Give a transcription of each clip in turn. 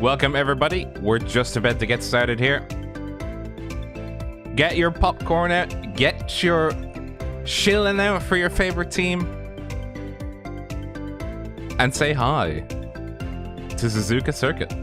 Welcome everybody, we're just about to get started here. Get your popcorn out, get your shilling out for your favorite team, and say hi to Suzuka Circuit.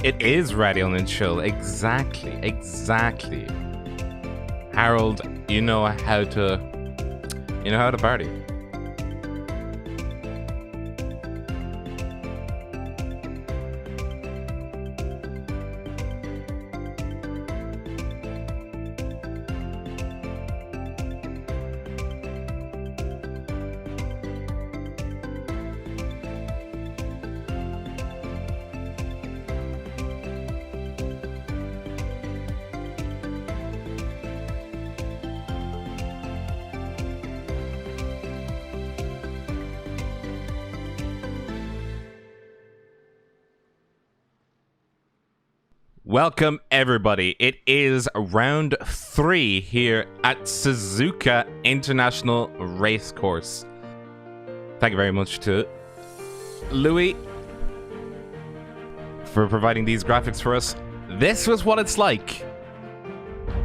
It is Raidillon and Chill. Exactly. Harold, you know how to party. Welcome everybody. It is round 3 here at Suzuka International Racecourse. Thank you very much to Louis for providing these graphics for us. This was what it's like.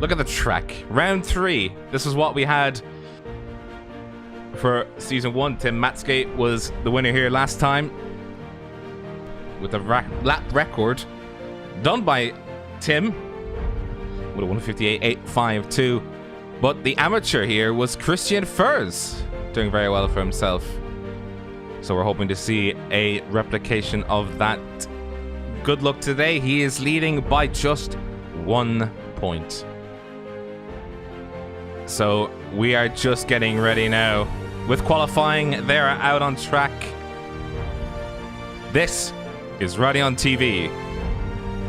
Look at the track. Round 3. This is what we had for Season 1. Tim Matskate was the winner here last time with a lap record done by Tim with a 158.852, but the amateur here was Christian Furs, doing very well for himself. So we're hoping to see a replication of that. Good luck today. He is leading by just 1 point. So we are just getting ready now. With qualifying, they are out on track. This is Raidillon TV.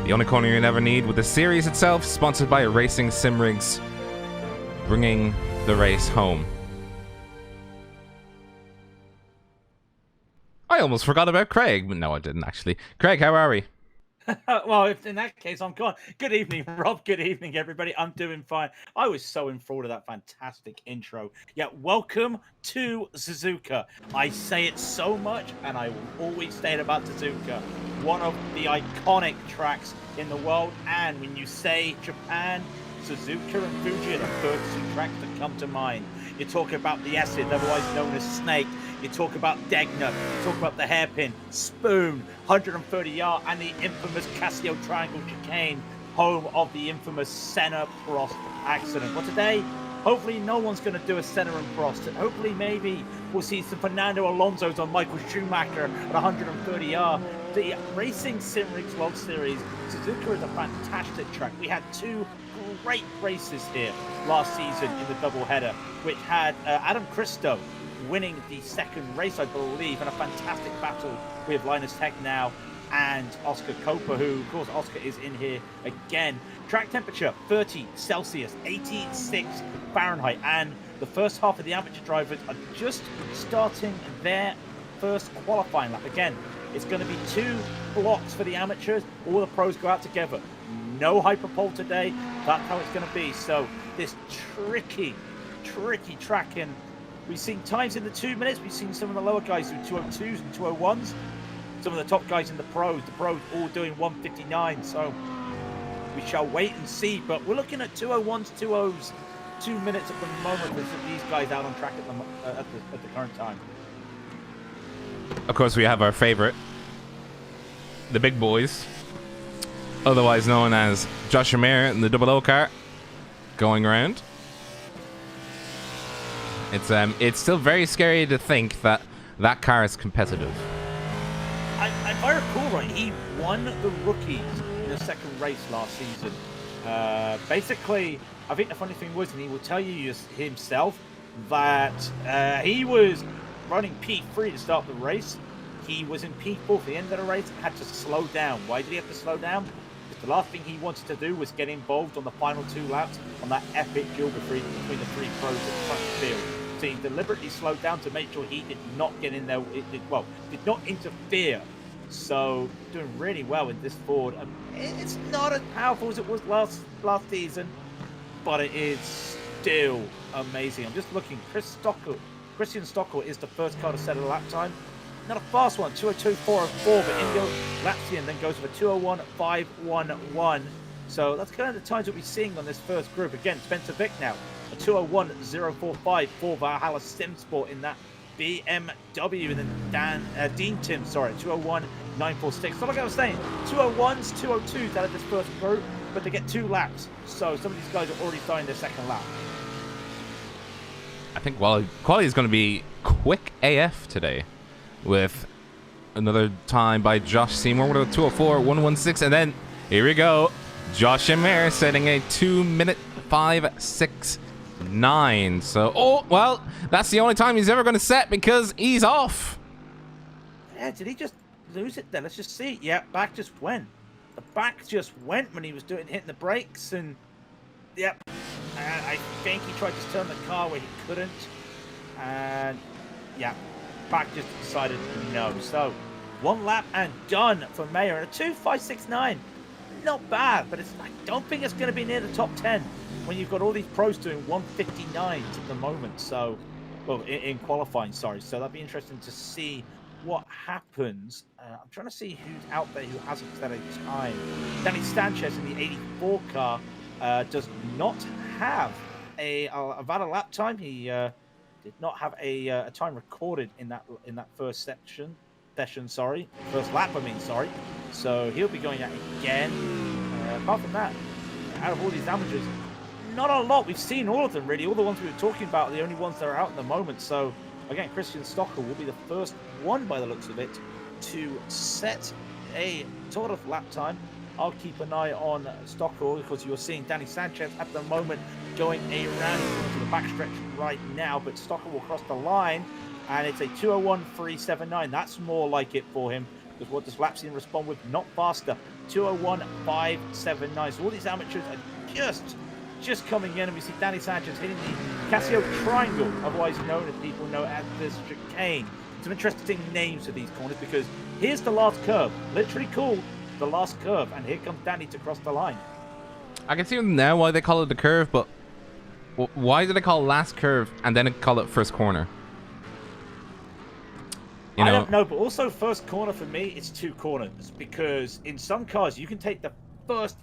The only corner you never need, with the series itself sponsored by RacingSimRigs, bringing the race home. I almost forgot about Craig, but no, I didn't actually. Craig, how are we? Well, if in that case, I'm gone. Good evening, Rob. Good evening, everybody. I'm doing fine. I was so enthralled with that fantastic intro. Yeah, welcome to Suzuka. I say it so much, and I will always say it about Suzuka. One of the iconic tracks in the world. And when you say Japan, Suzuka and Fuji are the first 2 tracks that come to mind. You talk about the acid, otherwise known as Snake. You talk about Degner, you talk about the hairpin, Spoon, 130 yard, and the infamous Casio Triangle Chicane, home of the infamous Senna Prost accident. But today, hopefully no one's going to do a Senna and Prost. And hopefully maybe we'll see some Fernando Alonso's on Michael Schumacher at 130 yard. The RacingSimRigs World Series, Suzuka is a fantastic track. We had 2 great races here last season in the doubleheader, which had Adam Christo winning the 2nd race, I believe, and a fantastic battle with Linus Tech now and Oscar Copa, who, of course, Oscar is in here again. Track temperature, 30 Celsius, 86 Fahrenheit, and the first half of the amateur drivers are just starting their first qualifying lap. Again, it's going to be 2 blocks for the amateurs. All the pros go out together. No hyperpole today. That's how it's going to be. So this tricky track in. We've seen times in the 2 minutes. We've seen some of the lower guys do 202s and 201s. Some of the top guys in the pros all doing 159. So we shall wait and see. But we're looking at 201s, 2.0s 2 minutes at the moment with these guys out on track at the current time. Of course, we have our favorite, the big boys, otherwise known as Josh Amir in the 00 car, going around. It's still very scary to think that that car is competitive. If I recall right, he won the rookies in the second race last season. Basically, I think the funny thing was, and he will tell you himself, that he was running P3 to start the race. He was in P4 for the end of the race, had to slow down. Why did he have to slow down? Because the last thing he wanted to do was get involved on the final 2 laps on that epic duel between the 3 pros at the front of the field. So he deliberately slowed down to make sure he did not get in there, did not interfere. So doing really well in this Ford. It's not as powerful as it was last season, but it is still amazing. I'm just looking. Christian Stockel is the first car to set a lap time. Not a fast one, 2:02.404, but Indio Lapsian then goes with a 2:01.511. So that's kind of the times that we're seeing on this first group. Again, Spencer Vick now, a 2:01.045 for Valhalla Simsport in that BMW, and then Dean Tim, 2:01.946. So like I was saying, 2:01s, 2:02s out of this first group, but they get 2 laps. So some of these guys are already starting their second lap. I think quality is going to be quick AF today, with another time by Josh Seymour with a 2:04.116, and then here we go, Josh Amir setting a 2:05.69. So, oh well, that's the only time he's ever going to set because he's off. Yeah, did he just lose it then? Let's just see. Yeah, back just went. The back just went when he was hitting the brakes, and yep. I think he tried to turn the car where he couldn't, and yeah, back just decided no. So 1 lap and done for Mayer at a 2:05.69. Not bad, but I don't think it's going to be near the top 10 when you've got all these pros doing 1:59s at the moment. So, well, in qualifying, sorry. So that'd be interesting to see what happens. I'm trying to see who's out there who hasn't set a time. Danny Sanchez in the 84 car does not have a valid lap time. He did not have a time recorded in that first session. Sorry, first lap. I mean, sorry. So he'll be going out again. Apart from that, out of all these amateurs, not a lot. We've seen all of them really. All the ones we were talking about are the only ones that are out at the moment. So again, Christian Stocker will be the first one by the looks of it to set a sort of lap time. I'll keep an eye on Stockel because you're seeing Danny Sanchez at the moment going around to the backstretch right now, but Stockel will cross the line, and it's a 2:01.379. That's more like it for him, because what does Lapsian respond with? Not faster. 2:01.579. So all these amateurs are just coming in, and we see Danny Sanchez hitting the Casio Triangle, otherwise known as people know as the chicane. Some interesting names for these corners, because here's the last curve, literally called the last curve, and here comes Danny to cross the line. I can see now why they call it the curve, but why do they call last curve and then call it first corner? I don't know, but also first corner for me, it's 2 corners, because in some cars you can take the first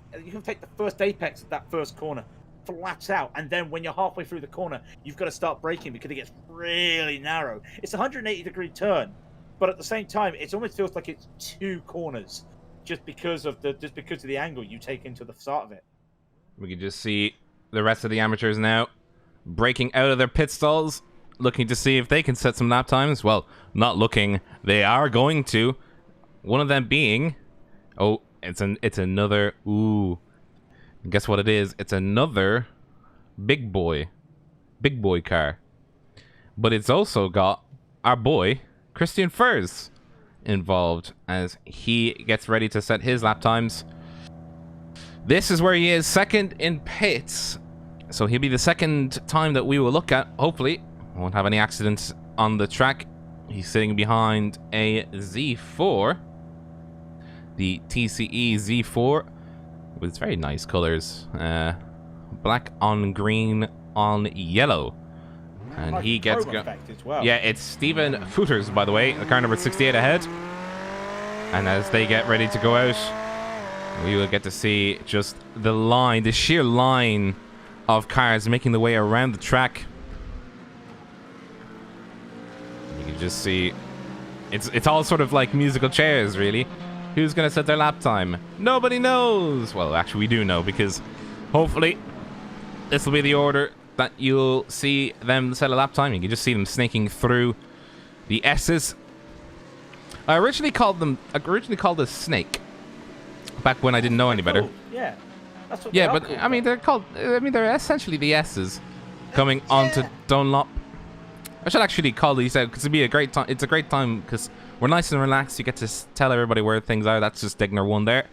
apex of that first corner flat out, and then when you're halfway through the corner, you've got to start braking because it gets really narrow. It's a 180-degree turn, but at the same time, it almost feels like it's 2 corners. Just because of the angle you take into the start of it. We can just see the rest of the amateurs now breaking out of their pit stalls, looking to see if they can set some lap times. Well, not looking, they are going to. One of them being, oh, it's another. Ooh, guess what it is? It's another big boy car, but it's also got our boy Christian Furs involved as he gets ready to set his lap times. This is where he is second in pits, so he'll be the second time that we will look at. Hopefully won't have any accidents on the track. He's sitting behind a Z4, the TCE Z4, with its very nice colors, black on green on yellow. And like he gets going. Well. Yeah, it's Steven Footers, by the way, the car number 68 ahead. And as they get ready to go out, we will get to see just the sheer line of cars making the way around the track. You can just see it's all sort of like musical chairs, really. Who's going to set their lap time? Nobody knows. Well, actually, we do know, because hopefully this will be the order that you'll see them set a lap time. You can just see them snaking through the S's. I originally called this Snake back when I didn't know any better. Cool. Yeah. That's what Yeah, but I mean they're essentially the S's coming onto Dunlop. I should actually call these out because it'd be a great time. It's a great time because we're nice and relaxed. You get to tell everybody where things are. That's just Degner 1 there.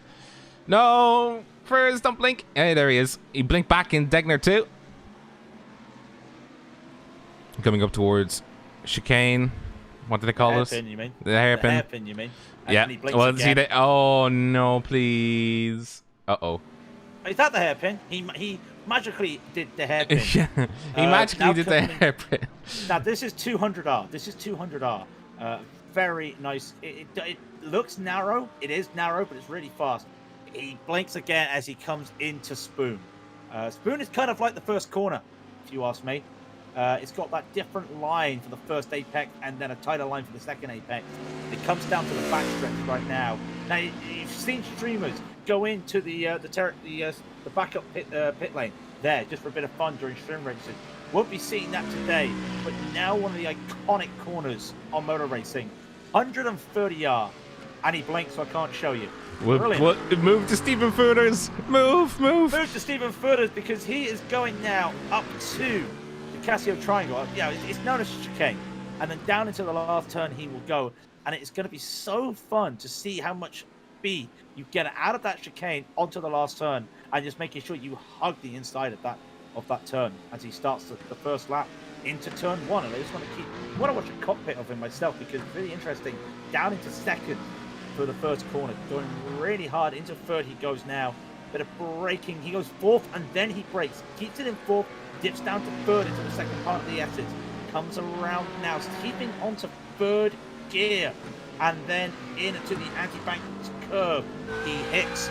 No, Furs, don't blink. Hey, there he is. He blinked back in Degner 2. Coming up towards chicane. What do they call this? Hairpin, you mean? The hairpin. The hairpin, you mean? And Yeah. he blinks Well, again. see that? Oh no, please. Uh-oh. Is that the hairpin? He magically did the hairpin. Yeah. He magically now did the coming- hairpin. Now this is 200R. This is 200R. Very nice. It looks narrow. It is narrow, but it's really fast. He blinks again as he comes into Spoon. Spoon is kind of like the first corner, if you ask me. It's got that different line for the first apex and then a tighter line for the second apex. It comes down to the backstretch right now. Now you've seen streamers go into the backup pit lane there just for a bit of fun during stream races. Won't be seeing that today, but now one of the iconic corners on motor racing, 130R, and he blinks, so I can't show you. Move to Stephen Fooders. Move. Move to Stephen Fooders because he is going now up to the Casio Triangle. Yeah, it's known as chicane, and then down into the last turn he will go, and it's going to be so fun to see how much speed you get out of that chicane onto the last turn, and just making sure you hug the inside of that turn as he starts the first lap into turn 1. And I just want to watch a cockpit of him myself because it's really interesting. Down into second for the first corner, going really hard into third. He goes now, bit of braking. He goes fourth and then he brakes, keeps it in fourth, dips down to third into the second part of the S's, comes around now, keeping onto third gear, and then into the anti-bank curve. He hits.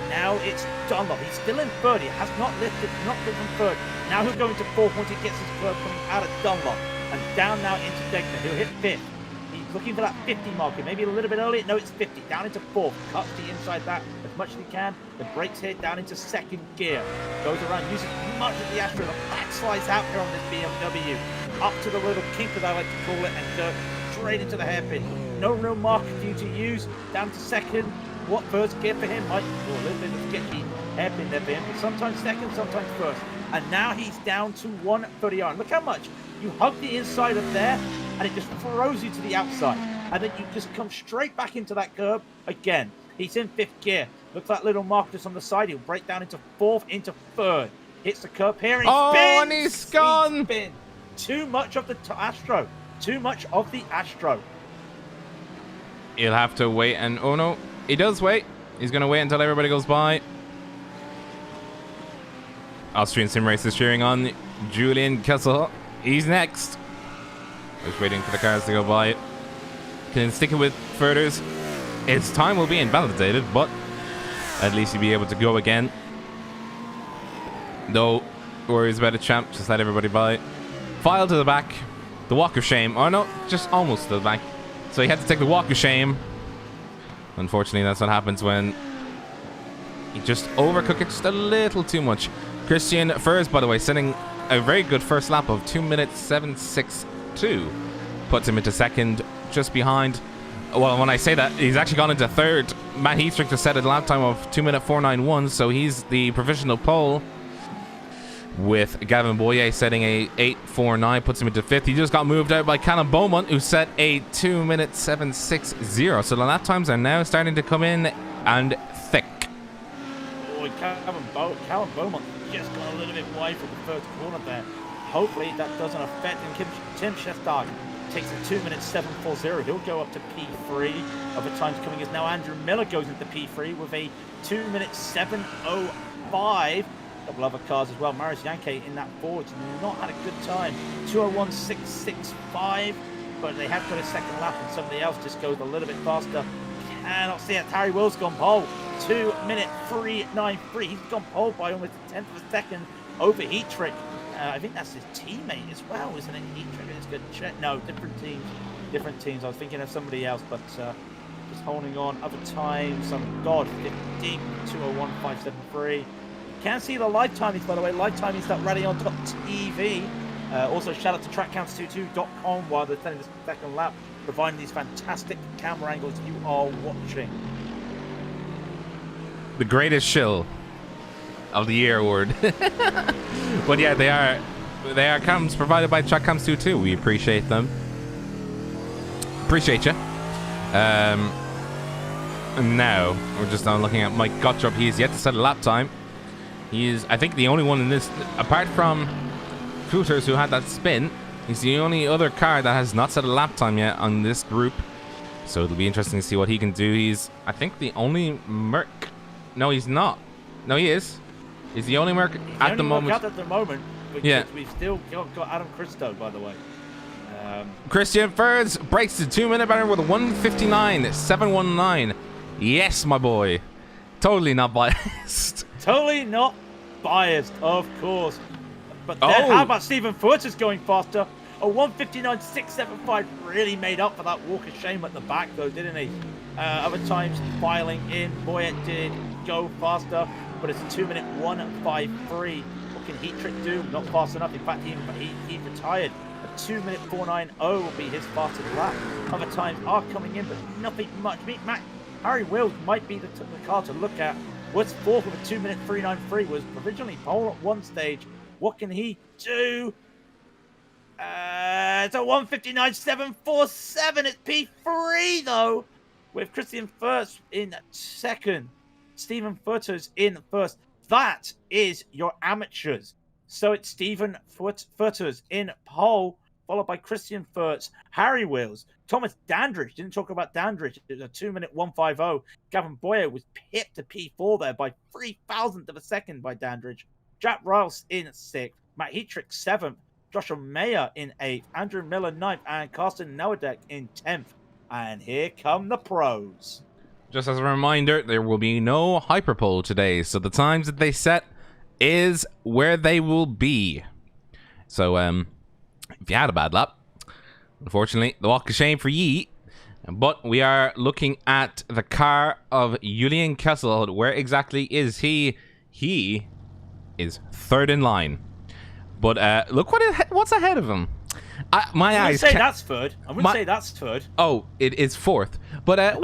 Now it's Dunlop. He's still in third. He has not lifted from third. Now he'll go into fourth once he gets his curve coming out of Dunlop. And down now into Degner. He'll hit fifth. He's looking for that 50 marker. Maybe a little bit early. No, it's 50. Down into fourth. Cuts the inside that as much as he can. The brakes here down into second gear. Goes around, uses much of the Astro. The back slides out here on this BMW. Up to the little kink, as I like to call it, and go straight into the hairpin. No real marker for you to use. Down to second. What first gear for him? Might a little bit of a sketchy hairpin there for him, but sometimes second, sometimes first. And now he's down to 130R. And look how much you hug the inside of there, and it just throws you to the outside. And then you just come straight back into that curb again. He's in fifth gear. Looks like little mark just on the side. He'll break down into fourth, into third. Hits the curb here, and he spins! And he's gone! Spin. Too much of the Astro. Too much of the Astro. He'll have to wait, and oh no. He does wait. He's going to wait until everybody goes by. Austrian Sim Race is cheering on Julian Kessel. He's next. Just waiting for the cars to go by. Can stick it with Furters. His time will be invalidated, but at least he'll be able to go again. No worries about a champ. Just let everybody by. File to the back. The walk of shame. Oh no, just almost to the back. So he had to take the walk of shame. Unfortunately, that's what happens when you just overcook it just a little too much. Christian Furs, by the way, setting a very good first lap of 2 minutes 7.62. Puts him into second, just behind. Well, when I say that, he's actually gone into third. Matt Heathrick just set a lap time of 2 minute 4.91, so he's the provisional pole. With Gavin Boyer setting a 8.49, puts him into fifth. He just got moved out by Callum Beaumont, who set a 2 minute 7.60. So the lap times are now starting to come in and thick. Oh, Callum Beaumont just got a little bit wide from the first corner there. Hopefully that doesn't affect him. Tim Shestag takes a 2 minute 7.40. He'll go up to P3. Other times coming is now Andrew Miller goes into P3 with a 2 minute 7.05. Couple other cars as well. Marius Yankee in that Ford not had a good time. 201.665, but they have got a second lap, and somebody else just goes a little bit faster. Cannot see it. Harry Will's gone pole. 2 minute 3.93. He's gone pole by almost a tenth of a second. over Heatrick. I think that's his teammate as well, isn't it? Heatrick, it's good. No, different teams. Different teams. I was thinking of somebody else, but just holding on. Other times, some God, 15, 201.573. Can't see the live timings, by the way. Live timings at Raidillon.tv. Also, shout out to TrackCounts22.com while they're telling this second lap, providing these fantastic camera angles you are watching. The greatest shill of the year award. But yeah, they are cams provided by TrackCounts22. We appreciate them. Appreciate you. And now we're just now looking at Mike Gottrup. He is yet to set a lap time. He is, I think, the only one in this, apart from Cooters, who had that spin. He's the only other car that has not set a lap time yet on this group. So it'll be interesting to see what he can do. He's, I think, the only Merc. No, he's not. No, he is. He's the only Merc at the moment. At the moment, yeah. We've still got Adam Christo, by the way. Christian Furz breaks the 2-minute barrier with a 1:59.719. Yes, my boy. Totally not biased. Totally not biased, of course. But then, how about Stephen Furtis going faster? A 1:59.675 really made up for that walk of shame at the back, though, didn't he? Other times filing in, Boyett did go faster, but it's a 2-minute 1:53. What can Heatrick do? Not fast enough. In fact, he retired. A 2-minute 4:90 will be his fastest lap. Other times are coming in, but nothing much. Harry Wills might be the car to look at. What's fourth with a 2-minute 3:93 was provisionally pole at one stage. What can he do? It's a 1:59.747. It's P3 though, with Christian Furz in second, Stephen Furters in first. That is your amateurs. So it's Stephen Furters in pole, followed by Christian Furz, Harry Wills, Thomas Dandridge. Didn't talk about Dandridge. It was a 2-minute 1:50. Gavin Boyer was pipped to P4 there by 3,000th of a second by Dandridge. Jack Rouse in 6th, Matt Heatrick 7th, Joshua Mayer in 8th, Andrew Miller 9th, and Carsten Nowodek in 10th. And here come the pros. Just as a reminder, there will be no hyperpole today, so the times that they set is where they will be. So, if you had a bad lap, unfortunately, the walk of shame for ye. But we are looking at the car of Julian Kessel. Where exactly is he? He is third in line. But look what's ahead of him. My I eyes. Wouldn't say that's third. I wouldn't say that's third. Oh, it is fourth. But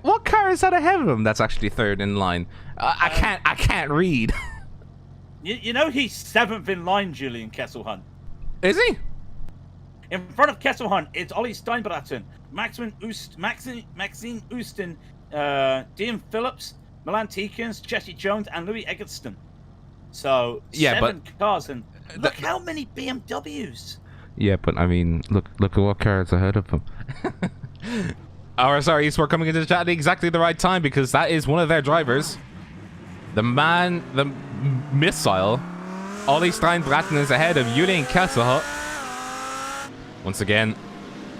what car is that ahead of him? That's actually third in line. I can't read. You know he's 7th in line, Julian Kesselhunt. Is he? In front of Kesselhunt, it's Ollie Steinbraten, Maxine Oostin, Dean Phillips, Milan Tikens, Jesse Jones, and Louis Eggleston. So, yeah, 7 cars, and look how many BMWs. Yeah, but I mean, look at what car is ahead of him. RSR Esports coming into the chat at exactly the right time, because that is one of their drivers. The missile, Ollie Steinbraten, is ahead of Julian Kesselhut. Once again,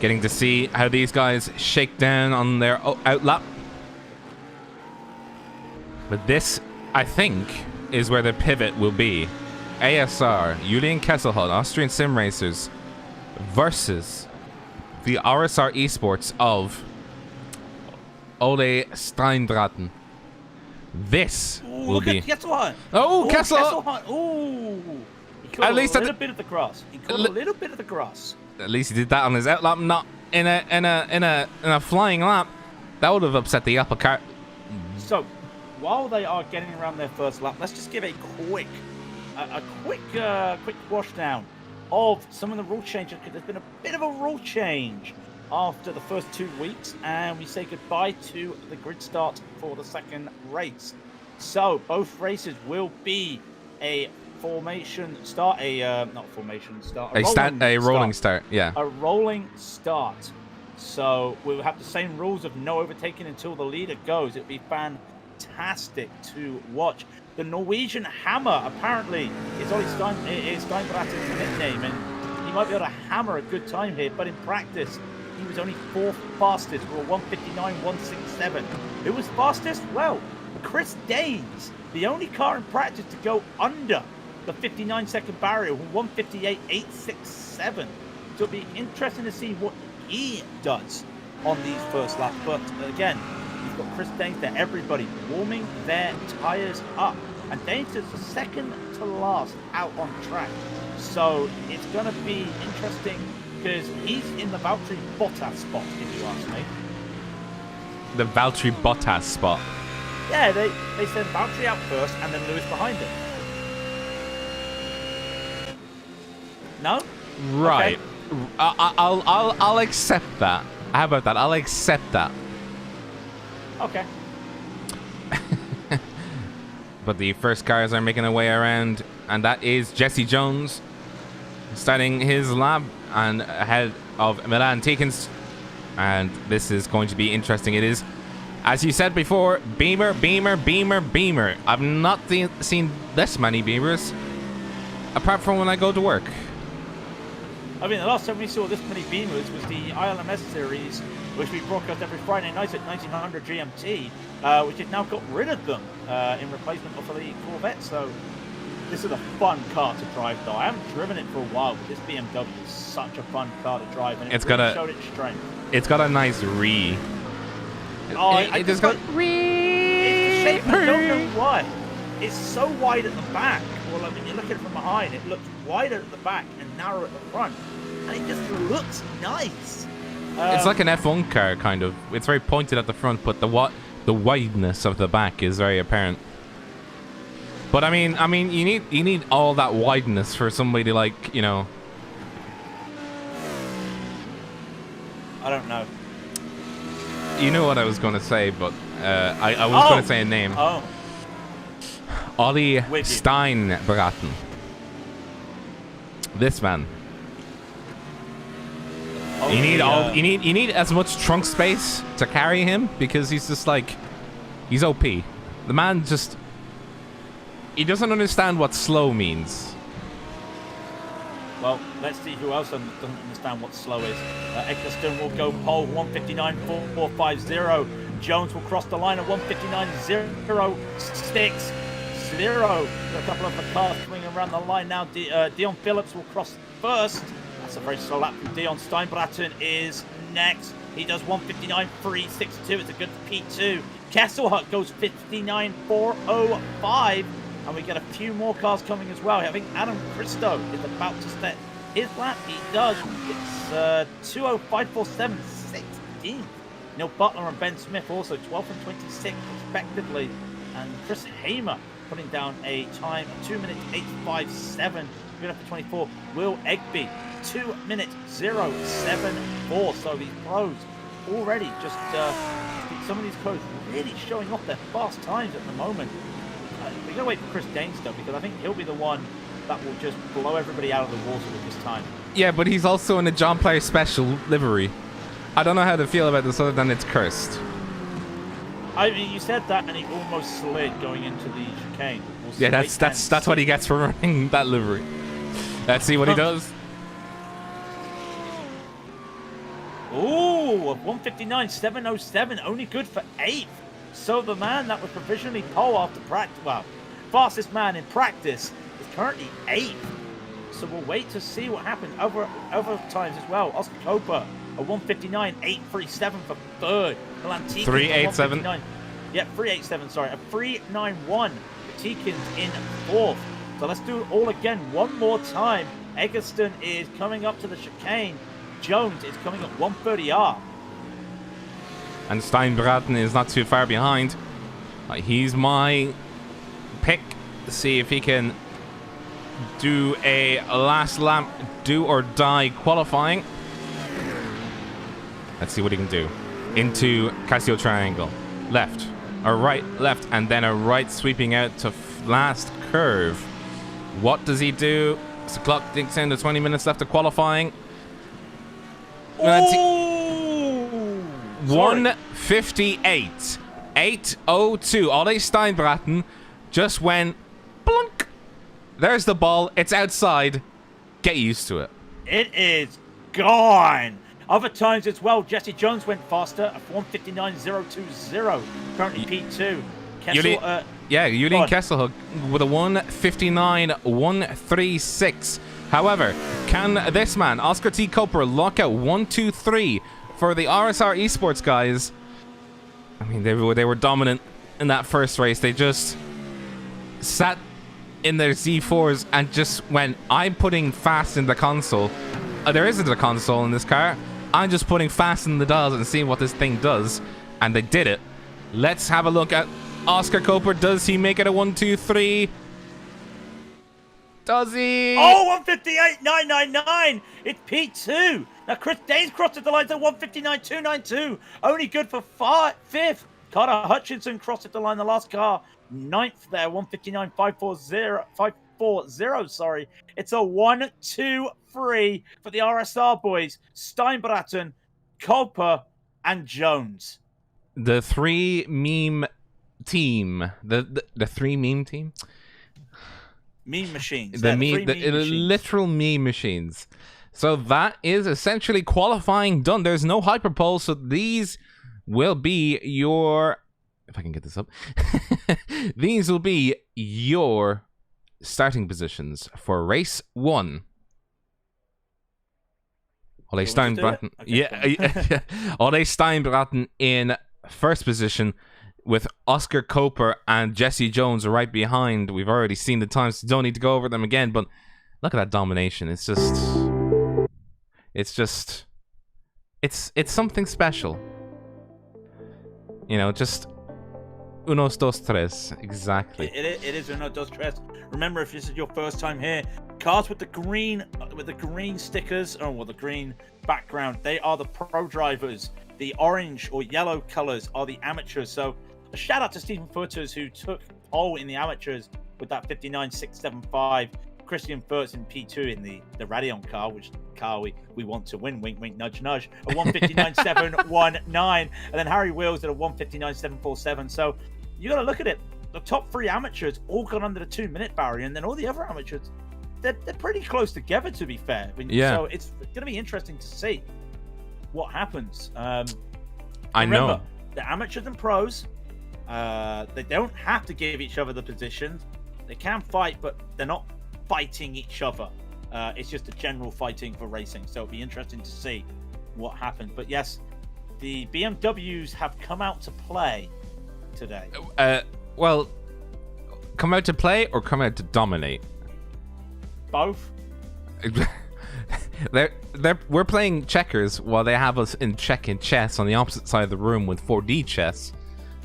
getting to see how these guys shake down on their outlap. But this, I think, is where the pivot will be. ASR, Julian Kesselhut, Austrian Sim Racers, versus the RSR Esports of Ole Steinbraten. This will be. Kesselhunt. Oh, Kesselhunt! Ooh, he caught a little bit of the grass. He caught a little bit of the grass. At least he did that on his outlap, not in a flying lap. That would have upset the apple cart. So, while they are getting around their first lap, let's just give a quick wash down of some of the rule changes, because there's been a bit of a rule change after the first 2 weeks, and we say goodbye to the grid start for the second race. So both races will be a formation start, a rolling start, yeah. A rolling start. So we'll have the same rules of no overtaking until the leader goes. It'll be fantastic to watch. The Norwegian Hammer apparently is Ollie Steinbraten's nickname, and he might be able to hammer a good time here, but in practice he was only 4th fastest for a 1:59.167. Who was fastest? Well, Chris Danes, the only car in practice to go under the 59-second barrier, 158.867. So it'll be interesting to see what he does on these first laps. But again, you've got Chris Danes there, everybody warming their tyres up. And Danes is the second to last out on track. So it's going to be interesting because he's in the Valtteri Bottas spot, if you ask me. The Valtteri Bottas spot. Yeah, they send Valtteri out first and then Lewis behind him. No? Right. Okay. I'll accept that. How about that? I'll accept that. Okay. But the first cars are making their way around, and that is Jesse Jones starting his lap and ahead of Milan Tikins. And this is going to be interesting. It is, as you said before, Beamer, Beamer, Beamer, Beamer. I've not seen this many Beamers, apart from when I go to work. I mean, the last time we saw this many Beamers was the ILMS series, which we broadcast every Friday night at 1900 GMT, which has now got rid of them in replacement of the Corvette. So this is a fun car to drive, though. I haven't driven it for a while, but this BMW is such a fun car to drive, and it really showed its strength. It's got a nice re. Oh, it just got re. It's the shape. I don't know why. It's so wide at the back. Well, I mean, you look at it from behind, it looks wider at the back and narrow at the front, and it just looks nice. It's like an F1 car, kind of. It's very pointed at the front, but the wideness of the back is very apparent. But I mean, you need all that wideness for somebody to, like, you know. I don't know. You know what I was going to say, but I was going to say a name. Oh. Ollie Steinbraten. This man. Oh, you need as much trunk space to carry him, because he's just like, he's OP. The man just, he doesn't understand what slow means. Well, let's see who else doesn't understand what slow is. Eccleston will go pole 159.450. Jones will cross the line at 159.060. A couple of the cars coming around the line now. Dion Phillips will cross first. That's a very slow lap from Dion. Steinbraten is next. He does 159.362. It's a good P2. Kesselhut goes 59.405. And we get a few more cars coming as well. I think Adam Christo is about to set his lap. He does. It's 2:05.47, 16th. Neil Butler and Ben Smith also 12th and 26th respectively. And Chris Hamer putting down a time of 2 minutes 8:57. Good up to 24. Will Egby 2 minutes 0:74. So these pros already just some of these pros really showing off their fast times at the moment. We're going to wait for Chris Danes, though, because I think he'll be the one that will just blow everybody out of the water with this time. Yeah, but he's also in a John Player Special livery. I don't know how to feel about this other than it's cursed. I mean, you said that, and he almost slid going into the chicane. Yeah, that's what he gets for running that livery. Let's see what he does. Ooh, 159.707, only good for 8th. So the man that was provisionally pole after practice, well, fastest man in practice, is currently 8th. So we'll wait to see what happens other times as well. Oscar Copa, a 159.837 for 3rd. Milan Tikins, 387. Yeah, 387, sorry. A 391 for Tikins in 4th. So let's do it all again one more time. Eggleston is coming up to the chicane. Jones is coming up 130R. And Steinbraten is not too far behind. He's my pick to see if he can do a last lap, do or die qualifying. Let's see what he can do. Into Casio Triangle. Left, a right, left, and then a right sweeping out to last curve. What does he do? So the clock ticks in to 20 minutes left of qualifying. Ooh! 158. 8:02. Ole Steinbraten just went blunk. There's the ball. It's outside. Get used to it. It is gone. Other times as well, Jesse Jones went faster at 159.020. Currently P2. Kessel, Julian Kesselhook with a 1:59.136. However, can this man, Oscar T. Coper, lock out 1-2-3 for the RSR Esports guys? I mean, they were dominant in that first race. They just sat in their Z4s and just went, I'm putting fast in the console. There isn't a console in this car. I'm just putting fast in the dials and seeing what this thing does. And they did it. Let's have a look at Oscar Coper. Does he make it a 1-2-3? Does he? Oh, 158.999. It's P2. Now, Chris Danes crossed at the lines at 159.292. Only good for fifth. Carter Hutchinson crossed at the line, the last car. Ninth there, 159.540. Sorry. It's a 1-2-3 for the RSR boys. Steinbraten, Coper, and Jones. The three meme team. The three meme team? Meme machines. The literal meme machines. So that is essentially qualifying done. There's no hyperpole, so these will be your... If I can get this up. These will be your starting positions for race 1. Ole Steinbraten. Yeah. Ole Steinbraten in first position, with Oscar Coper and Jesse Jones right behind. We've already seen the times, so don't need to go over them again, but look at that domination. It's something special. You know, just unos, dos, tres. Exactly. It is unos, dos, tres. Remember, if this is your first time here, cars with the green stickers, or the green background, they are the pro drivers. The orange or yellow colors are the amateurs. So a shout out to Stephen Futters, who took pole in the amateurs with that 59.675. Christian Furtz in P2 in the Raidillon car, which car we want to win. Wink, wink, nudge, nudge. A 159.719. And then Harry Wills at a 159.747. So you got to look at it. The top three amateurs all got under the 2-minute barrier, and then all the other amateurs, they're pretty close together, to be fair. So it's going to be interesting to see what happens. I know. The amateurs and pros, they don't have to give each other the positions. They can fight, but they're not fighting each other. It's just a general fighting for racing. So it'll be interesting to see what happens. But yes, the BMWs have come out to play today. Well, come out to play or come out to dominate? Both. We're playing checkers while they have us in chess on the opposite side of the room with 4D chess.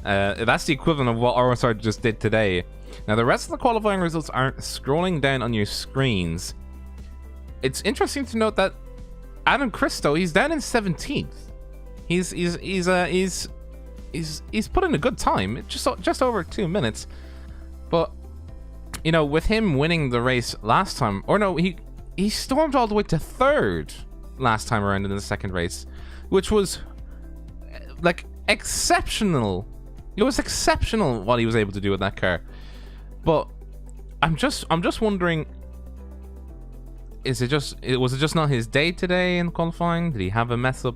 That's the equivalent of what RSR just did today. Now, the rest of the qualifying results aren't scrolling down on your screens. It's interesting to note that Adam Christo, he's down in 17th. He's put in a good time, just over 2 minutes. But you know, with him winning the race last time, or no, he stormed all the way to 3rd last time around in the second race, which was like exceptional. It was exceptional what he was able to do with that car. But I'm just wondering, was it just not his day today in qualifying? Did he have a mess up?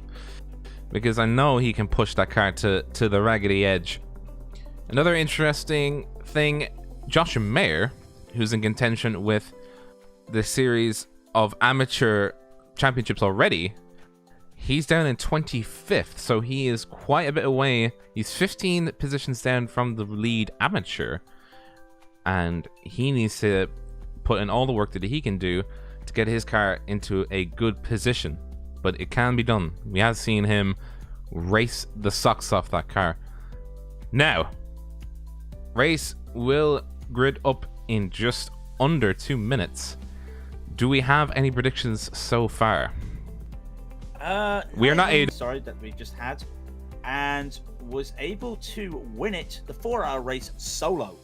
Because I know he can push that car to the raggedy edge. Another interesting thing, Josh Mayer, who's in contention with the series of amateur championships already, he's down in 25th, so he is quite a bit away. He's 15 positions down from the lead amateur, and he needs to put in all the work that he can do to get his car into a good position. But it can be done. We have seen him race the socks off that car. Now, race will grid up in just under 2 minutes. Do we have any predictions so far? We are not that we just had, and was able to win it, the 4-hour race solo.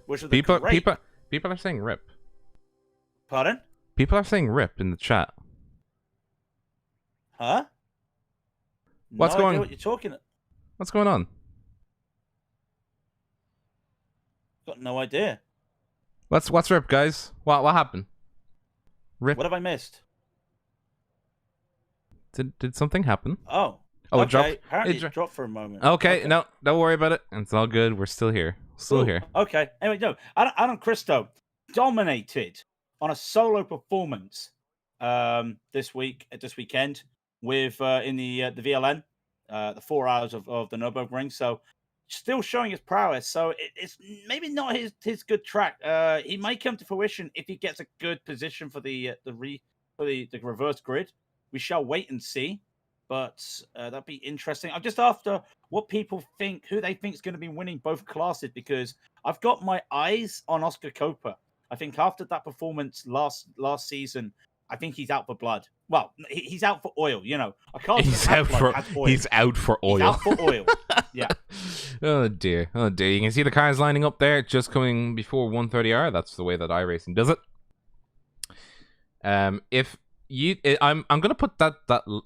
Which was people are saying rip. Pardon? People are saying rip in the chat. Huh? What's going? What you're talking? What's going on? Got no idea. What's rip, guys? What happened? Rip. What have I missed? Did something happen? Oh. Oh, it okay, dropped. apparently it dropped for a moment. Okay, no, don't worry about it. It's all good. We're still here. Still here. Okay. Anyway, no, Adam Cristo dominated on a solo performance this weekend with in the VLN, the 4 hours of the Nürburgring. So still showing his prowess. So it's maybe not his good track. He might come to fruition if he gets a good position for the reverse grid. We shall wait and see. But that'd be interesting. I'm just after what people think, who they think is going to be winning both classes, because I've got my eyes on Oscar Copa. I think after that performance last season, I think he's out for blood. Well, he's out for oil. You know, a car He's out for oil. He's out for oil. He's out for oil. Yeah. Oh dear. Oh dear. You can see the cars lining up there, just coming before 1:30 hour. That's the way that iRacing does it. I'm gonna put that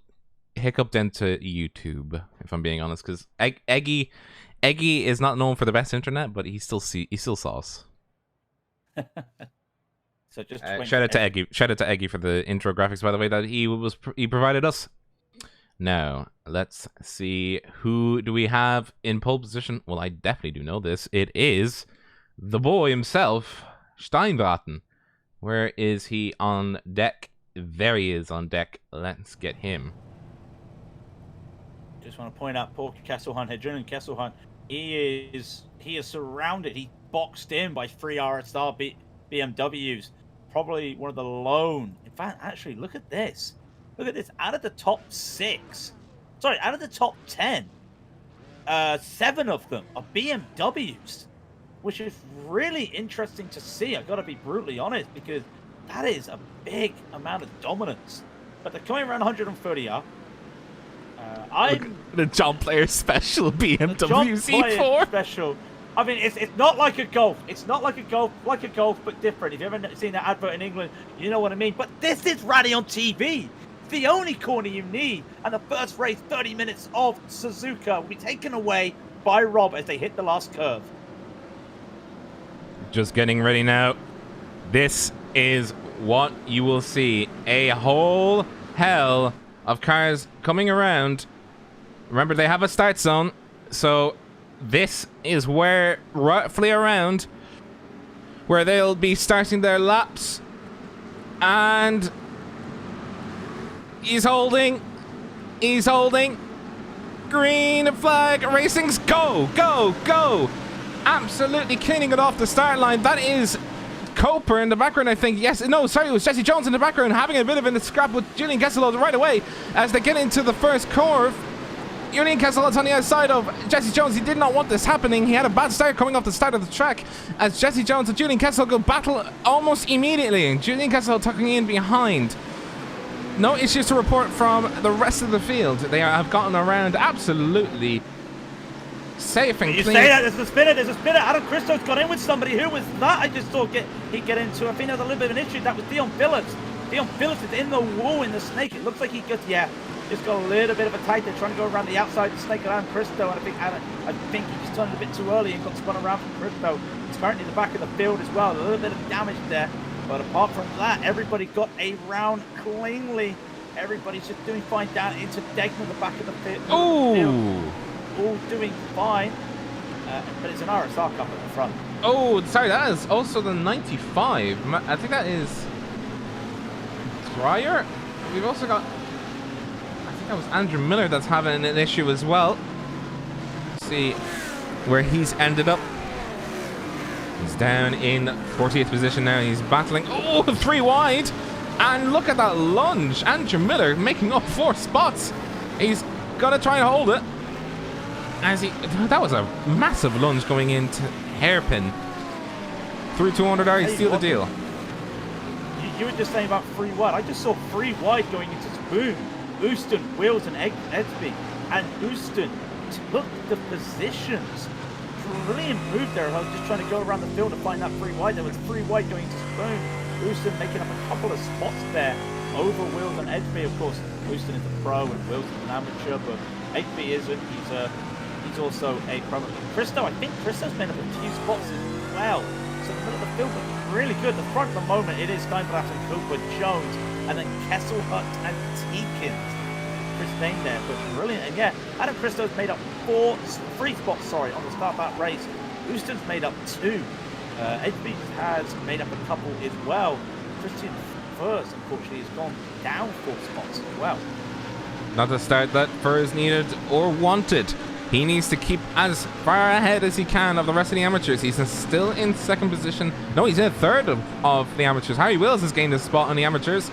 hiccup into YouTube, if I'm being honest, because Eggy is not known for the best internet, but he still sauce. So just shout out to Eggy. Shout out to Eggy for the intro graphics, by the way, that he provided us. Now let's see, who do we have in pole position? Well, I definitely do know this. It is the boy himself, Steinbraten. Where is he on deck? There he is on deck. Let's get him. Just want to point out Paul Kesselhunt here. Julian Kesselhunt, he is surrounded. He's boxed in by 3 RSR BMWs. Probably one of the lone. In fact, actually, look at this. Look at this. Out of the top 6, sorry, out of the top 10, 7 of them are BMWs, which is really interesting to see. I've got to be brutally honest, because that is a big amount of dominance. But they're coming around 130 up. The John Player Special BMW Z4 Special. I mean, it's not like a Golf. It's not like a Golf, but different. If you haven't seen that advert in England, you know what I mean. But this is Raidillon TV. The only corner you need, and the first race, 30 minutes of Suzuka, will be taken away by Rob as they hit the last curve. Just getting ready now. This is what you will see. A whole hell of cars coming around. Remember, they have a start zone, so this is where, roughly around, where they'll be starting their laps. And he's holding. Green flag, racing's go, go, go. Absolutely cleaning it off the start line. That is Coper in the background, I think. Yes, no, sorry, it was Jesse Jones in the background having a bit of a scrap with Julian Kesselot right away as they get into the first curve. Julian Kesselot's on the outside of Jesse Jones. He did not want this happening. He had a bad start coming off the start of the track as Jesse Jones and Julian Kesselot go battle almost immediately. Julian Kesselot tucking in behind. No issues to report from the rest of the field. They have gotten around absolutely safe and clean. You say that, there's a spinner. Adam Christo's got in with somebody. Who was that? I just saw he get into. I think there's a little bit of an issue. That was Dion Phillips. Dion Phillips is in the wall in the snake. It looks like he just got a little bit of a tight. They're trying to go around the outside to snake around Cristo, and I think he just turned a bit too early and got spun around from Cristo. He's currently in the back of the field as well. A little bit of damage there, but apart from that, everybody got a round cleanly. Everybody's just doing fine down into Degman, the back of the field. Ooh. All doing fine, but it's an RSR Cup at the front. Oh, sorry, that is also the 95. I think that is Dreyer. We've also got, I think that was Andrew Miller that's having an issue as well. Let's see where he's ended up. He's down in 40th position now. He's battling. Oh, 3 wide. And look at that lunge. Andrew Miller making up 4 spots. He's got to try and hold it. That was a massive lunge going into hairpin. Through 200 he steal the deal. You were just saying about 3 wide. I just saw 3 wide going into Spoon, Houston, Wills, and Edsby. And Houston took the positions. Brilliant move there. I was just trying to go around the field to find that 3 wide. There was 3 wide going into Spoon. Houston making up a couple of spots there over Wills and Edsby. Of course, Houston is a pro and Wills is an amateur, but Edsby isn't. He's also a pro. Cristo, I think Cristo's made up a few spots as well. So the middle of the field looks really good. The front at the moment, it is Steinblatt and Cooper, Jones, and then Kesselhut and Teakins. Chris Dane there, but brilliant. And yeah, Adam Christo's made up 3 spots, on the start of that race. Houston's made up 2. Edbeat has made up a couple as well. Christian first, unfortunately, has gone down 4 spots as well. Not the start that Fur is needed or wanted. He needs to keep as far ahead as he can of the rest of the amateurs. He's still in 2nd position. No, he's in 3rd of the amateurs. Harry Wills has gained a spot on the amateurs.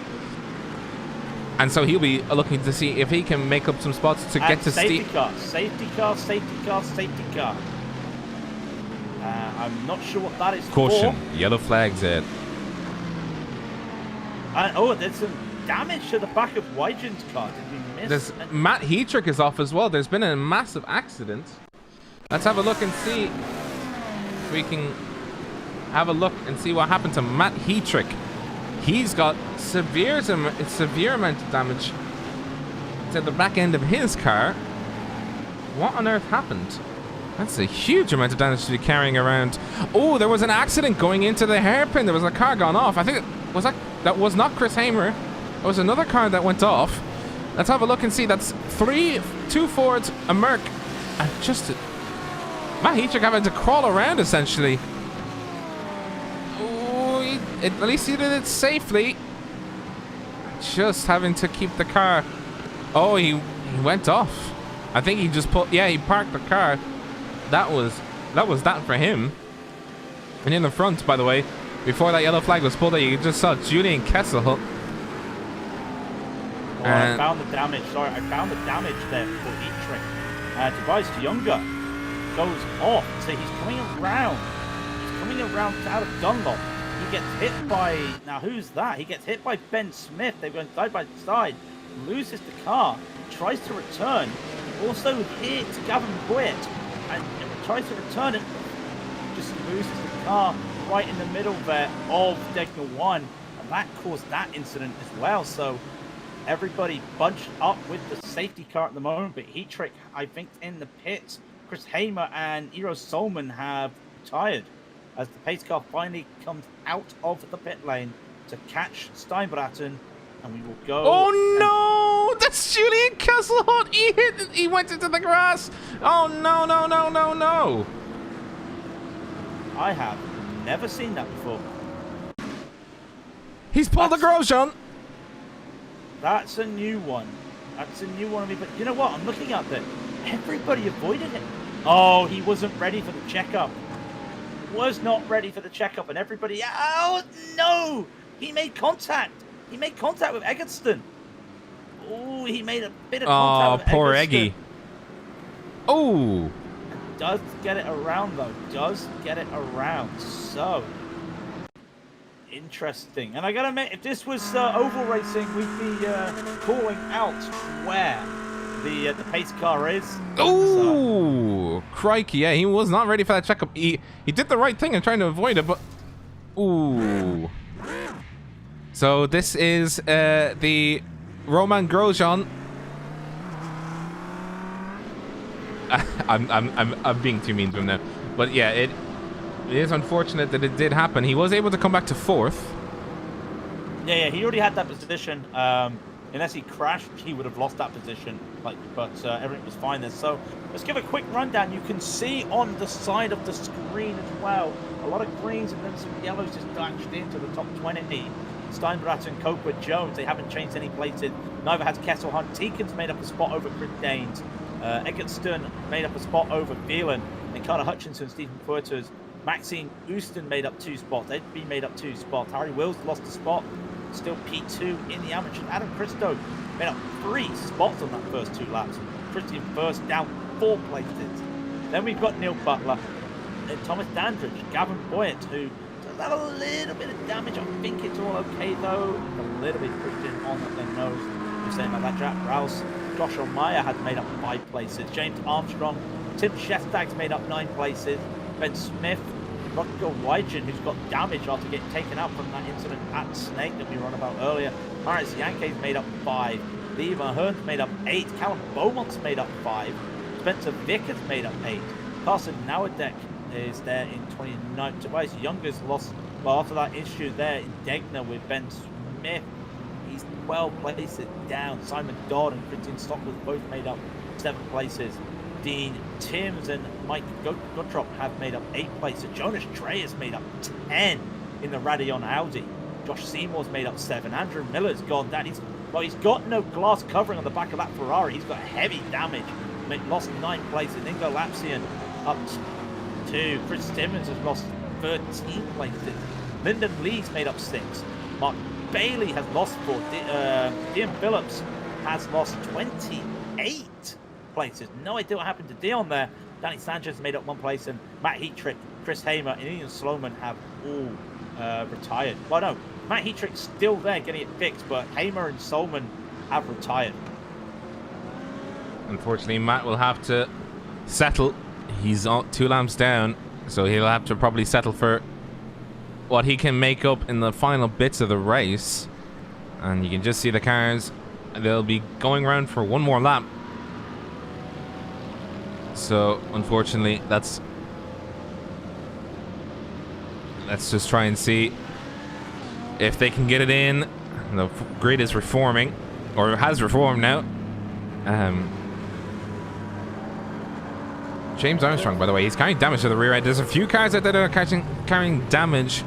And so he'll be looking to see if he can make up some spots to get to safety car. I'm not sure what that is Caution. for. Yellow flag's it. There's some damage to the back of Wygen's car. Did we miss? Matt Heatrick is off as well. There's been a massive accident. Let's have a look and see if we can have a look and see what happened to Matt Heatrick. He's got severe amount of damage to the back end of his car. What on earth happened? That's a huge amount of damage to be carrying around. Oh, there was an accident going into the hairpin. There was a car gone off. I think that was not Chris Hamer. It was another car that went off. Let's have a look and see. That's 2 Fords, a Merc, and just Matt Heatrick having to crawl around essentially. Oh, at least he did it safely. Just having to keep the car. Oh, he went off. I think he just he parked the car. That was that for him. And in the front, by the way, before that yellow flag was pulled out, you just saw Julian Kessel. I found the damage. Sorry, I found the damage there for Heatrick. Tobias Younger goes off. So he's coming around. He's coming around out of Dunlop. He gets hit by, now who's that? He gets hit by Ben Smith. They're going side by side. Loses the car. Tries to return. Also hits Gavin Boyett. And tries to return it. Just loses the car right in the middle there of Degner 1. And that caused that incident as well. So everybody bunched up with the safety car at the moment. But Heatrick, I think, in the pits. Chris Hamer and Eero Solman have retired as the pace car finally comes out of the pit lane to catch Steinbraten, and we will go. Oh no! That's Julian Kesselhut! He went into the grass! Oh no, no, no, no, no! I have never seen that before. He's pulled the Grosjean! That's a new one. That's a new one of me, but you know what? I'm looking at that. Everybody avoided him. Oh, he wasn't ready for the checkup. Was not ready for the checkup, and everybody. Oh no! He made contact. He made contact with Eggleston. Oh, he made a bit of contact with poor Eggleston. Eggy. Oh. Does get it around though. Does get it around. So interesting. And I gotta admit, if this was oval racing, we'd be calling out where the pace car is. Oh, crikey! Yeah, he was not ready for that checkup. He did the right thing in trying to avoid it, but ooh. So this is the Roman Grosjean. I'm being too mean to him now, but yeah, it is unfortunate that it did happen. He was able to come back to 4th. Yeah, he already had that position. Unless he crashed, he would have lost that position. But everything was fine there. So let's give a quick rundown. You can see on the side of the screen as well, a lot of greens and then some yellows just dashed into the top 20. Steinbraten, Copeland, Jones, they haven't changed any places. Neither has Kessel Hunt. Teakin's made up a spot over Chris Danes. Eggertston made up a spot over Phelan. And Carter Hutchinson, Stephen Puertas. Maxine Houston made up 2 spots. Edby made up 2 spots. Harry Wills lost a spot. Still P2 in the amateur. Adam Christo made up 3 spots on that first 2 laps. Christian first, down 4 places. Then we've got Neil Butler and Thomas Dandridge. Gavin Boyett, who does have a little bit of damage. I think it's all okay though. A little bit Christian on the nose. We're saying about that. Jack Rouse, Joshua Meyer had made up 5 places. James Armstrong, Tim Shestag's made up 9 places. Ben Smith, Rodrigo Wygen, who's got damage after getting taken out from that incident at Snake that we were on about earlier. Marius Yanke's made up 5. Lee Van Hearn's made up 8. Callum Beaumont's made up 5. Spencer Vickers made up 8. Carson Nowadek is there in 29. Tobias Younger's lost, well, after that issue there in Degner with Ben Smith. He's 12 places down. Simon Dodd and Christian Stockwell both made up 7 places. Dean Timms and Mike Guttrop have made up 8 places. Jonas Trey has made up 10 in the Raidillon Audi. Josh Seymour's made up 7. Andrew Miller's gone down. He's got no glass covering on the back of that Ferrari. He's got heavy damage. Lost 9 places. Ingo Lapsian up 2. Chris Timmons has lost 13 places. Lyndon Lee's made up 6. Mark Bailey has lost 4. Dion Phillips has lost 28 places. No idea what happened to Dion there. Danny Sanchez made up 1 place, and Matt Heatrick, Chris Hamer, and Ian Sloman have all retired. Well, no, Matt Heatrick's still there getting it fixed, but Hamer and Sloman have retired. Unfortunately, Matt will have to settle. He's 2 laps down, so he'll have to probably settle for what he can make up in the final bits of the race. And you can just see the cars. They'll be going around for 1 more lap. So, unfortunately, let's just try and see if they can get it in. The grid is reforming, or has reformed now. James Armstrong, by the way, he's carrying damage to the rear end. There's a few cars out there that are carrying damage.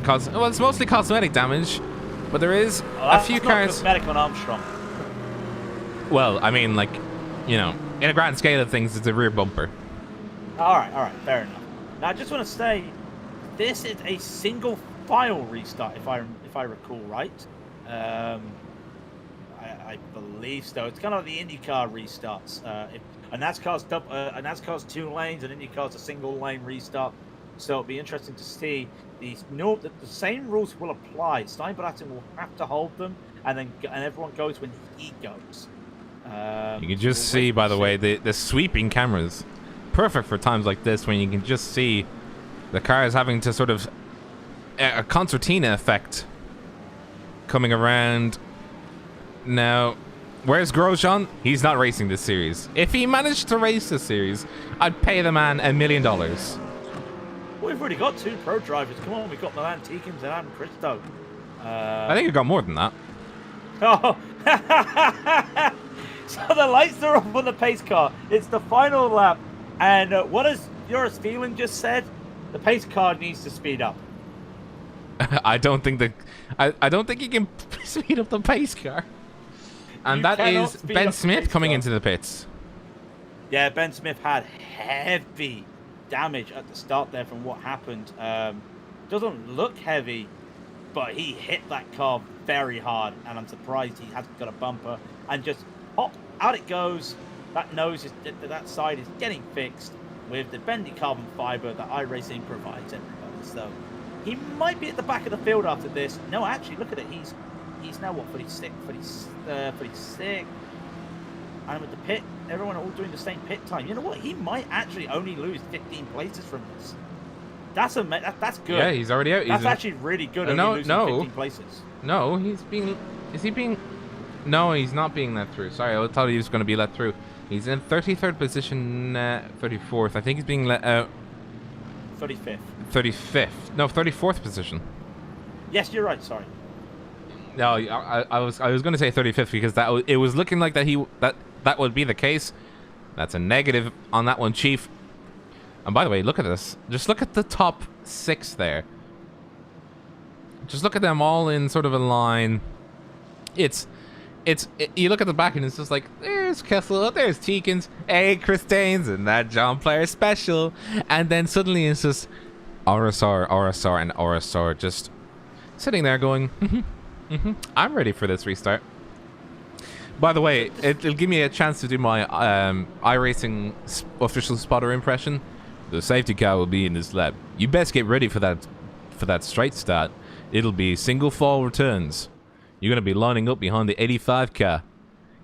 Well, it's mostly cosmetic damage, but there is a few cars. Cosmetic on Armstrong. Well, I mean, like, you know, in a grand scale of things, it's a rear bumper. All right, fair enough. Now, I just want to say, this is a single file restart, if I recall right. I believe so. It's kind of like the IndyCar restarts. A NASCAR's 2 lanes, and IndyCar's a single lane restart. So it'll be interesting to see the same rules will apply. Steinbratton will have to hold them, and everyone goes when he goes. You can just see, by the way, the sweeping cameras. Perfect for times like this when you can just see the cars having to sort of a concertina effect coming around. Now, where's Grosjean? He's not racing this series. If he managed to race this series, I'd pay the man $1 million. Well, we've already got 2 pro drivers. Come on, we've got Milan Tikins and Adam Christo. I think we've got more than that. Oh. So the lights are off on the pace car. It's the final lap. And what has Joris Phelan just said? The pace car needs to speed up. I don't think he can speed up the pace car. And that is Ben Smith coming into the pits. Yeah, Ben Smith had heavy damage at the start there from what happened. Doesn't look heavy, but he hit that car very hard, and I'm surprised he hasn't got a bumper. And just hop, out it goes. That side is getting fixed with the bendy carbon fiber that iRacing provides everybody. So he might be at the back of the field after this. No, actually, look at it. He's now what, 46. And with the pit, everyone all doing the same pit time. You know what? He might actually only lose 15 places from this. That's good. Yeah, he's already out. That's actually really good. Losing 15 places. No, he's being. Is he being? No, he's not being let through. Sorry, I thought he was going to be let through. He's in 33rd position, 34th. I think he's being let out. 35th. 35th. No, 34th position. Yes, you're right. Sorry. No, I was going to say 35th because it was looking like that would be the case. That's a negative on that one, Chief. And by the way, look at this. Just look at the top 6 there. Just look at them all in sort of a line. You look at the back and it's just like, there's Kessel, there's Teekins, hey, Chris Danes, and that John Player special. And then suddenly it's just RSR, and RSR just sitting there going, I'm ready for this restart. By the way, it'll give me a chance to do my iRacing official spotter impression. The safety car will be in this lap. You best get ready for that straight start. It'll be single fall returns. You're going to be lining up behind the 85 car.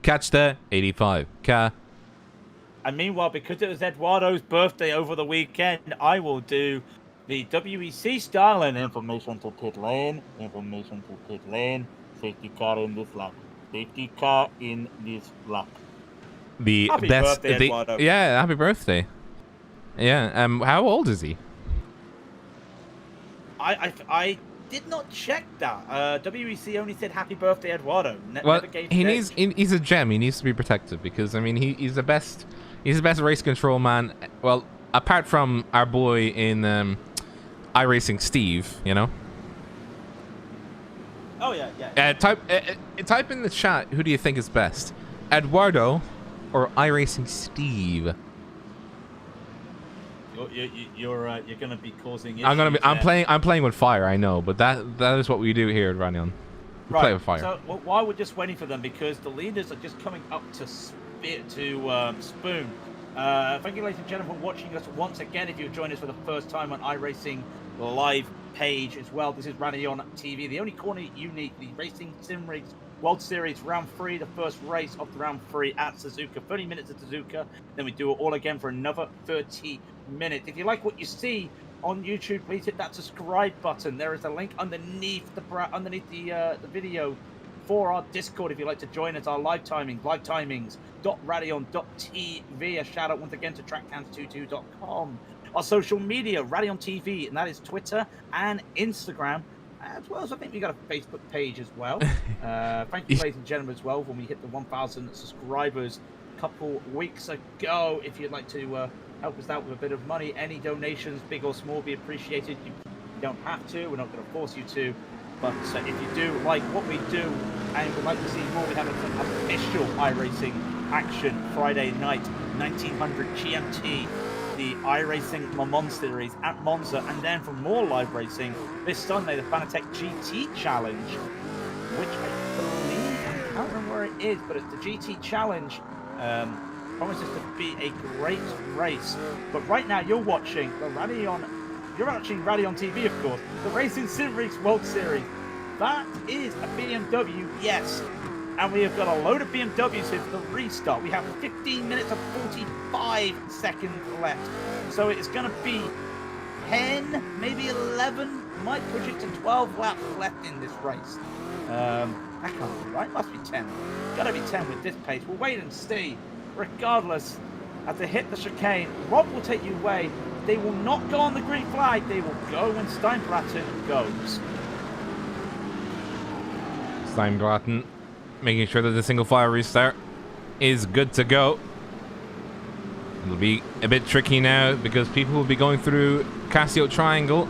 Catch the 85 car. And meanwhile, because it was Eduardo's birthday over the weekend, I will do the WEC style and information to pit lane. Information to pit lane. Safety car in this lap. Safety car in this lap. The happy best. Birthday, Eduardo. Yeah, happy birthday. Yeah. How old is he? I did not check that. WEC only said happy birthday, Eduardo. Well, Never gave he's a gem. He needs to be protected because I mean he's the best. He's the best race control man. Well, apart from our boy in iRacing Steve, you know. Oh yeah. Type in the chat. Who do you think is best, Eduardo or iRacing Steve? You're gonna be causing issues. I'm playing with fire. I know, but that is what we do here at Raidillon. We play with fire. So why we're just waiting for them because the leaders are just coming up to Spoon. Thank you, ladies and gentlemen, for watching us once again. If you've joined us for the first time on iRacing live page as well, this is Raidillon TV, the only corner unique, the RacingSimRigs World Series round 3, the first race of the round 3 at Suzuka. 30 minutes at Suzuka, then we do it all again for another 30 minutes. If you like what you see on YouTube, please hit that subscribe button. There is a link underneath the video for our Discord if you'd like to join us. Our live timings.raidillon.tv. A shout out once again to trackcans22.com. Our social media, Raidillon TV, and that is Twitter and Instagram, as well as I think we got a Facebook page as well. Thank you, ladies and gentlemen, as well, when we hit the 1,000 subscribers a couple weeks ago. If you'd like to help us out with a bit of money, any donations, big or small, be appreciated. You don't have to. We're not going to force you to. But if you do like what we do and would like to see more, we have an official iRacing action Friday night, 1900 GMT, the iRacing Le Mans Series at Monza. And then for more live racing, this Sunday, the Fanatec GT Challenge, which I believe, I can't remember where it is, but it's the GT Challenge. Promises to be a great race. But right now, you're watching the Raidillon. You're watching Raidillon TV, of course. The RacingSimRigs World Series. That is a BMW, yes. And we have got a load of BMWs here for the restart. We have 15 minutes and 45 seconds left. So it's going to be 10, maybe 11, might push it to 12 laps left in this race. That can't be right. Must be 10. Got to be 10 with this pace. We'll wait and see. Regardless, as they hit the chicane, Rob will take you away. They will not go on the green flag. They will go when Steinbraten goes. Steinbraten making sure that the single file restart is good to go. It'll be a bit tricky now because people will be going through Casio Triangle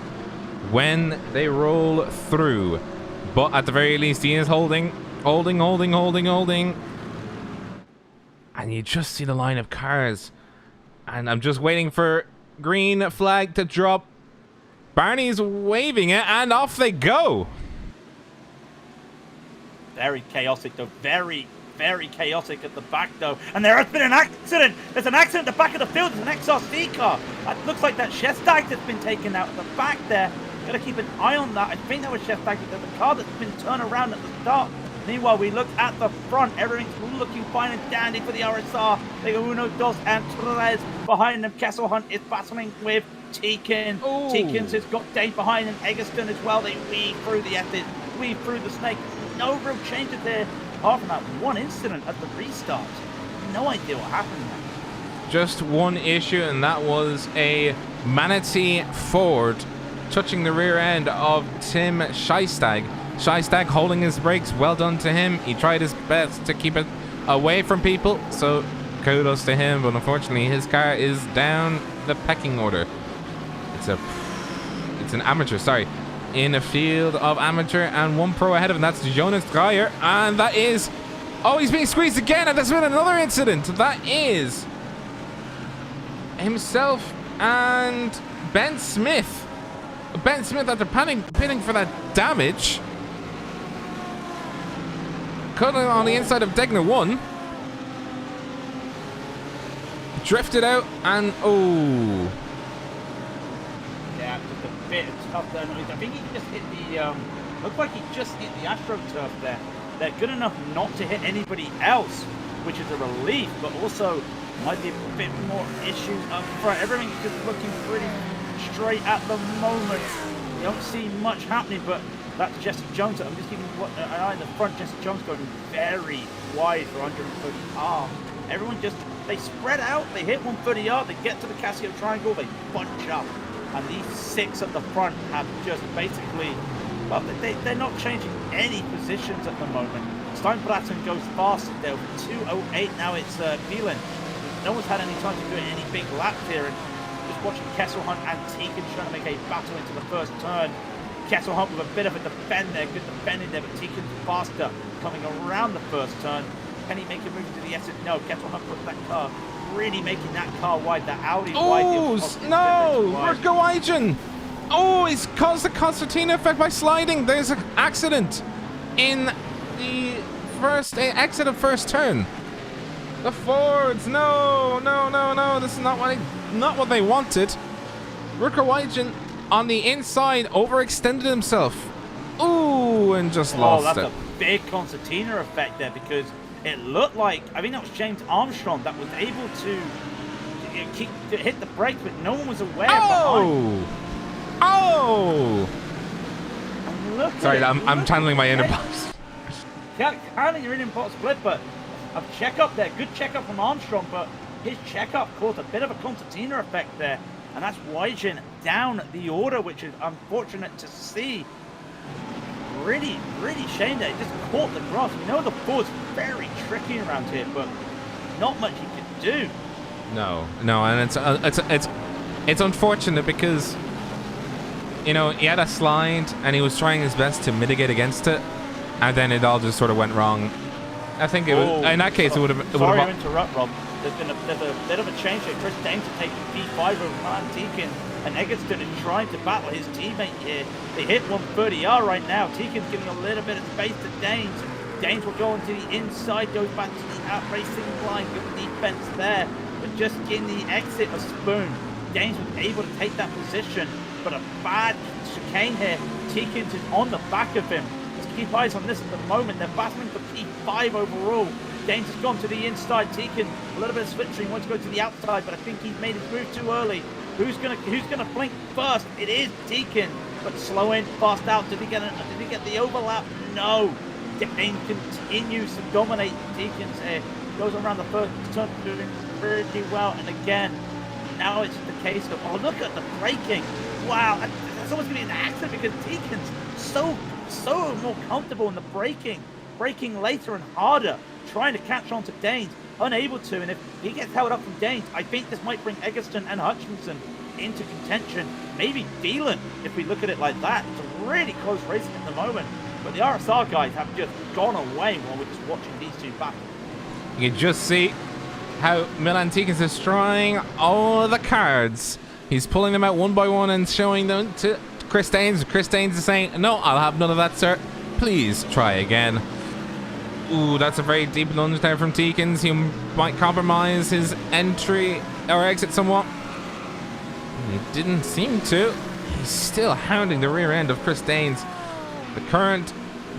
when they roll through. But at the very least, he is holding. And you just see the line of cars. And I'm just waiting for green flag to drop. Barney's waving it, and off they go. Very chaotic, though. Very, very chaotic at the back, though. And there has been an accident. There's an accident at the back of the field. There's an XRC car. It looks like that Shestag that's been taken out at the back there. Got to keep an eye on that. I think that was Shestag. There's a car that's been turned around at the start. Meanwhile, we look at the front. Everything's looking fine and dandy for the RSR. They go 1, 2, and 3 behind them. Castle Hunt is battling with Tekin. Tekin's has got Dave behind and Eggleston as well. They weave through the S's, weave through the snake. No real changes there, apart from that one incident at the restart. No idea what happened there. Just one issue, and that was a Manatee Ford touching the rear end of Tim Scheistag. Scheistag holding his brakes. Well done to him. He tried his best to keep it away from people, so kudos to him, but unfortunately his car is down the pecking order. It's an amateur, sorry, in a field of amateur and one pro ahead of him. That's Jonas Dreyer, and that is, oh, he's being squeezed again, and there's been another incident. That is himself and Ben Smith. Ben Smith, after pinning for that damage, cutting on the inside of Degner 1, drifted out, and oh. Yeah, just a bit tough there. I think he just hit the, looks like he just hit the AstroTurf there. They're good enough not to hit anybody else, which is a relief, but also might be a bit more issues up front. Everything's just looking pretty straight at the moment. You don't see much happening, but that's Jesse Jones. I'm just keeping an eye in the front. Jesse Jones going very wide for 130R. Everyone just, they spread out, they hit 130R, they get to the Casio Triangle, they bunch up. And these 6 at the front have just basically Well, they're not changing any positions at the moment. Steinbraten goes fast there with 2:08. Now it's Wieland. No one's had any time to do any big laps here. And just watching Kesselhunt and Tegan trying to make a battle into the first turn. Kesselhunt with a bit of a defend there, good defending there, but Tegan's faster coming around the first turn. Can he make a move to the exit? No, Kesselhunt put that car, really making that car wide, that Audi wide. Oh, no! Rutger Wygen! Oh, he's caused the concertina effect by sliding. There's an accident in the first exit of first turn. The Fords, no, no, no, no. This is not what they wanted. Rutger Wygen on the inside overextended himself. Ooh, and just lost it. Oh, that's a big concertina effect there, because it looked like, I think that was James Armstrong that was able to hit the brakes, but no one was aware behind. Oh! Sorry, I'm channeling my inner box. Channeling your inner box split, but a checkup there. Good checkup from Armstrong, but his checkup caused a bit of a concertina effect there. And that's Wygen down the order, which is unfortunate to see. Really, really shame that he just caught the grass. We know the board's very tricky around here, but not much he can do. No, and it's unfortunate because, you know, he had a slide and he was trying his best to mitigate against it, and then it all just sort of went wrong. I think it was, in that case, it would have. Sorry to interrupt, Rob. There's a bit of a change here. Chris Danes is taking P5 over Martin Tekin, and Eggleston is trying to battle his teammate here. They hit 130R right now. Tekin's giving a little bit of space to Danes. Danes will go into the inside, goes back to the out-racing line. Good defense there, but just in the exit of Spoon, Danes was able to take that position, but a bad chicane here. Teekins is on the back of him. Let's keep eyes on this at the moment. They're battling for P5 overall. Danes has gone to the inside. Tekin, a little bit of slipstream, wants to go to the outside, but I think he's made his move too early. Who's gonna blink first? It is Tekin, but slow in, fast out. Did he get the overlap? No. Danes continues to dominate. Tekin's here. Goes around the first turn, doing pretty well, and again, now it's the case of, oh, look at the braking. Wow, that's almost going to be an accident because Tekin's so more comfortable in the braking later and harder, trying to catch on to Danes, unable to, and if he gets held up from Danes, I think this might bring Eggleston and Hutchinson into contention. Maybe Dylan, if we look at it like that. It's a really close race at the moment, but the RSR guys have just gone away while we're just watching these two battle. You can just see how Milan Tikins is trying all the cards. He's pulling them out one by one and showing them to Chris Danes. Chris Danes is saying, no, I'll have none of that, sir. Please try again. Ooh, that's a very deep lunge there from Tikins. He might compromise his entry or exit somewhat. He didn't seem to. He's still hounding the rear end of Chris Danes. The current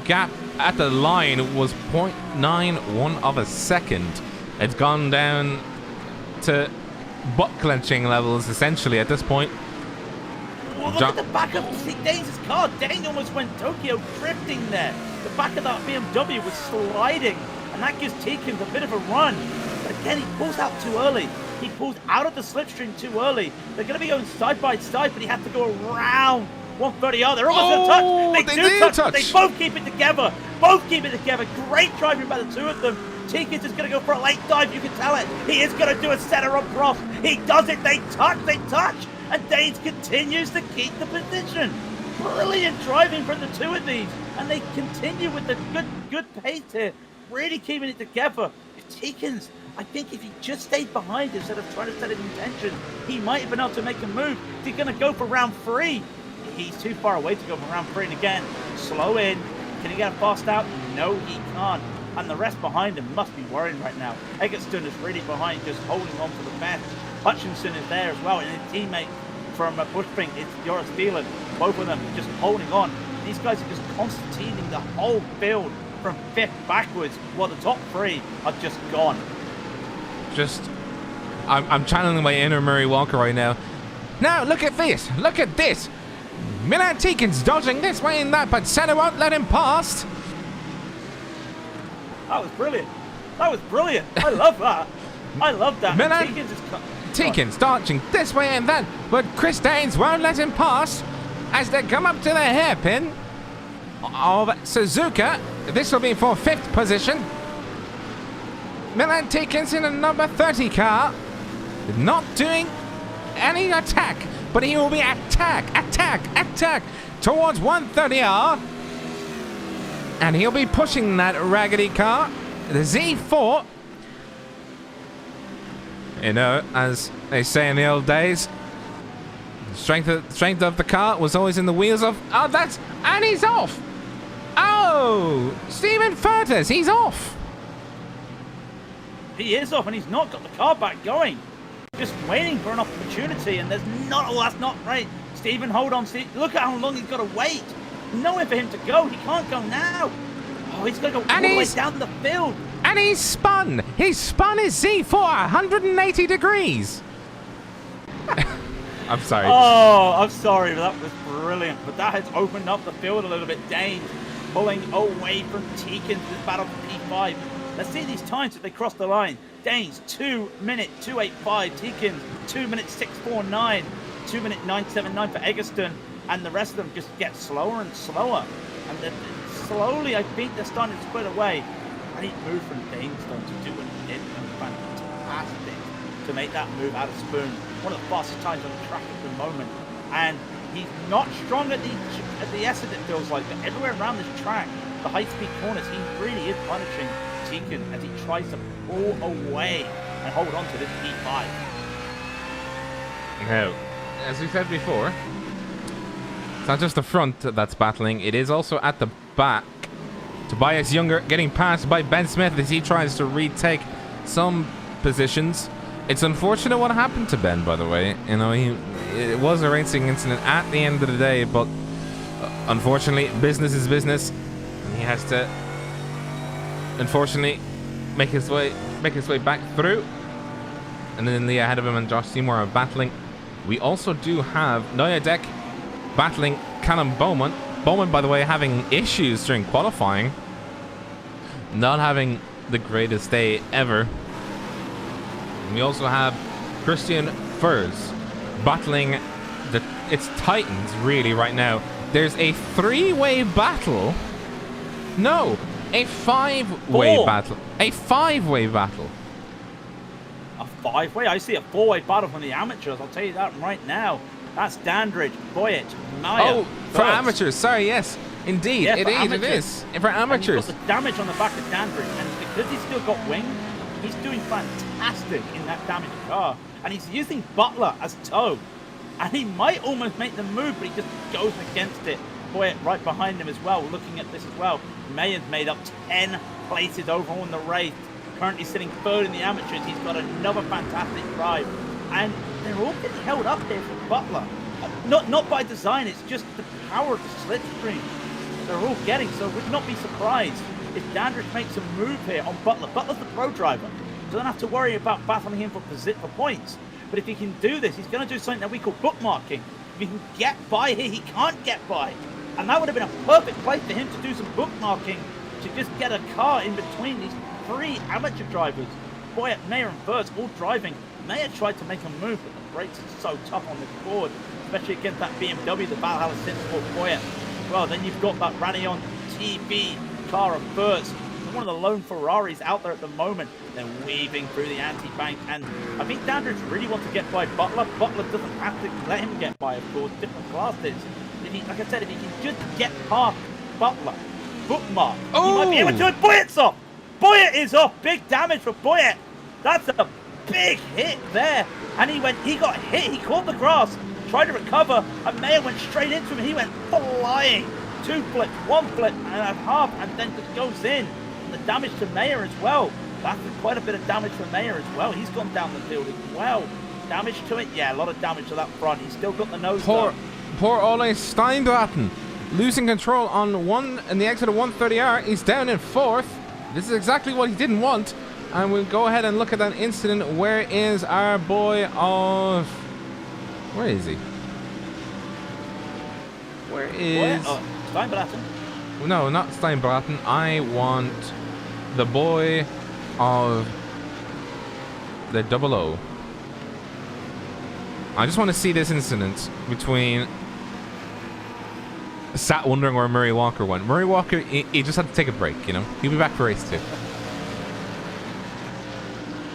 gap at the line was 0.91 of a second. It's gone down to butt clenching levels essentially at this point. Well, look at the back of Danes' car. Dane almost went Tokyo drifting there. The back of that BMW was sliding, and that gives Tekin a bit of a run. But again, he pulls out too early. He pulls out of the slipstream too early. They're going to be going side by side, but he has to go around 130R. They're almost going to touch. They do touch. They both keep it together. Both keep it together. Great driving by the two of them. Teekins is going to go for a late dive. You can tell it. He is going to do a center up cross. He does it. They touch. And Danes continues to keep the position. Brilliant driving from the two of these. And they continue with the good pace here. Really keeping it together. If Teekins, I think if he just stayed behind instead of trying to set an intention, he might have been able to make a move. He's going to go for round 3. He's too far away to go for round 3. And again, slow in. Can he get fast out? No, he can't. And the rest behind him must be worrying right now. Eggleston is really behind, just holding on to the fence. Hutchinson is there as well, and his teammate from Bushping is Joris Thielen. Both of them just holding on. These guys are just concertining the whole field from 5th backwards, while the top 3 are just gone. I'm channeling my inner Murray Walker right now. Now, look at this. Look at this. Milan Tekin's dodging this way and that, but Senna won't let him past. That was brilliant. I love that. I love that. Milan Tekin's dodging this way and that, but Chris Danes won't let him pass as they come up to the hairpin. of Suzuka. This will be for 5th position. Milan Tikins in a number 30 car. Not doing any attack, but he will be attack towards 130R. And he'll be pushing that raggedy car, the Z4. You know, as they say in the old days, strength of the car was always in the wheels of... Oh, and he's off. Oh, Steven Furtes, he's off. He is off, and he's not got the car back going. Just waiting for an opportunity, and there's not... Oh, that's not right. Stephen, hold on. Look at how long he's got to wait. Nowhere for him to go. He can't go now. Oh, he's got to go all the way down the field. And he's spun. He's spun his Z4 180 degrees. I'm sorry. Oh, I'm sorry, but that was brilliant. But that has opened up the field a little bit. Dane pulling away from Teekins in this battle for P5. Let's see these times as they cross the line. Danes, 2-minute 285. Teekins, 2-minute 649. 2-minute 979 for Egerton. And the rest of them just get slower and slower. And then slowly, I think they're starting to split away. Great move from Danestone to do what he did. Fantastic to make that move out of Spoon. One of the fastest times on the track at the moment. And he's not strong at the Essend, it feels like, but everywhere around this track, the high-speed corners, he really is punishing Teakin as he tries to pull away and hold on to this P5. Now, as we said before, it's not just the front that's battling, it is also at the back. Tobias Younger getting passed by Ben Smith as he tries to retake some positions. It's unfortunate what happened to Ben, by the way. You know, it was a racing incident at the end of the day, but unfortunately, business is business. And he has to, unfortunately, make his way back through. And then Lee ahead of him and Josh Seymour are battling. We also do have Noyadek battling Callum Bowman. Bowman, by the way, having issues during qualifying. Not having the greatest day ever. And we also have Christian Furs battling it's Titans, really, right now. There's a 3-way battle. No, a 5-way battle. A 5-way battle. A 5-way? I see a 4-way battle from the amateurs. I'll tell you that right now. That's Dandridge, Boyett, Maya. Oh, for amateurs. Sorry, yes. Indeed, yeah, it is. For amateurs. And you've got the damage on the back of Dandridge, and because he's still got wing, he's doing fantastic in that damaged car. And he's using Butler as tow. And he might almost make the move, but he just goes against it. Boyett right behind him as well, looking at this as well. Mayer's made up 10 places overall in the race. Currently sitting 3rd in the amateurs. He's got another fantastic drive. And they're all getting held up here from Butler. Not by design, it's just the power of the slipstream they're all getting. So would not be surprised if Dandridge makes a move here on Butler. Butler's the pro driver, so don't have to worry about battling him for points. But if he can do this, he's going to do something that we call bookmarking. If he can get by here, he can't get by. And that would have been a perfect place for him to do some bookmarking, to just get a car in between these 3 amateur drivers. Boyett, Mayer and Furs all driving. Mayer tried to make a move, but the brakes are so tough on the board, especially against that BMW, the Valhalla Synsport Boyett. Well, then you've got that Raidillon TB car of Furs. One of the lone Ferraris out there at the moment. They're weaving through the anti-bank, and I think Dandridge really wants to get by Butler. Butler doesn't have to let him get by, of course, different classes. If he, like I said, if he can just get past Butler, bookmark, he might be able to. Boyett's off! Boyett is off! Big damage for Boyett! That's a big hit there. And he got hit, he caught the grass, tried to recover, and Mayer went straight into him. He went flying. 2 flips, 1 flip and a half, and then just goes in. And the damage to Mayer as well. That's quite a bit of damage for Mayer as well. He's gone down the field as well. Damage to it? Yeah, a lot of damage to that front. He's still got the nose Poor Ole Steinbraten losing control on in the exit of 130R. He's down in 4th. This is exactly what he didn't want. And we'll go ahead and look at that incident. Where is our boy of... Where is he? Where is... Steinbraten? No, not Steinbraten. I want the boy of the 00. I just want to see this incident between sat wondering where Murray Walker went. Murray Walker, he just had to take a break, you know? He'll be back for race 2.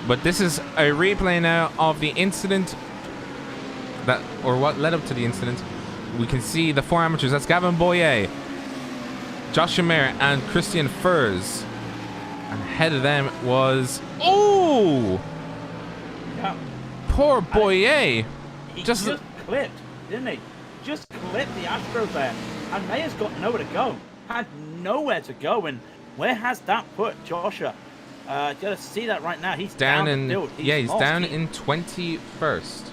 But this is a replay now of the incident that, or what led up to the incident. We can see the 4 amateurs. That's Gavin Boyer, Josh Shamir, and Christian Furs. And ahead of them was... Oh! Yeah. Poor Boyer. He just clipped, didn't he? Just clipped the Astro there. And Mayer's got nowhere to go. Had nowhere to go. And where has that put Joshua? You gotta see that right now. He's down in the field. He's down in 21st.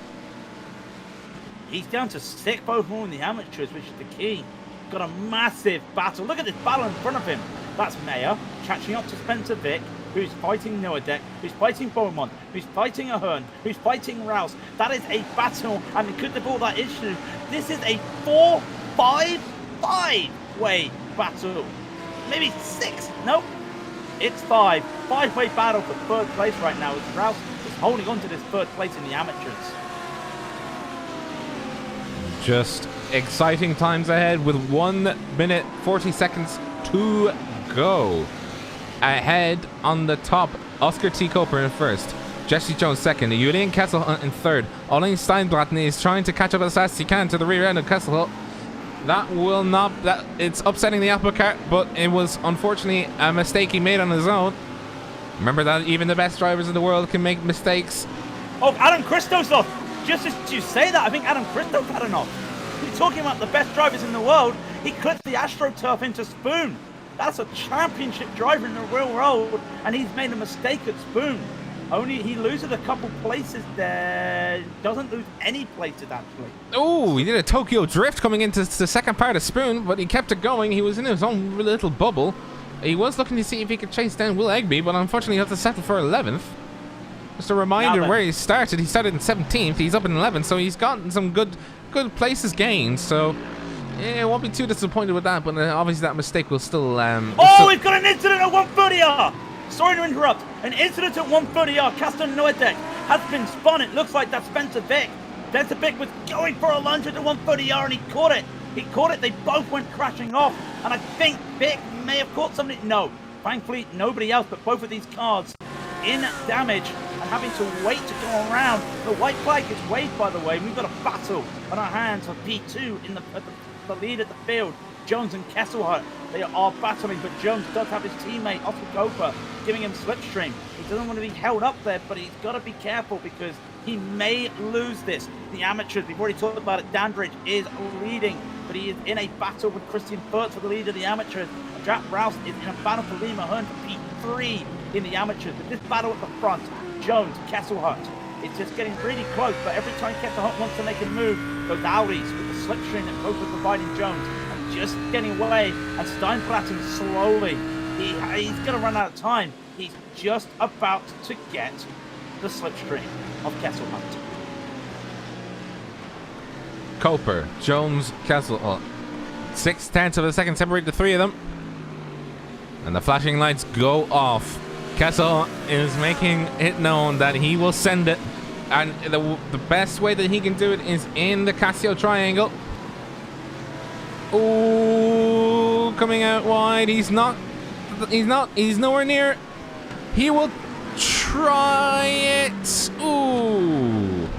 He's down to 6th overall in the amateurs, which is the key. Got a massive battle. Look at this battle in front of him. That's Mayer catching up to Spencer Vick, who's fighting Noadek, who's fighting Beaumont, who's fighting Ahern, who's fighting Rouse. That is a battle, and could have all that issue. This is a 4-5-5-way battle. Maybe 6. Nope. It's 5. 5-way battle for 3rd place right now as Rouse is holding on to this 3rd place in the amateurs. Just exciting times ahead with 1 minute 40 seconds to go. Ahead on the top, Oscar T. Coper in 1st, Jesse Jones 2nd, Julian Kesselhunt in 3rd. Olin Steinblatten is trying to catch up as fast as he can to the rear end of Kesselhunt. That will not, it's upsetting the apple cart, but it was unfortunately a mistake he made on his own. Remember that even the best drivers in the world can make mistakes. Oh, Adam Christos, just as you say that, I think Adam Christos had enough. You're talking about the best drivers in the world. He clipped the AstroTurf into Spoon. That's a championship driver in the real world, and he's made a mistake at Spoon. Only he loses a couple places there. Doesn't lose any places, actually. Oh, he did a Tokyo Drift coming into the second part of Spoon, but he kept it going. He was in his own little bubble. He was looking to see if he could chase down Will Egby, but unfortunately he had to settle for 11th. Just a reminder where he started. He started in 17th. He's up in 11th, so he's gotten some good places gained. So yeah, I won't be too disappointed with that, but obviously that mistake will still... we've got an incident at 130R! Sorry to interrupt. An incident at 130R. Caston Noedek has been spun. It looks like that's Spencer Vick. Spencer Vick was going for a lunge at the 130R and he caught it. He caught it. They both went crashing off. And I think Vick may have caught somebody. No. Thankfully, nobody else, but both of these cars in damage and having to wait to go around. The white flag is waved, by the way. We've got a battle on our hands for P2 in the lead at the field. Jones and Kesselhut, they are battling, but Jones does have his teammate, Oscar Coper, giving him slipstream. He doesn't want to be held up there, but he's got to be careful because he may lose this. The amateurs, we've already talked about it, Dandridge is leading, but he is in a battle with Christian Furtz for the lead of the amateurs. Jack Rouse is in a battle for Liam Ahern for P3 in the amateurs. But this battle at the front, Jones, Kesselhut, it's just getting really close, but every time Kesselhut wants to make a move, those Audis with the slipstream that Coper providing Jones, just getting away, and Steinplatten slowly. He's going to run out of time. He's just about to get the slipstream of Kesselhunt. Coper, Jones, Kesselhunt. 6/10 of a second separate the three of them. And the flashing lights go off. Kesselhunt is making it known that he will send it. And the best way that he can do it is in the Casio triangle. Oh, coming out wide. He's nowhere near. He will try it. Ooh.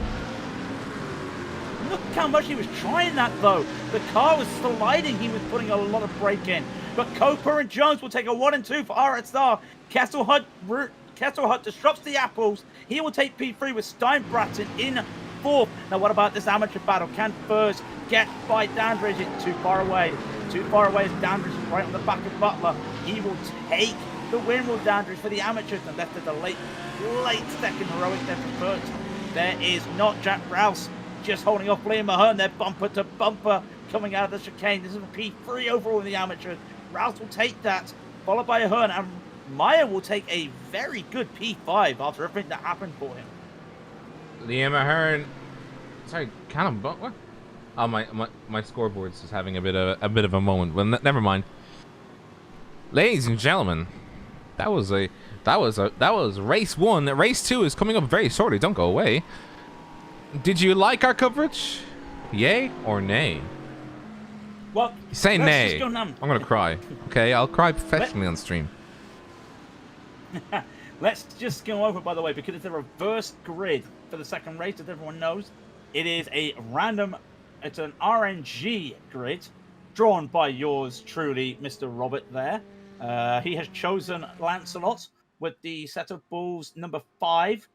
Look how much he was trying that, though. The car was sliding. He was putting a lot of brake in. But Coper and Jones will take a 1 and 2 for RSR. Kesselhut disrupts the apples. He will take P3 with Steinbratten in 4th. Now, what about this amateur battle? Can Furs get by Dandridge? It's too far away. Too far away as Dandridge is right on the back of Butler. He will take the win with Dandridge for the amateurs. And that's the late second heroic there for Furs. There is not Jack Rouse just holding off Liam Ahern. They're bumper to bumper coming out of the chicane. This is a P3 overall in the amateurs. Rouse will take that, followed by Ahern. And Meyer will take a very good P5 after everything that happened for him. Liam Ahern. Sorry, Callum Butler? Oh, my scoreboard's just having a bit of a moment. Well, never mind. Ladies and gentlemen, that was race 1. Race 2 is coming up very shortly. Don't go away. Did you like our coverage? Yay or nay? Well, Say let's nay. just go now. I'm gonna cry. Okay, I'll cry professionally on stream. Let's just go over, by the way, because it's a reverse grid for the second race, as everyone knows. It is a random, it's an RNG grid drawn by yours truly, Mr. Robert there. He has chosen Lancelot with the set of bulls number 5,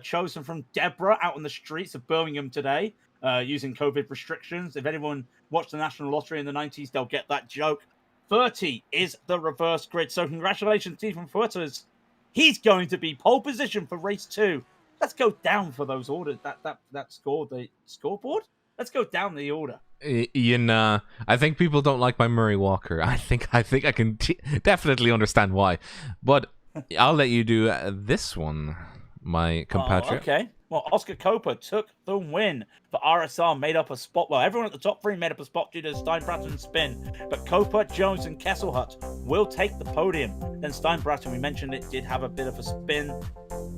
chosen from Deborah out on the streets of Birmingham today, using COVID restrictions. If anyone watched the National Lottery in the 90s, they'll get that joke. 30 is the reverse grid. So congratulations, Stephen Furters. He's going to be pole position for race 2. Let's go down for those orders. That score, the scoreboard. Let's go down the order. Ian, I think people don't like my Murray Walker. I think I can definitely understand why, but I'll let you do this one, my compatriot. Oh, okay. Well, Oscar Coper took the win for RSR, made up a spot. Well, everyone at the top 3 made up a spot due to Steinbratten's spin. But Coper, Jones, and Kesselhut will take the podium. Then Steinbratten, we mentioned it, did have a bit of a spin.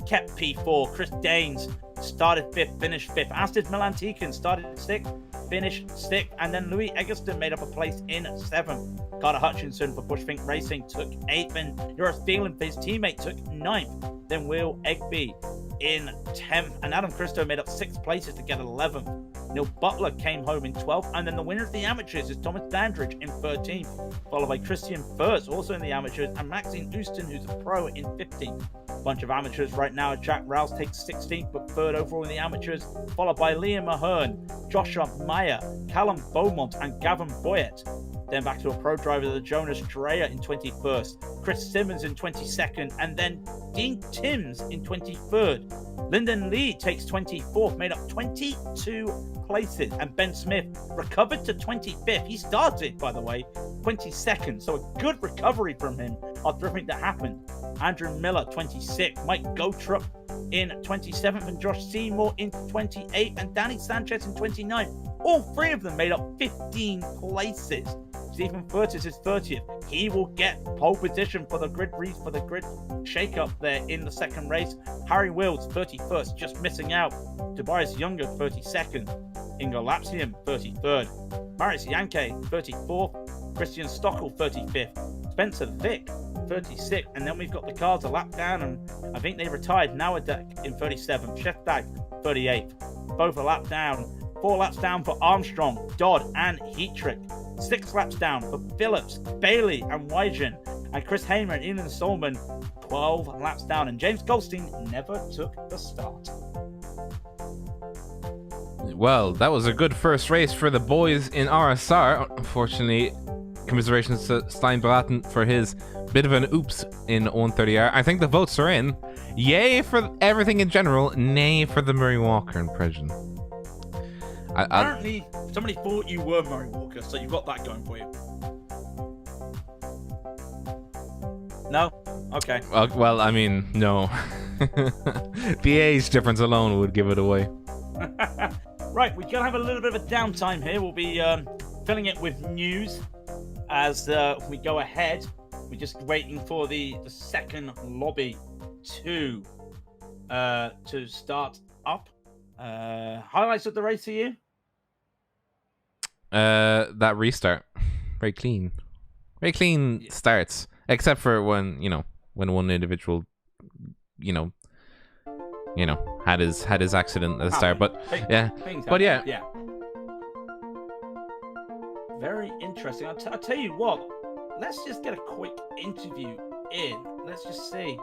Kept P4. Chris Daines started 5th, finished 5th. As did Milan Tikin, started 6th, finished 6th. And then Louis Eggleston made up a place in 7th. Carter Hutchinson for Bushfink Racing took 8th. And Joris Thielen, his teammate, took 9th. Then Will Egby in 10th, and Adam Christo made up 6 places to get 11th. Neil Butler came home in 12th, and then the winner of the amateurs is Thomas Dandridge in 13th, followed by Christian Furz, also in the amateurs, and Maxine Houston, who's a pro, in 15th. Bunch of amateurs right now. Jack Rouse takes 16th, but 3rd overall in the amateurs, followed by Liam Ahern, Joshua Meyer, Callum Beaumont, and Gavin Boyett. Then back to a pro driver, the Jonas Dreyer in 21st, Chris Simmons in 22nd, and then Dean Timms in 23rd. Lyndon Lee takes 24th, made up 22 places, and Ben Smith recovered to 25th. He started, by the way, 22nd, so a good recovery from him after everything that happened. Andrew Miller, 26th, Mike Gotrup in 27th, and Josh Seymour in 28th, and Danny Sanchez in 29th. All 3 of them made up 15 places. Stephen Furtis is 30th. He will get pole position for the grid shake-up there in the second race. Harry Wills, 31st, just missing out. Tobias Younger, 32nd. Ingo Lapsium, 33rd. Marius Yankee, 34th. Christian Stockel, 35th. Spencer Vick, 36th. And then we've got the cars a lap down, and I think they retired. Nawadek in 37th. Chef Dag, 38th. Both a lap down. 4 laps down for Armstrong, Dodd, and Heatrick. 6 laps down for Phillips, Bailey, and Wygen. And Chris Hamer and Ian Solomon, 12 laps down. And James Goldstein never took the start. Well, that was a good first race for the boys in RSR. Unfortunately, commiserations to Steinbraten for his bit of an oops in 130R. I think the votes are in. Yay for everything in general, nay for the Murray Walker impression. Apparently, somebody thought you were Murray Walker, so you've got that going for you. No? Okay. Well, I mean, no. The age difference alone would give it away. Right, we're going to have a little bit of a downtime here. We'll be filling it with news as we go ahead. We're just waiting for the second lobby to start up. Highlights of the race for you? That restart. Very clean. Very clean starts. Except for when one individual, had his accident at the start. But yeah. Yeah. Very interesting. I'll tell you what. Let's just get a quick interview in. Let's just see.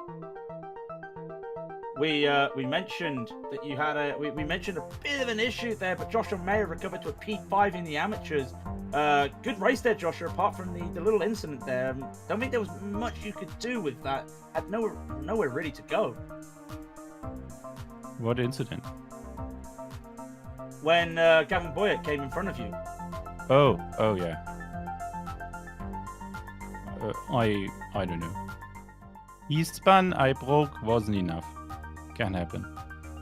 We mentioned that you had we mentioned a bit of an issue there, but Joshua Mayer recovered to a P5 in the amateurs. Good race there, Joshua. Apart from the little incident there, don't think there was much you could do with that. Had nowhere really to go. What incident? When Gavin Boyett came in front of you. Oh yeah. I don't know. He spun, I broke, wasn't enough. Can happen.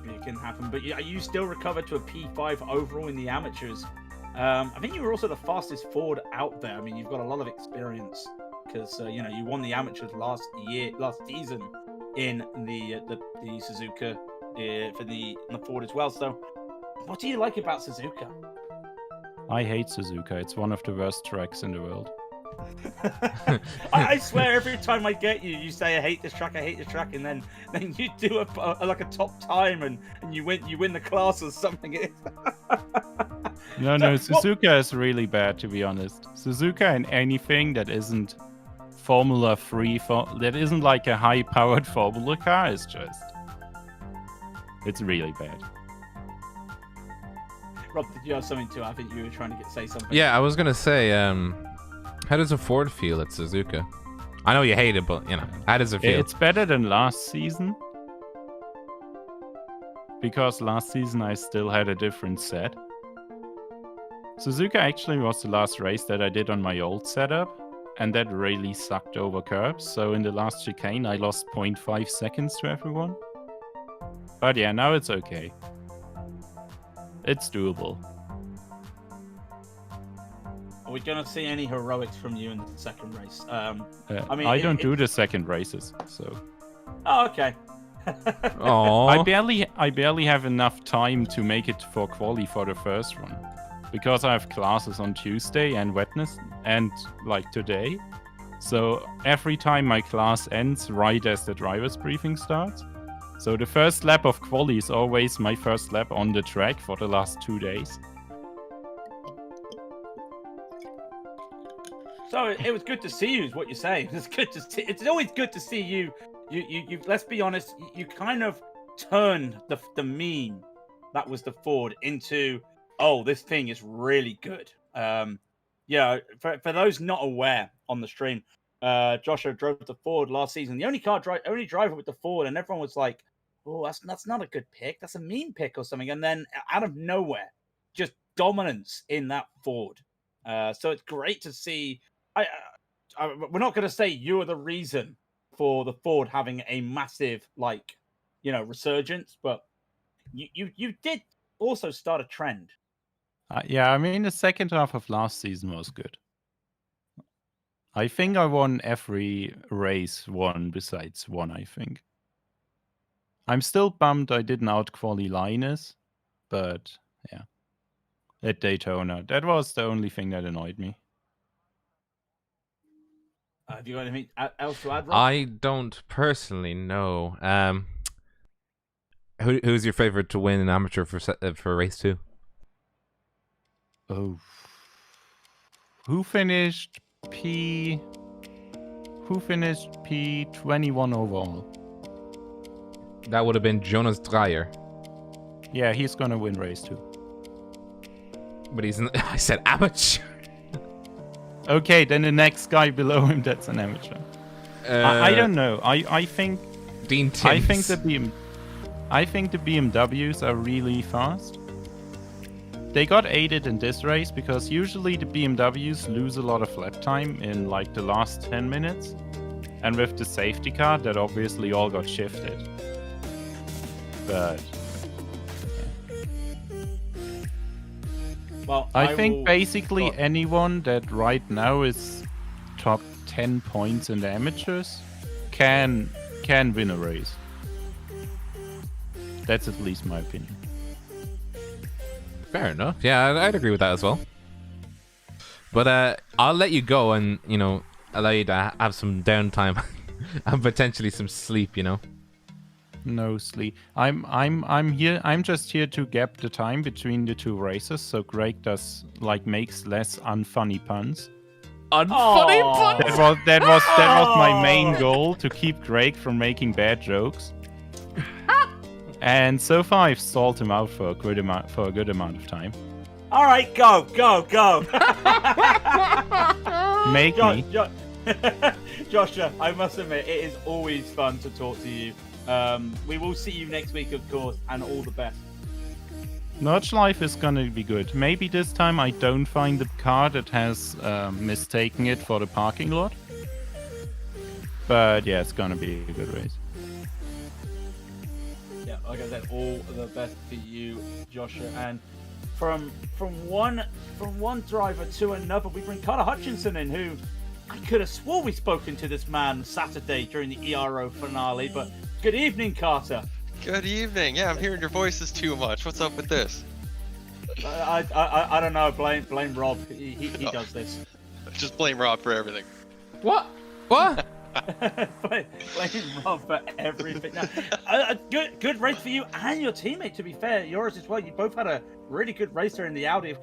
It can happen, but you still recovered to a P5 overall in the amateurs. I think you were also the fastest Ford out there. I mean, you've got a lot of experience because you won the amateurs last season in the Suzuka for the Ford as well. So, what do you like about Suzuka? I hate Suzuka. It's one of the worst tracks in the world. I swear every time I get you, you say I hate this track, and then you do a top time and you win the class or something. No, Suzuka is really bad, to be honest. Suzuka in anything that isn't Formula 3, that isn't like a high-powered Formula car, is just... It's really bad. Rob, did you have something too? I think you were trying to say something. Yeah, I was gonna say, how does a Ford feel at Suzuka? I know you hate it, but you know, how does it feel? It's better than last season. Because last season I still had a different set. Suzuka actually was the last race that I did on my old setup, and that really sucked over curbs. So in the last chicane, I lost 0.5 seconds to everyone. But yeah, now it's okay. It's doable. Are we going to see any heroics from you in the second race? I mean, I don't do the second races, so... Oh, okay. Aww. I barely have enough time to make it for quali for the first one. Because I have classes on Tuesday and Wednesday, and like today. So every time my class ends right as the driver's briefing starts. So the first lap of quali is always my first lap on the track for the last 2 days. So it was good to see you, is what you're saying. It's good to see. It's always good to see you. You. Let's be honest. You kind of turned the meme that was the Ford into, oh, this thing is really good. Yeah. For those not aware on the stream, Joshua drove the Ford last season. The only driver with the Ford, and everyone was like, "Oh, that's not a good pick. That's a mean pick or something." And then out of nowhere, just dominance in that Ford. So it's great to see. We're not going to say you are the reason for the Ford having a massive, resurgence, but you did also start a trend. Yeah, I mean, the second half of last season was good. I think I won every race besides one, I think. I'm still bummed I didn't out-quali Linus, but yeah. At Daytona, that was the only thing that annoyed me. Have you got anything else to add, Rob? I don't personally know. Who's your favorite to win an amateur for race 2? Oh. Who finished P21 overall? That would have been Jonas Dreyer. Yeah, he's gonna win race 2. But he's I said amateur. Okay, then the next guy below him, that's an amateur. I don't know. I think Dean Timms. I think the BMWs are really fast. They got aided in this race because usually the BMWs lose a lot of lap time in like the last 10 minutes. And with the safety car, that obviously all got shifted. But well, I think basically anyone that right now is top 10 points in the amateurs can win a race. That's at least my opinion. Fair enough. Yeah, I'd agree with that as well. But I'll let you go and, allow you to have some downtime and potentially some sleep, No sleep. I'm here. I'm just here to gap the time between the two races, so Greg makes less unfunny puns. Unfunny puns. That was my main goal, to keep Greg from making bad jokes. And so far, I've stalled him out for a good amount of time. All right, go. Make me. Joshua, I must admit, it is always fun to talk to you. We will see you next week, of course, and all the best. Notch Life is gonna be good. Maybe this time I don't find the car that has mistaken it for the parking lot. But yeah, it's gonna be a good race. Yeah, like I said, all the best for you, Joshua. And from one driver to another, we bring Carter Hutchinson in, who I could have swore we'd spoken to this man Saturday during the ERO finale. But good evening, Carter. Good evening. Yeah, I'm hearing your voices too much. What's up with this? I don't know. Blame Rob. He does this. Just blame Rob for everything. What? What? blame Rob for everything. Now, good race for you and your teammate. To be fair, yours as well. You both had a really good race there in the Audi.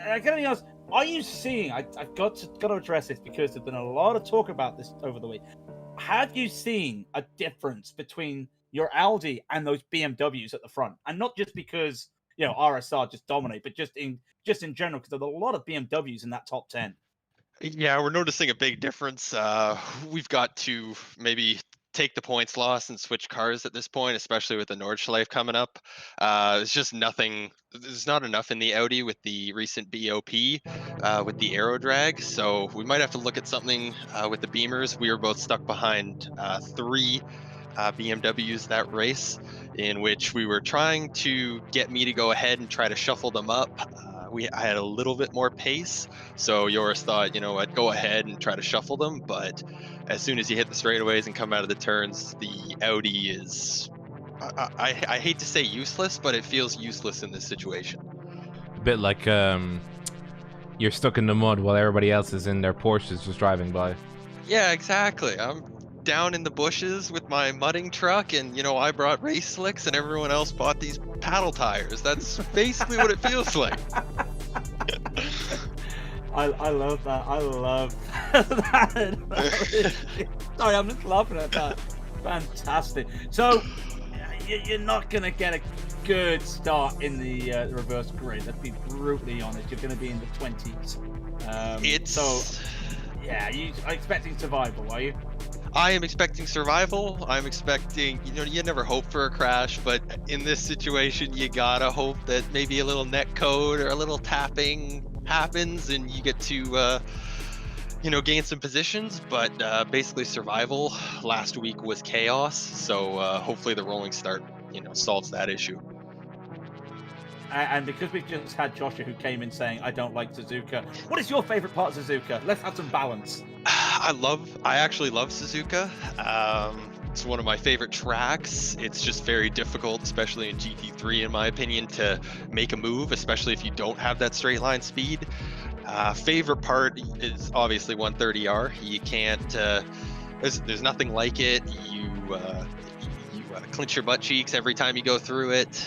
I got anything else? Are you seeing? I've got to address this because there's been a lot of talk about this over the week. Have you seen a difference between your Audi and those BMWs at the front? And not just because RSR just dominate, but just in general, because there's a lot of BMWs in that top 10. Yeah, we're noticing a big difference. We've got to maybe take the points loss and switch cars at this point, especially with the Nordschleife coming up. It's just nothing. There's not enough in the Audi with the recent BOP, with the aero drag. So we might have to look at something with the Beamers. We were both stuck behind 3 BMWs that race, in which we were trying to get me to go ahead and try to shuffle them up. I had a little bit more pace, so Joris thought, you know what, go ahead and try to shuffle them. But as soon as you hit the straightaways and come out of the turns, the Audi is, I hate to say useless, but it feels useless in this situation. A bit like you're stuck in the mud while everybody else is in their Porsches just driving by. Yeah, exactly. I'm down in the bushes with my mudding truck, and I brought race slicks and everyone else bought these paddle tires. That's basically what it feels like. I love that. I love that. Sorry, I'm just laughing at that. Fantastic. So you're not going to get a good start in the reverse grid. Let's be brutally honest. You're going to be in the 20s. You are expecting survival, are you? I am expecting survival. I'm expecting, you never hope for a crash, but in this situation, you gotta hope that maybe a little net code or a little tapping happens and you get to, gain some positions. But basically survival last week was chaos. So hopefully the rolling start, solves that issue. And because we've just had Joshua who came in saying, I don't like Suzuka. What is your favorite part of Suzuka? Let's have some balance. I actually love Suzuka. It's one of my favorite tracks. It's just very difficult, especially in GT3, in my opinion, to make a move, especially if you don't have that straight line speed. Favorite part is obviously 130R. You can't, there's nothing like it. You clench your butt cheeks every time you go through it.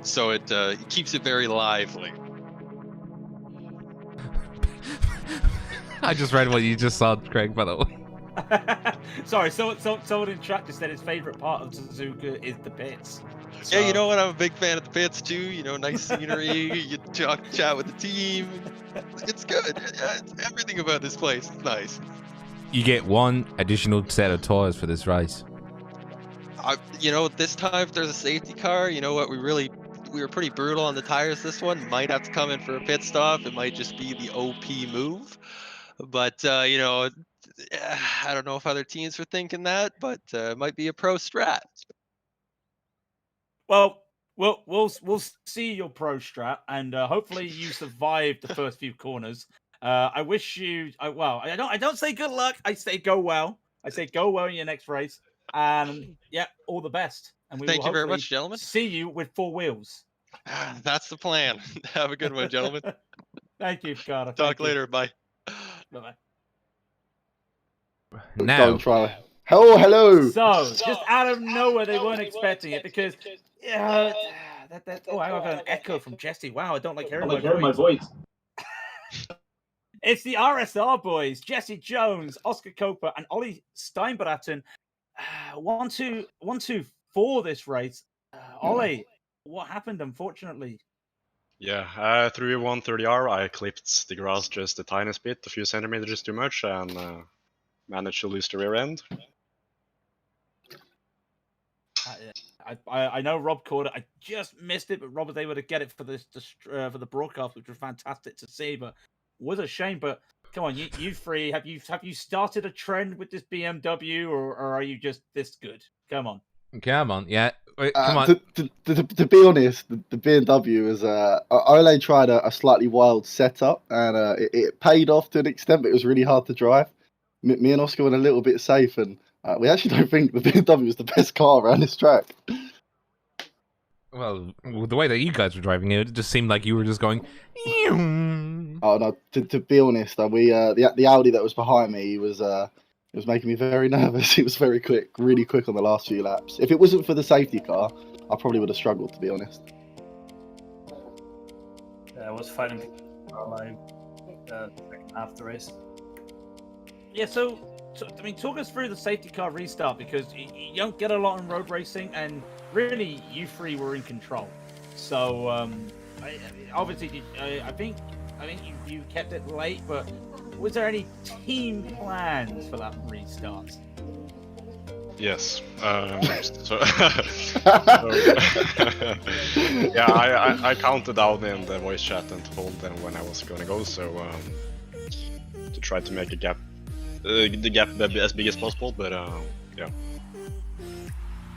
So it keeps it very lively. I just read what you just saw, Craig, by the way. Sorry, someone in chat just said his favorite part of Suzuka is the pits. So... Yeah, you know what? I'm a big fan of the pits too. Nice scenery. You chat with the team. It's good. Everything about this place is nice. You get one additional set of toys for this race. This time if there's a safety car, you know what? We were pretty brutal on the tires this one. Might have to come in for a pit stop. It might just be the OP move. But, I don't know if other teams were thinking that, but it might be a pro strat. Well, we'll see your pro strat, and hopefully you survive the first few corners. I wish you. I don't say good luck. I say go well. I say go well in your next race, and all the best. And we Thank will you very much, gentlemen. See you with 4 wheels. That's the plan. Have a good one, gentlemen. Thank you, Carter. Talk later. Bye. Bye. Now, don't try. Hello. So, just out of nowhere, they weren't expecting it because, I've got an echo from Jesse. Wow, I don't like hearing my voice. It's the RSR boys, Jesse Jones, Oscar Coper, and Ollie Steinbraten. 1-2 for this race. Ollie, what happened, unfortunately? Yeah, through 130R, I clipped the grass just the tiniest bit, a few centimeters too much, and managed to lose the rear end. I know Rob caught it. I just missed it, but Rob was able to get it for the broadcast, which was fantastic to see. But was a shame. But come on, you three, have you started a trend with this BMW, or are you just this good? Come on, yeah. Wait, come on. To be honest, the BMW is Ole tried a slightly wild setup, and it paid off to an extent, but it was really hard to drive. Me and Oscar went a little bit safe, and we actually don't think the BMW is the best car around this track. Well, with the way that you guys were driving it just seemed like you were just going. Oh no! To be honest, the Audi that was behind me was it was making me very nervous. It was very quick, really quick on the last few laps. If it wasn't for the safety car, I probably would have struggled, to be honest. I was fighting like the second half of the race. Yeah, so I mean, talk us through the safety car restart, because you don't get a lot in road racing, and really, you three were in control. So obviously, I think you kept it late, but was there any team plans for that restart? Yes. Yeah, I counted down in the voice chat and told them when I was gonna go, so to try to make a gap, the gap as big as possible. But yeah.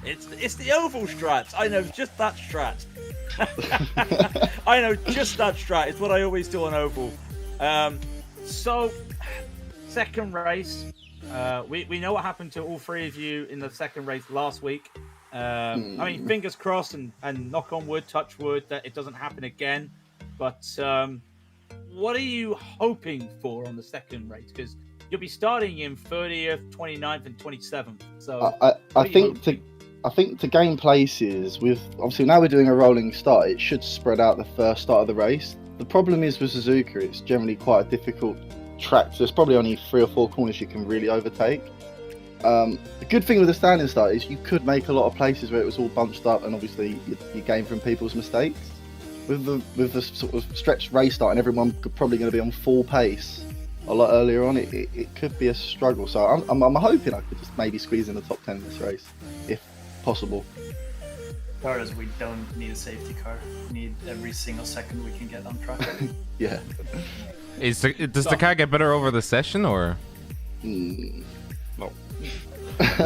It's the oval strat. I know just that strat. I know just that strat. It's what I always do on oval. So, second race. We know what happened to all three of you in the second race last week. I mean, fingers crossed and knock on wood, touch wood, that it doesn't happen again. But what are you hoping for on the second race? Because you'll be starting in 30th, 29th, and 27th. So I think to gain places, with obviously now we're doing a rolling start, it should spread out the first start of the race. The problem is with Suzuka, it's generally quite a difficult track. So there's probably only 3 or 4 corners you can really overtake. The good thing with the standing start is you could make a lot of places where it was all bunched up, and obviously you gain from people's mistakes. With the sort of stretched race start and everyone probably going to be on full pace a lot earlier on, it could be a struggle. So I'm hoping I could just maybe squeeze in the top 10 in this race, if possible. As far as we don't need a safety car, we need every single second we can get on track. Yeah. Does the car get better over the session, or? No. No.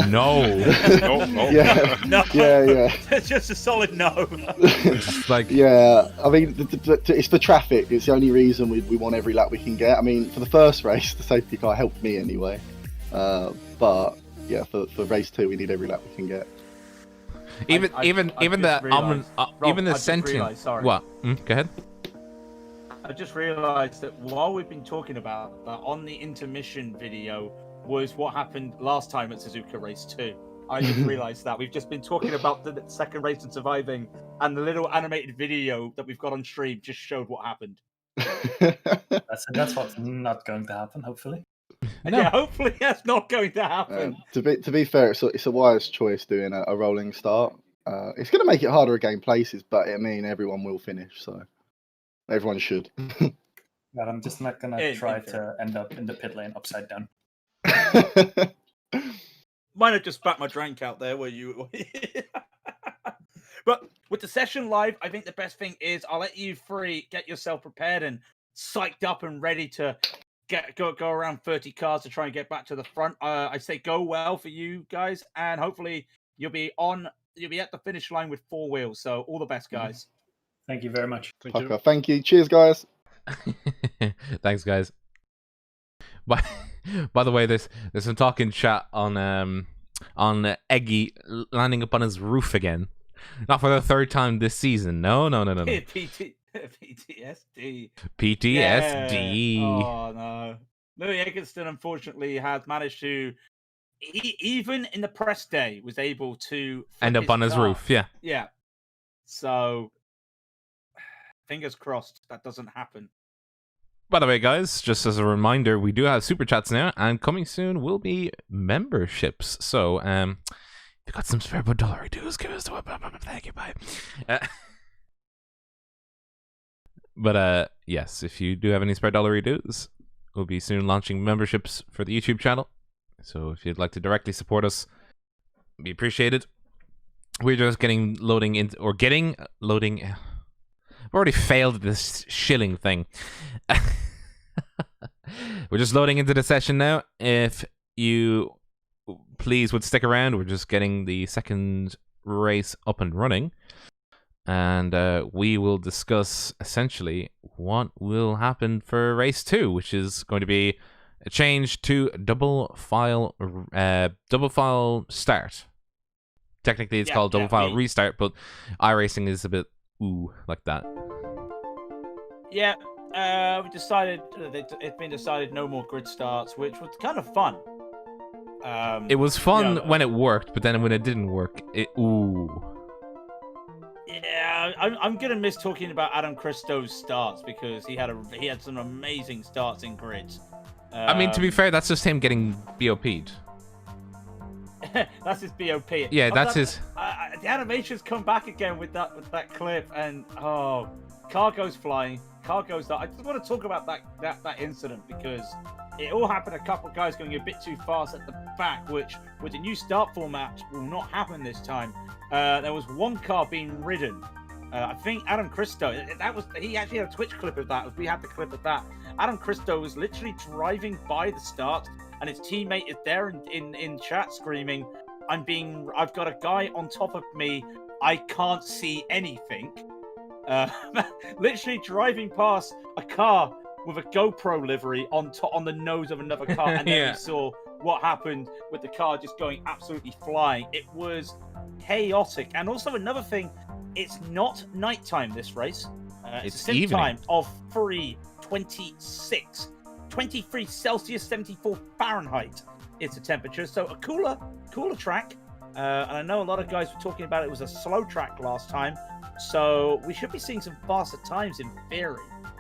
No. Yeah. no. Yeah. It's just a solid no. It's like, Yeah, I mean, it's for traffic. It's the only reason we want every lap we can get. I mean, for the first race, the safety car helped me anyway. But yeah, for race 2, we need every lap we can get. even the Rob, sentient. sorry. What? Go ahead. I just realised that while we've been talking about that, on the intermission video was what happened last time at Suzuka Race 2. I just realised that. We've just been talking about the second race and surviving, and the little animated video that we've got on stream just showed what happened. That's what's not going to happen, hopefully. And yeah, hopefully that's not going to happen. To be fair, it's a wise choice doing a rolling start. It's going to make it harder to gain places, but I mean, everyone will finish, so everyone should. But I'm just not gonna try to end up in the pit lane upside down. Might have just spat my drink out there where you. But with the session live, I think the best thing is I'll let you three get yourself prepared and psyched up and ready to go around 30 cars to try and get back to the front. I say go well for you guys, and hopefully you'll be at the finish line with 4 wheels. So all the best, guys. Thank you very much. Thank you. Cheers, guys. Thanks, guys. By the way, there's some talk in chat on Eggy landing up on his roof again. Not for the 3rd time this season. No. PTSD. PTSD. Yeah. Oh no. Louis Eggleston unfortunately has managed to, even in the press day, was able to end up on his roof. Yeah. Yeah. So fingers crossed that doesn't happen. By the way, guys, just as a reminder, we do have super chats now, and coming soon will be memberships. So, if you got some spare $1 dues, give us a thank you, bye. But yes, if you do have any spare $1 dues, we'll be soon launching memberships for the YouTube channel. So if you'd like to directly support us, we appreciate it. We're just getting loading. I've already failed at this shilling thing. We're just loading into the session now. If you please would stick around, we're just getting the second race up and running. And we will discuss essentially what will happen for race 2, which is going to be a change to double file start. Technically, it's Yeah, called double yeah, file we- restart, but iRacing is a bit ooh like that. Yeah, we decided it's been decided no more grid starts, which was kind of fun. It was fun yeah, when it worked, but then when it didn't work, ooh. Yeah, I'm gonna miss talking about Adam Christo's starts because he had some amazing starts in grids. I mean, to be fair, that's just him getting BOP'd. That's his BOP. Yeah, Oh, that's his. The animations come back again with that clip, and car goes flying, car goes down. I just want to talk about that incident because it all happened. A couple of guys going a bit too fast at the back, which with the new start format will not happen this time. There was one car being ridden. I think Adam Christo. He actually had a Twitch clip of that. We had the clip of that. Adam Christo was literally driving by the start, and his teammate is there in chat screaming, I've got a guy on top of me. I can't see anything." Literally driving past a car with a GoPro livery on the nose of another car, and then Yeah. we saw what happened with the car just going absolutely flying. It was chaotic. And also another thing, it's not nighttime this race. It's a sim evening. time of 3:26, 23 Celsius, 74 Fahrenheit. It's the temperature, so a cooler track. And I know a lot of guys were talking about it was a slow track last time, so we should be seeing some faster times in theory.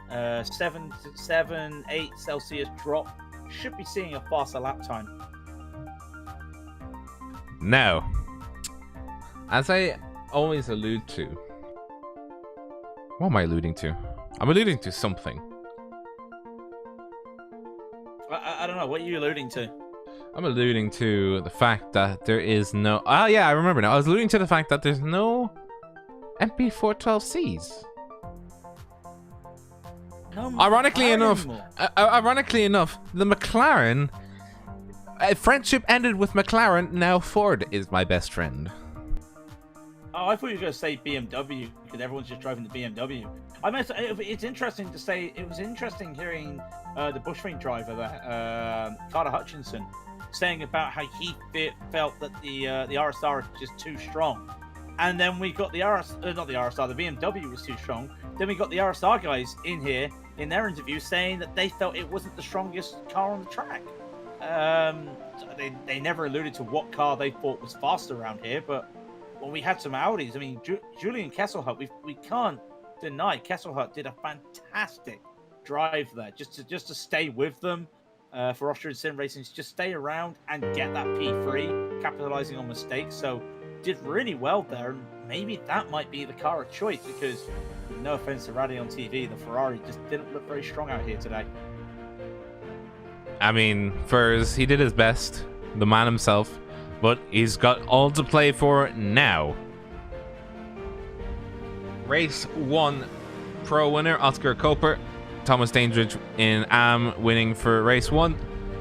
7 to 7, 8 Celsius drop. Should be seeing a faster lap time. Now, as I always allude to, what am I alluding to? I'm alluding to something. I don't know. What are you alluding to? I'm alluding to the fact that there is no... Oh, yeah, I remember now. I was alluding to the fact that there's no MP412Cs. Ironically enough, the McLaren... friendship ended with McLaren. Now Ford is my best friend. Oh, I thought you were going to say BMW because everyone's just driving the BMW. I mean, it's interesting to say. It was interesting hearing the Bushwing driver there, Carter Hutchinson, saying about how he felt that the RSR is just too strong, and then we got the not the RSR, the BMW was too strong. Then we got the RSR guys in here in their interview saying that they felt it wasn't the strongest car on the track. They never alluded to what car they thought was faster around here, but well, we had some Audis. I mean, Julian Kesselhut, we can't deny Kesselhut did a fantastic drive there, just to stay with them for Austrian Sim Racing, just stay around and get that P3, capitalizing on mistakes. So did really well there, and maybe that might be the car of choice because, no offense to Raidillon TV, the Ferrari just didn't look very strong out here today. I mean, he did his best, the man himself, but he's got all to play for now. Race 1 pro winner, Oscar Koper. Thomas Dandridge in AM winning for race 1.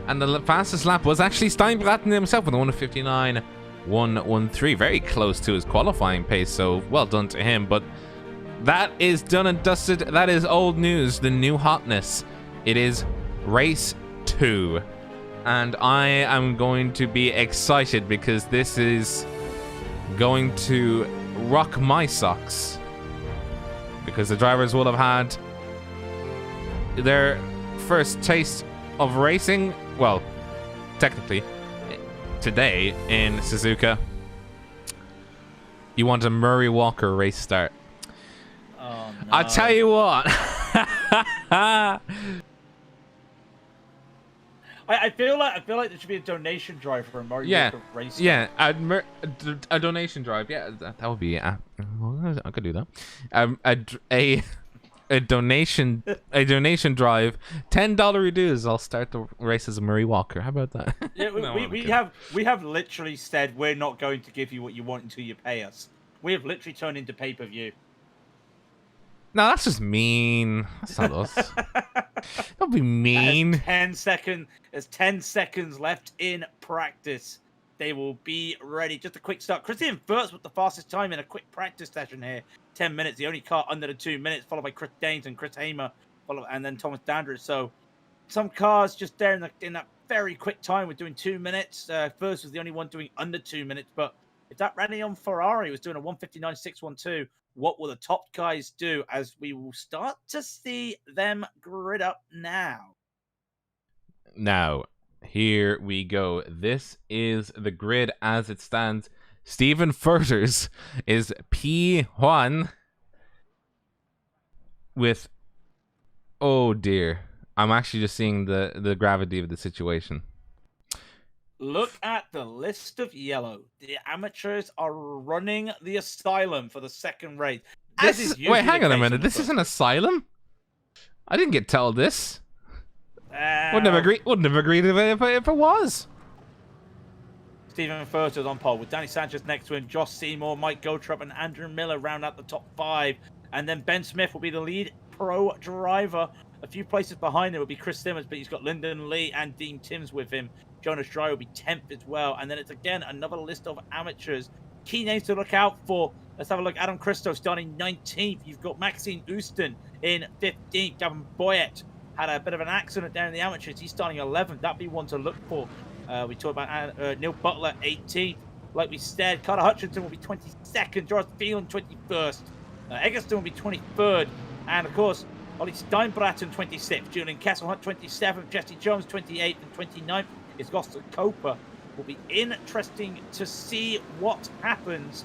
And the fastest lap was actually Steinbraten himself with a 1:59.113. Very close to his qualifying pace, so well done to him. But that is done and dusted. That is old news, the new hotness. It is race 2. And I am going to be excited because this is going to rock my socks. Because the drivers will have had their first taste of racing, well, technically, today in Suzuka. You want a Murray Walker race start. Oh, no. I'll tell you what. I feel like there should be a donation drive for a Mario Walker race. Yeah, a donation drive. Yeah, that would be. I could do that. A donation drive. $10 dues. I'll start the race as a Murray Walker. How about that? Yeah, we have literally said we're not going to give you what you want until you pay us. We have literally turned into pay-per-view. No, that's just mean. That's not us. Don't be mean. There's 10 seconds left in practice. They will be ready. Just a quick start. Christian Wirtz with the fastest time in a quick practice session here. 10 minutes. The only car under the 2 minutes, followed by Chris Daines and Chris Hamer, and then Thomas Dandridge. So some cars just there in that very quick time. We're doing 2 minutes. Wirtz was the only one doing under 2 minutes, but If that Raidillon Ferrari was doing a 159.612, what will the top guys do? As we will start to see them grid up now. Now, here we go. This is the grid as it stands. Stephen Furters is P1 with... Oh, dear. I'm actually just seeing the gravity of the situation. Look at the list of yellow. The amateurs are running the asylum for the second race. Wait, hang on a minute. This is an asylum? I didn't get told this. Wouldn't have agreed if it was. Stephen Furters on pole with Danny Sanchez next to him. Josh Seymour, Mike Gotrup, and Andrew Miller round out the top 5. And then Ben Smith will be the lead pro driver. A few places behind him will be Chris Simmons, but he's got Lyndon Lee and Dean Timms with him. Jonas Dry will be 10th as well. And then it's again another list of amateurs. Key names to look out for. Let's have a look. Adam Christo starting 19th. You've got Maxine Houston in 15th. Gavin Boyett had a bit of an accident down in the amateurs. He's starting 11th. That'd be one to look for. We talked about Neil Butler, 18th. Like we said, Carter Hutchinson will be 22nd. George Phelan, 21st. Eggleston will be 23rd. And, of course, Ollie Steinbraten, 26th. Julian Kesselhunt, 27th. Jesse Jones, 28th. And 29th is Gosta Coper. Will be interesting to see what happens.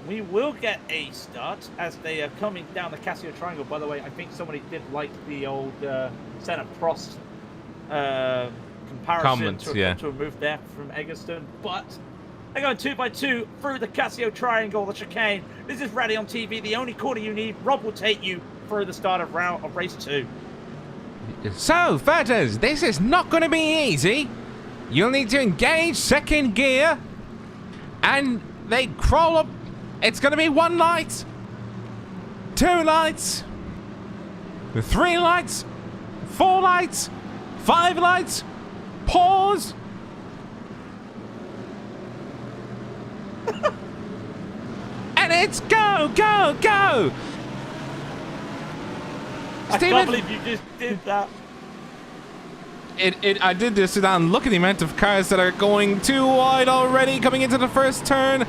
We will get a start as they are coming down the Casio Triangle. By the way, I think somebody did like the old Senna Prost comparison Comments, to a move there from Eggleston. But they're going 2x2 through the Casio Triangle, the chicane. This is Raidillon TV, the only corner you need. Rob will take you through the start of race 2. So, Furters, this is not going to be easy. You'll need to engage second gear. And they crawl up. It's going to be 1 light. 2 lights. 3 lights. 4 lights. 5 lights. Pause. And it's go, go, go. I can't believe you just did that. I did this and look at the amount of cars that are going too wide already coming into the first turn.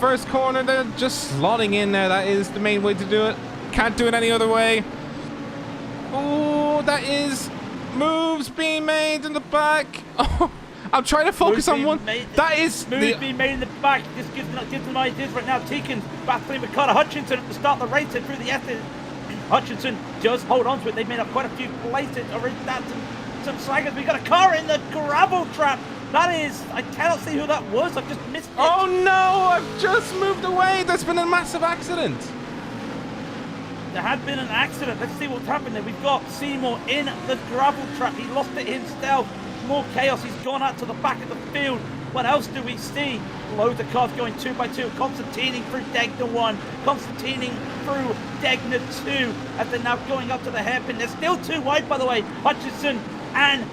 First corner, they're just slotting in there. That is the main way to do it. Can't do it any other way. Oh, that is moves being made in the back. Oh, I'm trying to focus on one. That is moves being made in the back. This gives them ideas right now. Teakins battling with Carter Hutchinson at the start of the race and through the S. Hutchinson just hold on to it. They've made up quite a few places. Already some slaggers. We got a car in the gravel trap. That is, I cannot see who that was. I've just missed it. Oh no, I've just moved away. There's been a massive accident. There had been an accident. Let's see what's happened there. We've got Seymour in the gravel trap. He lost it himself. More chaos. He's gone out to the back of the field. What else do we see? Loads of cars going 2x2. Constantining through Degner 1. Constantining through Degner 2. As they're now going up to the hairpin. They're still too wide, by the way. Hutchinson and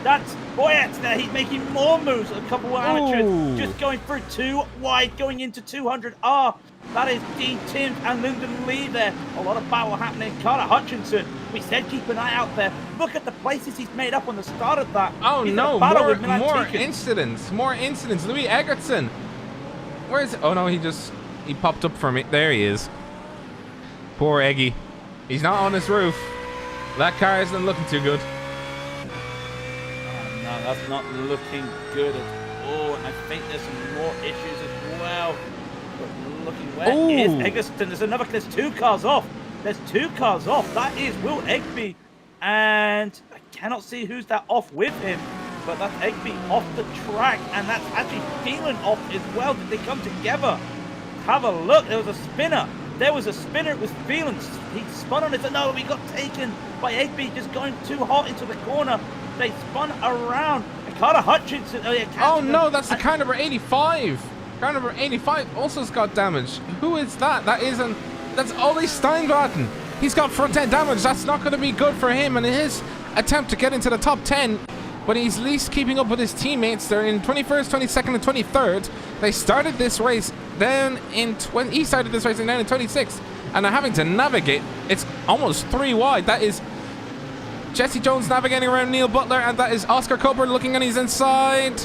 that's Boyett there. He's making more moves. A couple of amateurs just going through 2 wide, going into 200R. That is Dean Timms and Lyndon Lee there. A lot of battle happening. Carter Hutchinson, we said keep an eye out there. Look at the places he's made up on the start of that. Oh no, more incidents. More incidents. Louis Eggertson. Where is it? Oh no, he popped up for me. There he is. Poor Eggy. He's not on his roof. That car isn't looking too good. No, that's not looking good at all. And I think there's some more issues as well. But looking where is Eggleston? There's 2 cars off. There's 2 cars off. That is Will Egby. And I cannot see who's that off with him. But that's Egby off the track. And that's actually Phelan off as well. Did they come together? Have a look. There was a spinner. There was a spinner. It was Phelan. He spun on it. No, he got taken by Egby just going too hot into the corner. They spun around. Carter Hutchinson. Oh no, that's the car number 85. Car number 85 also got damaged. Who is that? That's Ollie Steinbraten. He's got front end damage. That's not going to be good for him and his attempt to get into the top 10. But he's at least keeping up with his teammates. They're in 21st, 22nd, and 23rd. They started this race down in he started this race down in 26th, and they're having to navigate. It's almost 3 wide. That is Jesse Jones navigating around Neil Butler, and that is Oscar Coburn looking on his inside.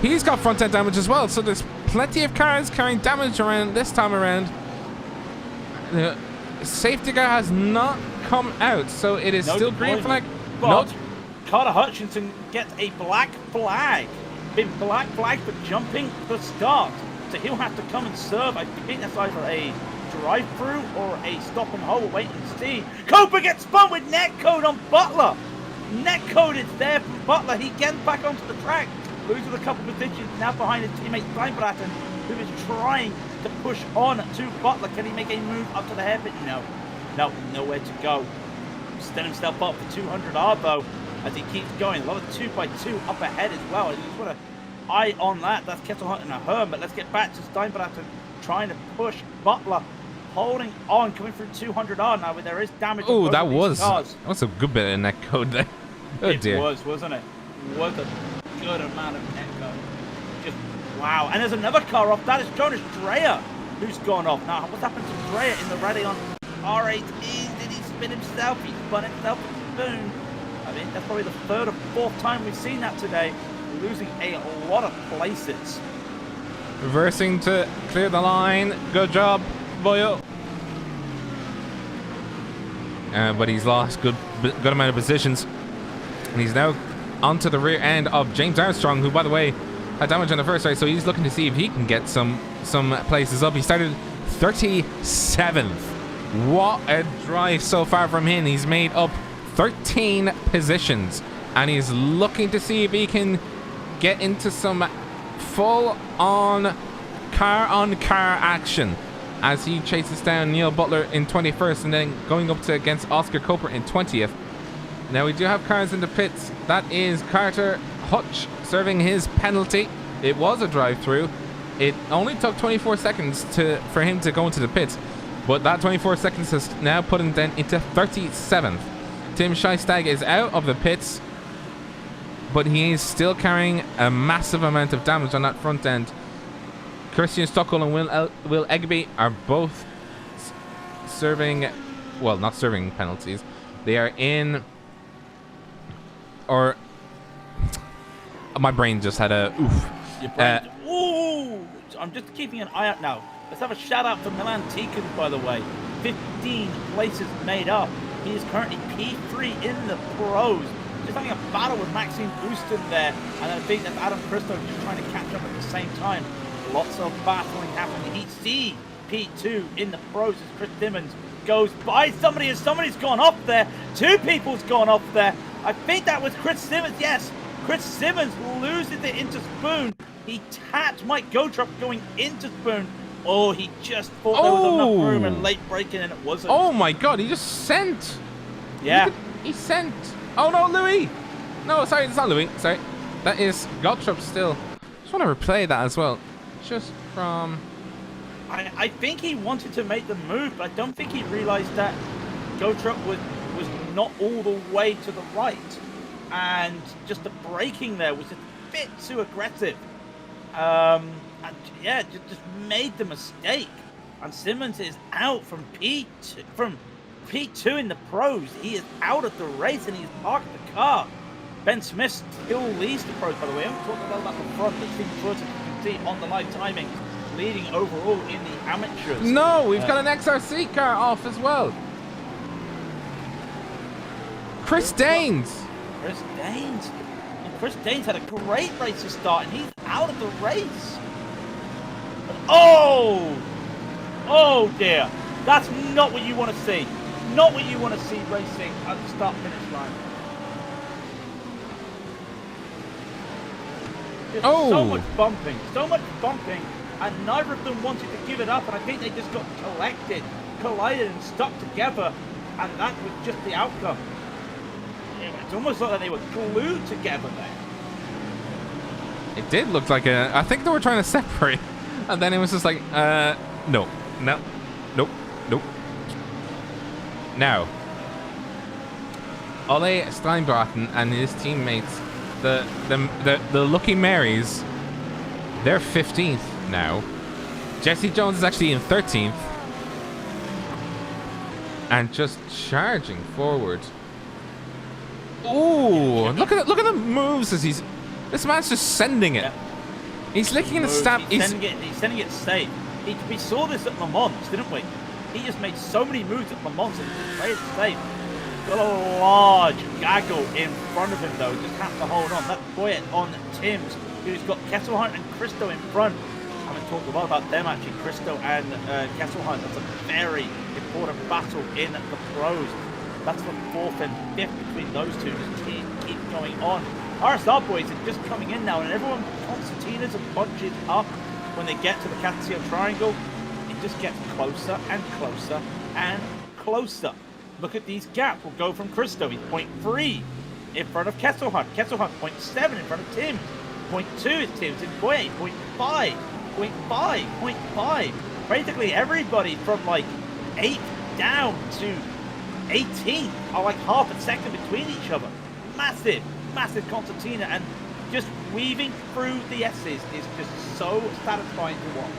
He's got front end damage as well, so there's plenty of cars carrying damage around this time around. The safety car has not come out, so it is still green flag. But Carter Hutchinson gets a black flag. Been black flag for jumping the start. So he'll have to come and serve. I think that's either a drive-through or a stop and hold. Wait and see. Cooper gets spun with netcode on Butler. Netcode is there from Butler. He gets back onto the track. Loses a couple of positions now behind his teammate Steinbraten, who is trying to push on to Butler. Can he make a move up to the hairpin? No. No, nowhere to go. Set himself up for 200R though, as he keeps going. A lot of 2x2 up ahead as well. I just want to eye on that. That's Kesselhunt and a Herm, but let's get back to Steinbraten trying to push Butler. Holding on, coming through 200R now, but there is damage. Oh, that was a good bit of net code there. Oh dear. It was, wasn't it? Was a good amount of net code. Just wow. And there's another car off. That is Jonas Dreyer who's gone off. Now, what's happened to Dreyer in the Raidillon R8E? Did he spin himself? He spun himself with the spoon. I mean, that's probably the third or fourth time we've seen that today. Losing a lot of places. Reversing to clear the line. Good job, Boyo. But he's lost good amount of positions. And he's now onto the rear end of James Armstrong, who, by the way, had damage on the first race. So he's looking to see if he can get some places up. He started 37th. What a drive so far from him. He's made up 13 positions. And he's looking to see if he can get into some full-on car-on-car action as he chases down Neil Butler in 21st and then going up to against Oscar Coper in 20th. Now we do have cars in the pits. That is Carter Hutch serving his penalty. It was a drive-through. It only took 24 seconds for him to go into the pits, but that 24 seconds has now put him then into 37th. Tim Scheistag is out of the pits, but he is still carrying a massive amount of damage on that front end. Christian Stockwell and Will Egby are both serving, well, not serving penalties. They are in, or my brain just had a oof. Your brain, ooh! I'm just keeping an eye out now. Let's have a shout out to Milan Tikun, by the way. 15 places made up. He is currently P3 in the pros. Just having a battle with Maxime Bouston there, and I think that's Adam Christo just trying to catch up at the same time. Lots of battling happening. He sees P2 in the pros as Chris Simmons goes by somebody, and somebody's gone off there. Two people's gone off there. I think that was Chris Simmons. Yes, Chris Simmons loses it into Spoon. He tapped Mike Gotrup going into Spoon. Oh, he just thought there was enough room and late braking, and it wasn't. Oh my God, he just sent. Yeah. He sent. Oh no, Louis. No, sorry, it's not Louis. Sorry. That is Gotrup still. Just want to replay that as well. Just from... I think he wanted to make the move, but I don't think he realized that Gotrup was not all the way to the right. And just the braking there was a bit too aggressive. And yeah, just made the mistake. And Simmons is out from P2 in the pros. He is out of the race and he's parked the car. Ben Smith still leads the pros, by the way. I'm talking about the front, but Steve Schwartz, as you can see on the live timing, leading overall in the amateurs. No, we've got an XRC car off as well. Chris Daines. And Chris Daines had a great race to start, and he's out of the race. But, oh dear. That's not what you want to see. Not what you want to see racing at the start-finish line. So much bumping, and neither of them wanted to give it up, and I think they just got collided and stuck together, and that was just the outcome. It's almost like they were glued together there. It did look like I think they were trying to separate, and then it was just like, no. Now, Ole Steinbraten and his teammates, the Lucky Marys, they're 15th now. Jesse Jones is actually in 13th. And just charging forward. Ooh, look at the moves as this man's just sending it. He's licking the Move. stab. He's sending it safe. We saw this at Le Mans, didn't we? He just made so many moves at Le Mans and just played it safe. Got a large gaggle in front of him though. Just have to hold on. That Boyet on Tim's, who's got Kesselhunt and Christo in front. I haven't talked a lot about them actually. Christo and Kesselhunt. That's a very important battle in the pros. That's the 4th and 5th between those two. Just keep going on. RSR boys are just coming in now, and everyone concertinas and bunches up when they get to the Casio Triangle. It just gets closer and closer and closer. Look at these gaps. We'll go from Christo. He's 0.3 in front of Kesselhunt. Kesselhunt 0.7 in front of Tim. 0.2 is Tim's in Boyet. 0.5. 0.5. 0.5. Basically everybody from like 8th down to 18th are like half a second between each other. Massive concertina, and just weaving through the S's is just so satisfying to watch.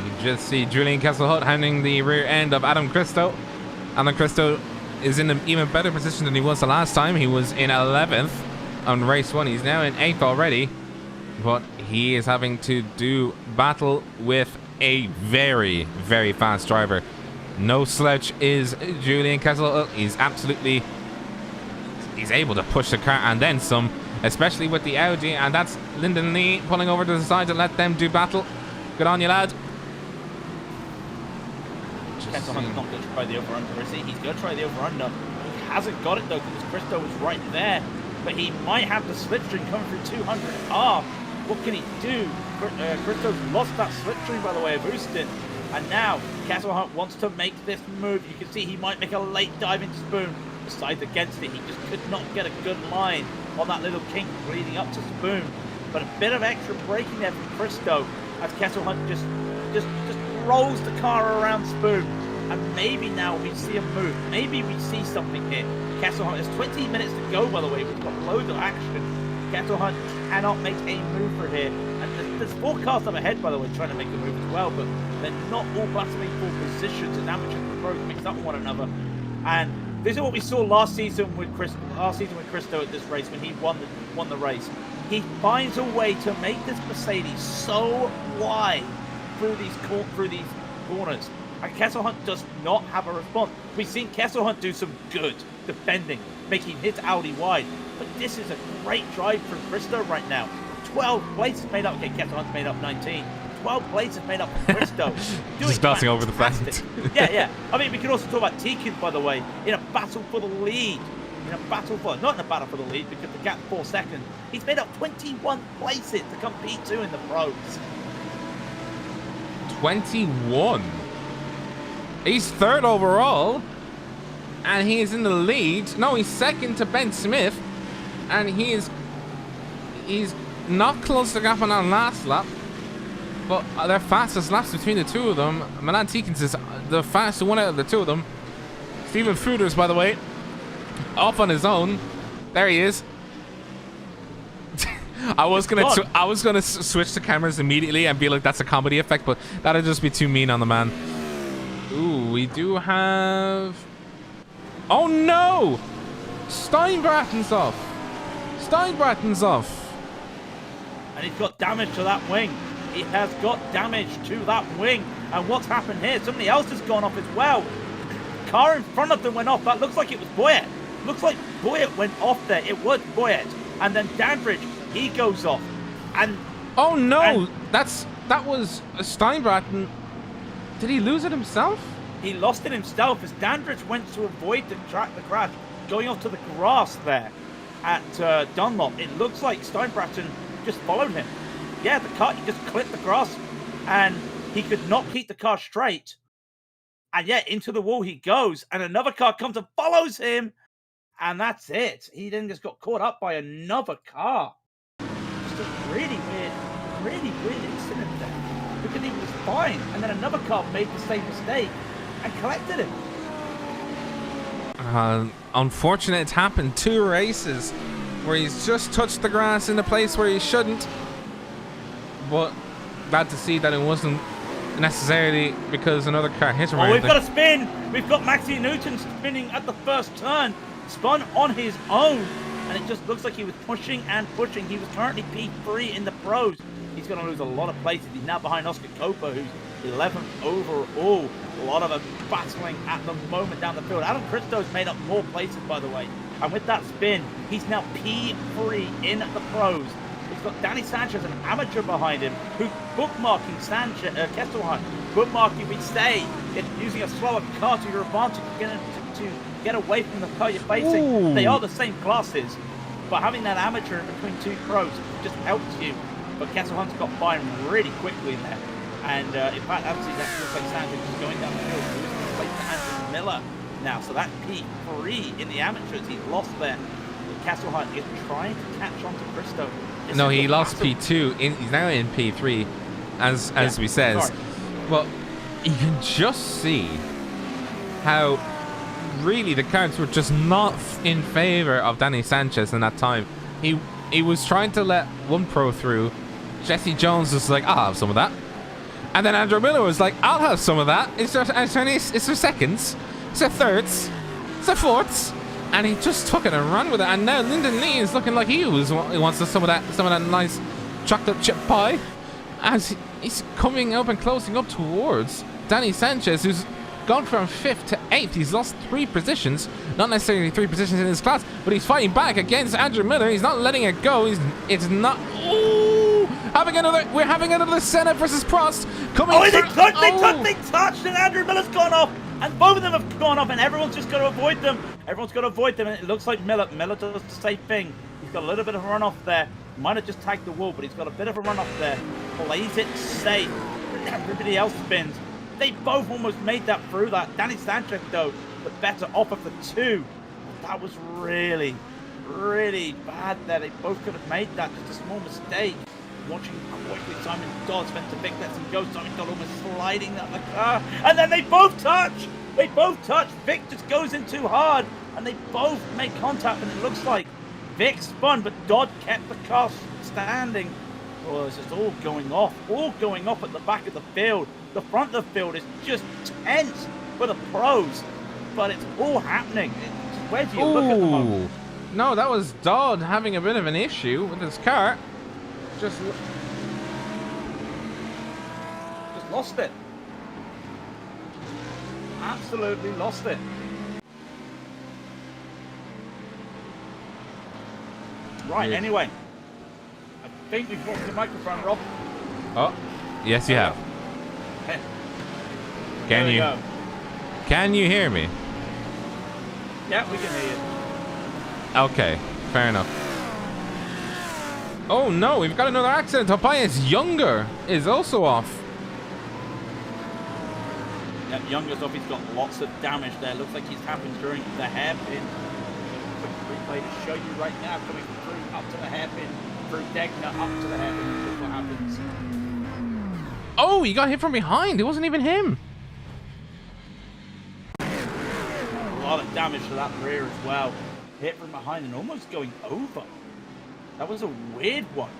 You just see Julian Kesselhunt handing the rear end of Adam Christo. Adam Christo is in an even better position than he was the last time. He was in 11th on race 1. He's now in 8th already, but he is having to do battle with a very, very fast driver. No slouch is Julian Kesselhunt. He's able to push the car and then some, especially with the Audi, and that's Lyndon Lee pulling over to the side to let them do battle. Good on you, lad. Kesselhunt's not going to try the over-under, is he? He's going to try the over-under. He hasn't got it, though, because Christo was right there. But he might have the slipstream coming through 200R. What can he do? Christo's lost that slipstream, by the way, of Houston. And now, Kesselhunt wants to make this move. You can see he might make a late dive into Spoon. Decides against it. He just could not get a good line on that little kink leading up to Spoon. But a bit of extra braking there from Christo as Kesselhunt just rolls the car around Spoon. And maybe now we see a move. Maybe we see something here. Kesselhunt has 20 minutes to go, by the way. We've got loads of action. Kesselhunt cannot make a move for here. And there's 4 cars up ahead, by the way, trying to make a move as well. But they're not all battling for positions as amateurs and pros mix up one another. And this is what we saw last season with Christo at this race when he won the race. He finds a way to make this Mercedes so wide through these corners. And Kesselhunt does not have a response. We've seen Kesselhunt do some good defending, making his Audi wide. But this is a great drive from Christo right now. 12 places made up. Okay, Kesselhunt's made up 19. 12 places made up for Christo. Just dancing over the fact. Yeah. I mean, we can also talk about Tikins, by the way, in a battle for the lead. Not in a battle for the lead, because the gap's 4 seconds. He's made up 21 places to come P2 in the pros. 21. He's 3rd overall, and he is in the lead. No, he's 2nd to Ben Smith, and he's not close to gap on that last lap. But their fastest laps between the two of them. Milan Tikins is the fastest one out of the two of them. Steven Fruiters, by the way, off on his own. There he is. I was gonna switch the cameras immediately and be like, that's a comedy effect, but that'd just be too mean on the man. Ooh, we do have. Oh no! Steinbratten's off. And he's got damage to that wing. He has got damage to that wing. And what's happened here? Somebody else has gone off as well. Car in front of them went off. That looks like it was Boyet. Looks like Boyet went off there. It was Boyet. And then Dandridge, he goes off. And oh no, that was Steinbratten. Did he lose it himself? He lost it himself as Dandridge went to avoid the crash, going off to the grass there at Dunlop. It looks like Steinbratten just followed him. Yeah, the car, he just clipped the grass, and he could not keep the car straight. And yeah, into the wall he goes, and another car comes and follows him, and that's it. He then just got caught up by another car. Just a really weird incident there, because he was fine, and then another car made the same mistake and collected him. Unfortunate it's happened 2 races where he's just touched the grass in a place where he shouldn't. But glad to see that it wasn't necessarily because another car hit him. Oh, we've got a spin. We've got Maxi Newton spinning at the first turn. Spun on his own. and it just looks like he was pushing and pushing. He was currently P3 in the pros. He's going to lose a lot of places. He's now behind Oscar Copa, who's 11th overall. A lot of them battling at the moment down the field. Adam Christo's made up more places, by the way. And with that spin, he's now P3 in the pros. He's got Danny Sanchez, an amateur behind him, who's bookmarking Sanchez, Kesselhunt. Bookmarking, we say, using a slower car to your advantage to get away from the car you're facing. Ooh. They are the same classes, but having that amateur in between two pros just helps you. But Kesselhunt's got by him really quickly there. And in fact, actually, that looks like Sanchez is going down the field, losing his place to Andrew Miller now. So that's P3 in the amateurs. He's lost there. Kesselhunt is trying to catch on to Christo. No, he lost P2. He's now in P3, as we says. Sorry. Well, you can just see how really the cards were just not in favor of Danny Sanchez in that time. He was trying to let one pro through. Jesse Jones was like, I'll have some of that. And then Andrew Miller was like, I'll have some of that. It's their seconds. It's their thirds. It's their fourths. And he just took it and ran with it. And now Lyndon Lee is looking like he wants some of that nice chocolate chip pie. As he's coming up and closing up towards Danny Sanchez, who's gone from 5th to 8th. He's lost 3 positions. Not necessarily 3 positions in his class, but he's fighting back against Andrew Miller. He's not letting it go. It's not... Ooh! We're having another Senna versus Prost coming. Oh, they touched, and Andrew Miller's gone off, and both of them have gone off, and everyone's just got to avoid them. Everyone's got to avoid them, and it looks like Miller does the same thing. He's got a little bit of a runoff there. Might have just tagged the wall, but he's got a bit of a runoff there. Plays it safe. Everybody else spins. They both almost made that through that. Danny Sanchez, though, the better off of the two. That was really, really bad there. They both could have made that. Just a small mistake. Watching quickly, Simon Dodd spent a big lets him go. Simon Dodd almost sliding out the car. And then they both touch. They both touch. Vic just goes in too hard. And they both make contact. And it looks like Vic spun, but Dodd kept the car standing. Oh, this is all going off at the back of the field. The front of the field is just tense for the pros, but it's all happening. Where do you look at the moment? No, that was Dodd having a bit of an issue with his car. Just lost it. Absolutely lost it. Right, anyway. I think we've got the microphone, Rob. Oh, yes, you have. Can you hear me? Yeah, we can hear you. Okay, fair enough. Oh no, we've got another accident. Tobias Younger is also off. Yep, Younger's off. He's got lots of damage there. Looks like he's happened during the hairpin. Quick replay to show you right now, coming through up to the hairpin, through Degner up to the hairpin. Look what happens. Oh, he got hit from behind. It wasn't even him. A lot of damage to that rear as well. Hit from behind and almost going over. That was a weird one.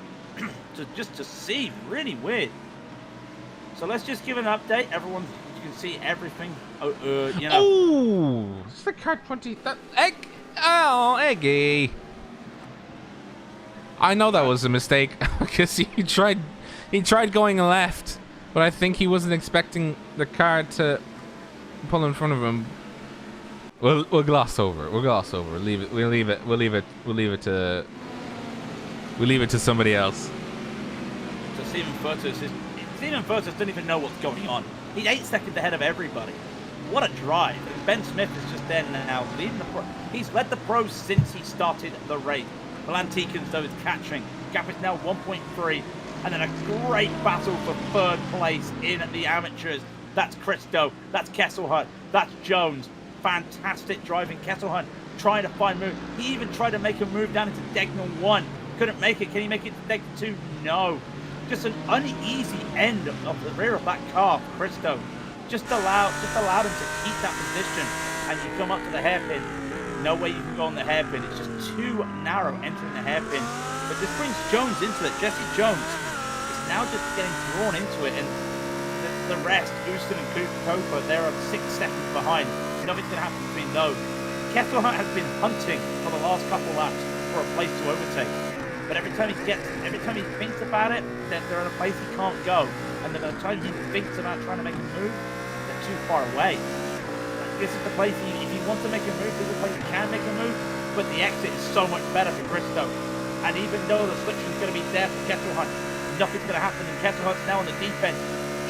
just to see, really weird. So let's just give an update. Everyone, you can see everything. You know. Oh, it's the car 20. Eggy. I know that was a mistake because he tried going left, but I think he wasn't expecting the car to pull in front of him. We'll gloss over. We'll leave it to somebody else. So Stephen Furtus didn't even know what's going on. He's 8 seconds ahead of everybody. What a drive. And Ben Smith is just there now, leading the pro. He's led the pros since he started the race. Valantikins, though, is catching. Gap is now 1.3. And then a great battle for 3rd place in the amateurs. That's Christo. That's Kesselhunt. That's Jones. Fantastic driving. Kesselhunt trying to find move. He even tried to make a move down into Degner 1. Couldn't make it. Can he make it to Degner 2? No. Just an uneasy end of the rear of that car for Christo. Just allowed him to keep that position. And you come up to the hairpin. No way you can go on the hairpin. It's just too narrow entering the hairpin. But this brings Jones into it. Jesse Jones is now just getting drawn into it. And the rest, Houston and Copa, they're 6 seconds behind. Nothing's going to happen between those. Kesselhunt has been hunting for the last couple laps. for a place to overtake. But every time he thinks about it, then they're in a place he can't go. And then by the time he thinks about trying to make a move, they're too far away. This is the place, if he wants to make a move, this is the place he can make a move, but the exit is so much better for Christo. And even though the selection is going to be there for Kesselhunt, nothing's going to happen, and Kesselhunt's now on the defense.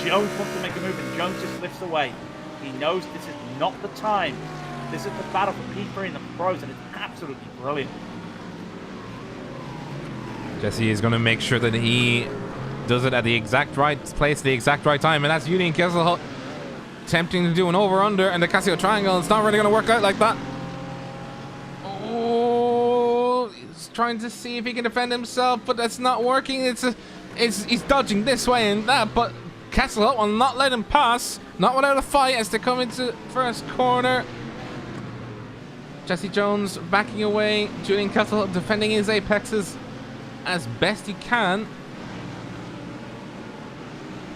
Jones wants to make a move, and Jones just lifts away. He knows this is not the time. This is the battle for P3 in the pros, and it's absolutely brilliant. Jesse is going to make sure that he does it at the exact right place, the exact right time, and that's Julian Kesselhunt attempting to do an over-under, and the Casio triangle. It's not really going to work out like that. Oh, he's trying to see if he can defend himself, but that's not working. He's dodging this way and that, but Kesselhunt will not let him pass, not without a fight, as they come into first corner. Jesse Jones backing away, Julian Kesselhunt defending his apexes as best he can.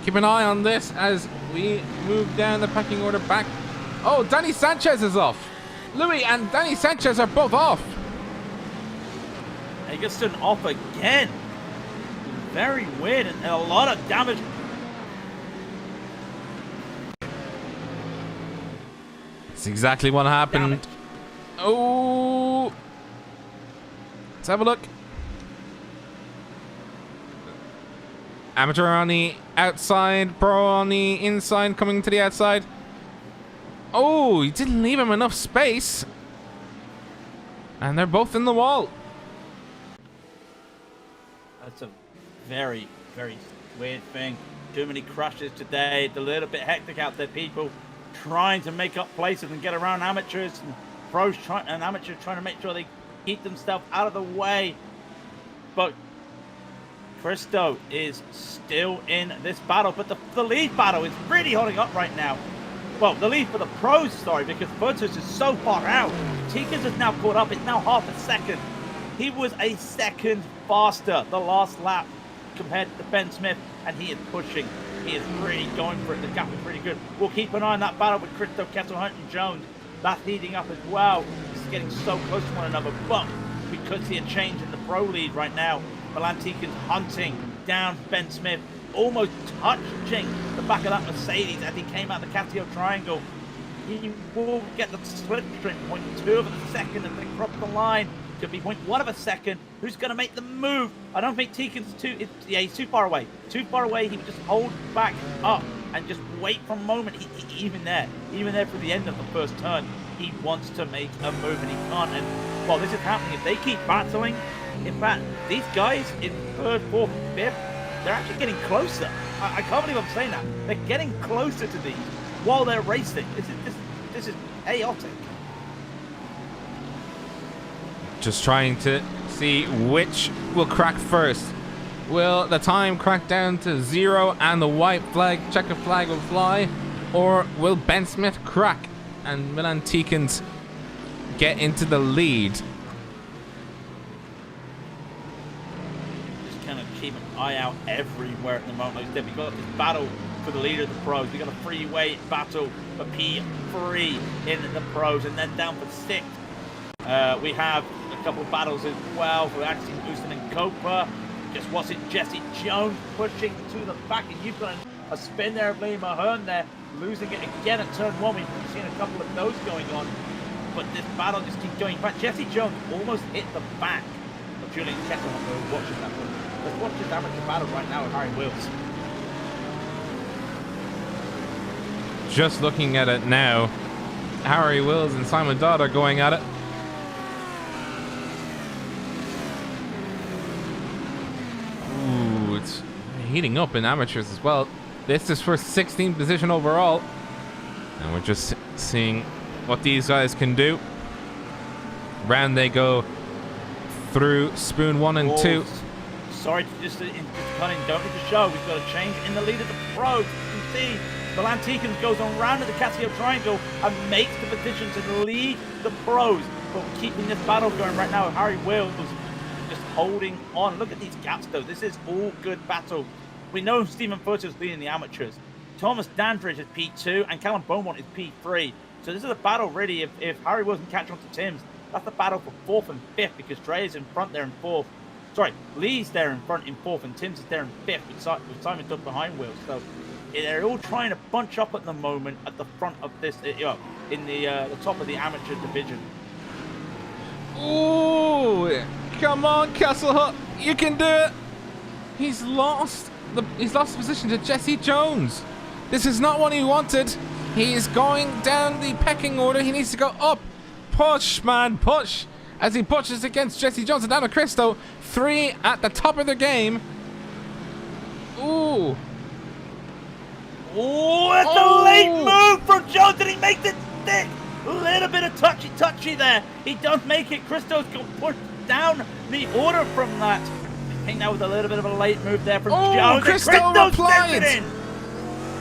Keep an eye on this as we move down the pecking order back. Oh, Danny Sanchez is off. Louis and Danny Sanchez are both off. He gets an off again. Very weird and a lot of damage. That's exactly what happened. Oh, let's have a look. Amateur on the outside, pro on the inside, coming to the outside. Oh, he didn't leave him enough space. And they're both in the wall. That's a very, very weird thing. Too many crashes today. It's a little bit hectic out there. People trying to make up places and get around amateurs, and pros and amateurs trying to make sure they keep themselves out of the way. But Christo is still in this battle, but the lead battle is really holding up right now. Well, the lead for the pros, sorry, because Furtus is so far out. Tikins is now caught up. It's now half a second. He was a second faster the last lap compared to Ben Smith, and he is pushing. He is really going for it. The gap is really good. We'll keep an eye on that battle with Christo, Kesselhunt, and Jones. That's heating up as well. It's getting so close to one another, but we could see a change in the pro lead right now. Milan Tikins hunting down Ben Smith, almost touching the back of that Mercedes as he came out the Casio triangle. He will get the slipstream 0.2 of a second as they cross the line. Could be 0.1 of a second. Who's going to make the move? I don't think Tikins he's too far away. Too far away. He would just hold back up and just wait for a moment. Even there for the end of the first turn, he wants to make a move and he can't. And while this is happening, if they keep battling, in fact, these guys in third, fourth, fifth, they're actually getting closer. I can't believe I'm saying that. They're getting closer to these while they're racing. This is chaotic. Just trying to see which will crack first. Will the time crack down to 0 and the white flag, checker flag will fly? Or will Ben Smith crack and Milan Tikins get into the lead? Just kind of keep an eye out everywhere at the moment. Like I said, we've got this battle for the leader of the pros. We've got a freeway battle for P3 in the pros, and then down for 6th. We have a couple of battles as well for Axie Houston and Copa. Just was it Jesse Jones pushing to the back, and you've got a spin there of Liam Ahern there, losing it again at turn 1. We've seen a couple of those going on, but this battle just keeps going. In fact, Jesse Jones almost hit the back of Julian Kesselhunt. We're watching that one. Let's watch this amateur battle right now with Harry Wills. Just looking at it now, Harry Wills and Simon Dodd are going at it. Ooh, it's heating up in amateurs as well. This is for 16th position overall. And we're just seeing what these guys can do. Round they go through spoon 1 and 2. Sorry to just cut in, don't need to show. We've got a change in the lead of the pros. You can see Milan Tikins goes on round to the Casio triangle and makes the position to lead the pros. But we're keeping this battle going right now. Harry Wills just holding on. Look at these gaps though. This is all good battle. We know Stephen Furter is leading the amateurs. Thomas Dandridge is P2 and Callum Beaumont is P3. So this is a battle really. If Harry Wills can catch on to Tim's, That's the battle for 4th and 5th because Dre is in front there in 4th. Sorry, Lee's there in front in 4th and Tim's is there in 5th with Simon Duck behind wheels. So they're all trying to bunch up at the moment at the front of this, in the top of the amateur division. Ooh, come on, Castlehut, you can do it. He's lost position to Jesse Jones. This is not what he wanted. He is going down the pecking order. He needs to go up. Push, man, push. As he pushes against Jesse Jones and down to Cristo. 3 at the top of the game. Ooh. Oh, it's a late move from Jones, and he makes it stick. A little bit of touchy there. He does make it. Cristo's going to push down the order from that. I think that was a little bit of a late move there from Jones. Cristo sends it in.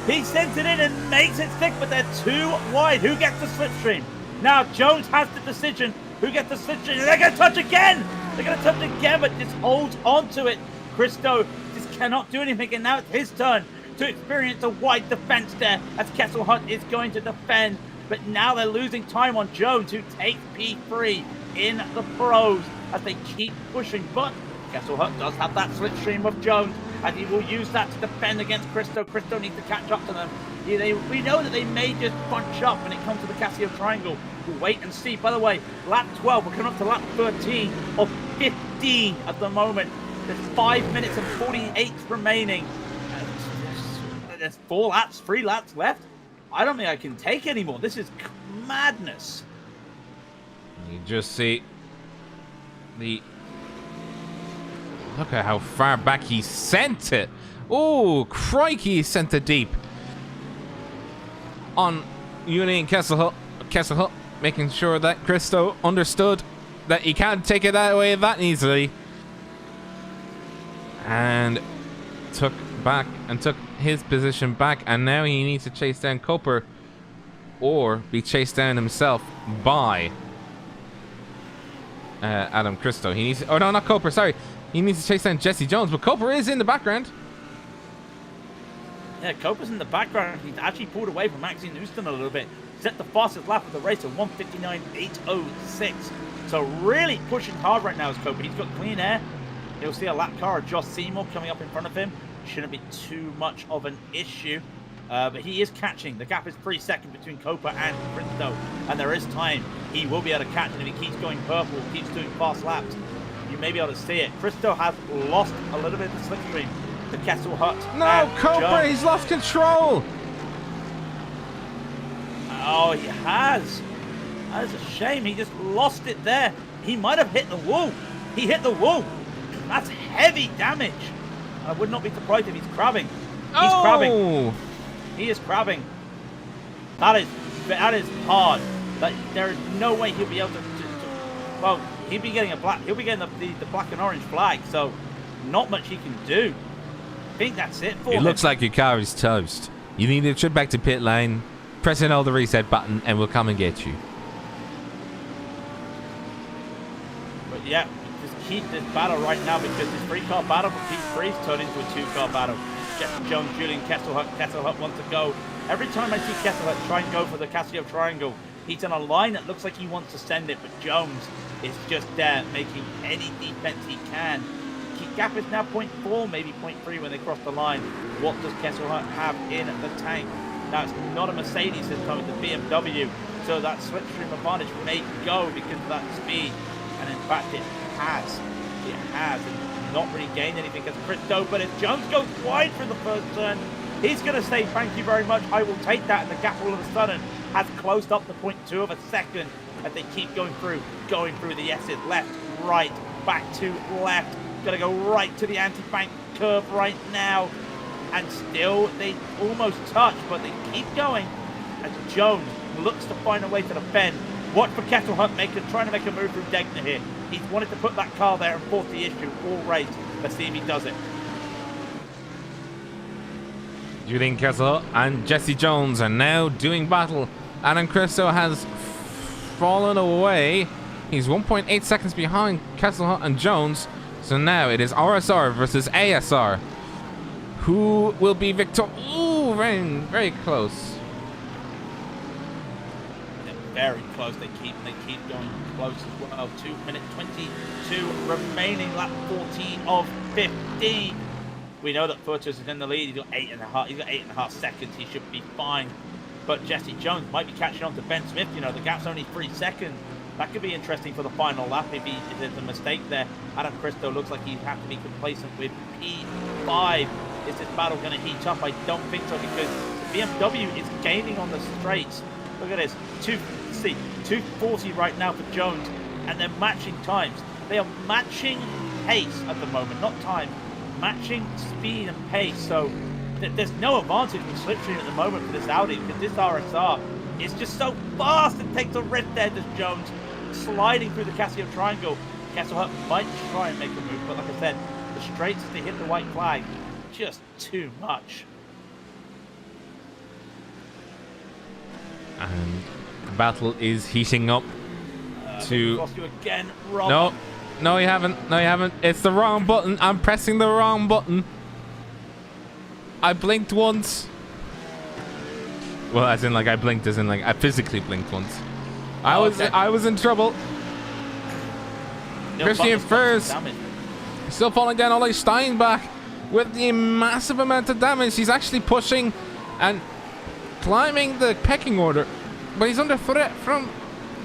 He sends it in and makes it stick, but they're too wide. Who gets the slipstream? Now Jones has the decision. Who gets the slipstream? They're going to touch again. They're going to touch again, but just holds onto it. Cristo just cannot do anything, and now it's his turn to experience a wide defense there as Kesselhut is going to defend. But now they're losing time on Jones, who takes P3 in the pros as they keep pushing. But Kesselhut does have that slipstream of Jones, and he will use that to defend against Cristo. Cristo needs to catch up to them. We know that they may just bunch up when it comes to the Casio Triangle. We'll wait and see. By the way, lap 12, we're coming up to lap 13 of 15 at the moment. There's 5 minutes and 48 remaining. There's 3 laps left. I don't think I can take anymore. This is madness. You just see look at how far back he sent it. Oh, crikey, he sent it deep. On Julian Kesselhut, making sure that Cristo understood that he can't take it that way that easily. And took his position back, and now he needs to chase down Cooper or be chased down himself by Adam Cristo. He needs, oh no, not Cooper, sorry. He needs to chase down Jesse Jones, but Cooper is in the background. Yeah, Cooper's in the background. He's actually pulled away from Maxine Houston a little bit. Set the fastest lap of the race at 1:59.806. So really pushing hard right now is Cooper. He's got clean air. You'll see a lap car of Josh Seymour coming up in front of him. Shouldn't be too much of an issue. But he is catching. The gap is 3 seconds between Cooper and Cristo. And there is time. He will be able to catch it if he keeps going purple, keeps doing fast laps. You may be able to see it. Cristo has lost a little bit of the slipstream to Kesselhut. No, Cooper, he's lost control. Oh, he has. That is a shame. He just lost it there. He might have hit the wall. He hit the wall. That's heavy damage. I would not be surprised if he's crabbing. He's crabbing. He is crabbing. That is hard. There is no way he'll be able to well, he'll be getting the black and orange flag, so not much he can do. I think that's it for him. It looks like your car is toast. You need to trip back to pit lane, press in all the reset button, and we'll come and get you. But yeah, just keep this battle right now because this 3-car battle for P3's turned into a 2-car battle. Jesse Jones, Julian Kesselhut wants to go. Every time I see Kesselhut try and go for the Casio Triangle, he's on a line that looks like he wants to send it, but Jones is just there making any defense he can. Gap is now 0.4, maybe 0.3 when they cross the line. What does Kesselhut have in the tank? Now, it's not a Mercedes this time, it's a BMW. So that slipstream advantage may go because of that speed. And in fact, it has. It has. And not really gained anything as Cristo. But if Jones goes wide for the first turn, he's going to say, thank you very much, I will take that. And the gap all of a sudden has closed up to 0.2 of a second as they keep going through the S's. Left, right, back to left. Gonna go right to the anti-bank curve right now, and still they almost touch, but they keep going as Jones looks to find a way to defend. Watch for Kesselhut trying to make a move through Degner here. He's wanted to put that car there and force the issue all race. Let's see if he does it. Julian Kesselhut and Jesse Jones are now doing battle. Adam Cristo has fallen away. He's 1.8 seconds behind Kesselhut and Jones. So now it is RSR versus ASR. Who will be victor? Ooh, very, very close. very close. They keep going close as well. 2 minutes 22 remaining. Lap 14 of 15. We know that Furtus is in the lead. He's got 8.5 seconds. He should be fine. But Jesse Jones might be catching on to Ben Smith. You know, the gap's only 3 seconds. That could be interesting for the final lap if there's a mistake there. Adam Cristo looks like he'd have to be complacent with P5. Is this battle going to heat up? I don't think so, because the BMW is gaining on the straights. Look at this, 240 right now for Jones, and they're matching times. They are matching pace at the moment, not time, matching speed and pace. So there's no advantage with slipstream at the moment for this Audi, because this RSR is just so fast and takes a red there. Does Jones sliding through the Casio triangle. Kesselhut might try and make a move, but like I said, the straights as they hit the white flag, just too much. And the battle is heating up to... Lost you again, Rob. No, you haven't. No, you haven't. It's the wrong button. I'm pressing the wrong button. I blinked once. Well, as in, like, I blinked as in, like, I physically blinked once. I was in trouble. Christian first. Still falling down. Ole Steinbach with the massive amount of damage. He's actually pushing and climbing the pecking order, but he's under threat from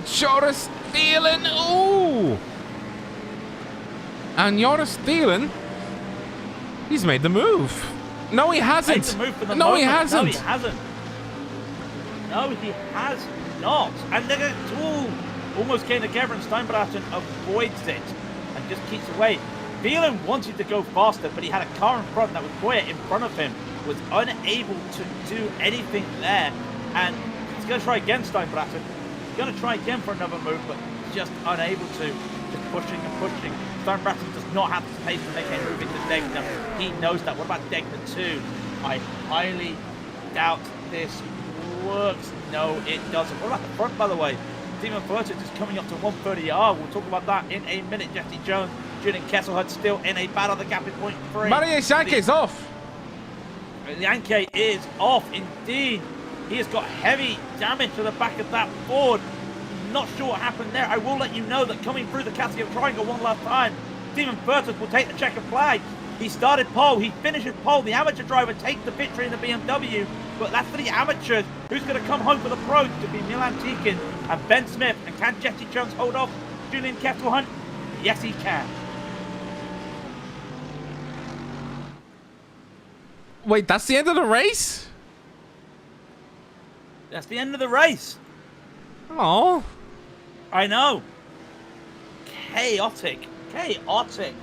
Joris Thielen. Ooh! And Joris Thielen, he's made the move. No, he hasn't. No, he hasn't. No, he hasn't. No, he has not. And they're going to almost came together, and Steinbraten avoids it and just keeps away. Thielen wanted to go faster, but he had a car in front that was Boyer in front of him, was unable to do anything there. And he's going to try again, Steinbraten. He's going to try again for another move, but just unable to. Just pushing and pushing. Steinbraten does not have the space to make a move into Degner. He knows that. What about Degner 2? I highly doubt this works. No, it doesn't. What about the front, by the way? Demon Furtus is coming up to 130R. We'll talk about that in a minute. Jesse Jones, Julian Kesselhut still in a battle. The gap is 0.3. Mario Yankee is off. Yankee is off indeed. He has got heavy damage to the back of that Ford. Not sure what happened there. I will let you know that coming through the Casio triangle one last time, Demon Furtus will take the checkered flag. He started pole, he finishes pole. The amateur driver takes the victory in the BMW, but that's for the amateurs. Who's going to come home for the pros? To be Milan Tikin and Ben Smith. And can Jesse Jones hold off Julian Kesselhut? Yes, he can. Wait, that's the end of the race? That's the end of the race. Oh, I know. Chaotic. Chaotic.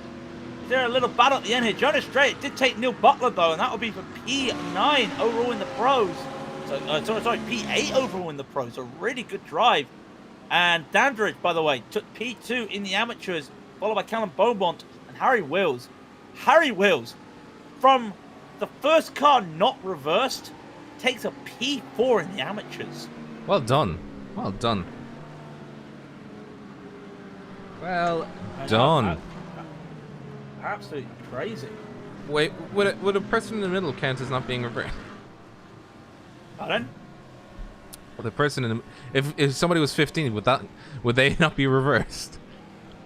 Is there a little battle at the end here? Jonas Strait did take Neil Butler, though, and that will be for P9 overall in the pros. So, sorry, P8 overall in the pros. A really good drive. And Dandridge, by the way, took P2 in the amateurs, followed by Callum Beaumont and Harry Wills. Harry Wills, from the first car not reversed, takes a P4 in the amateurs. well done. Well done. Well done. Absolutely crazy. Wait, would a person in the middle count as not being reversed? Pardon? Well, the person in the, if somebody was 15, would they not be reversed?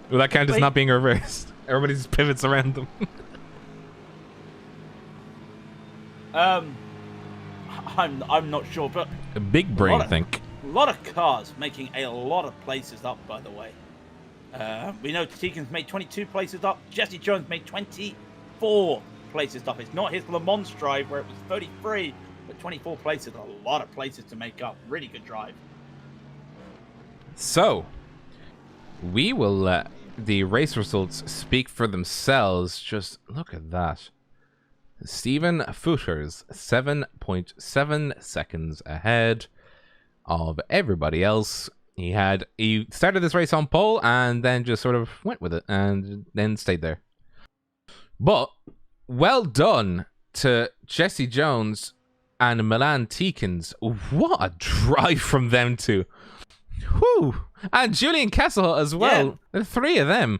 Would that count as not being reversed? Everybody just pivots around them. I'm not sure, but A big brain think. a lot of cars making a lot of places up, by the way. We know Tegan's made 22 places up. Jesse Jones made 24 places up. It's not his Le Mans drive where it was 33, but 24 places. A lot of places to make up. Really good drive. So, we will let the race results speak for themselves. Just look at that. Stephen Footers, 7.7 seconds ahead of everybody else. He started this race on pole and then just sort of went with it and then stayed there. But well done to Jesse Jones and Milan Tikins. What a drive from them two. Whew. And Julian Kesselhut as well. Yeah. The three of them.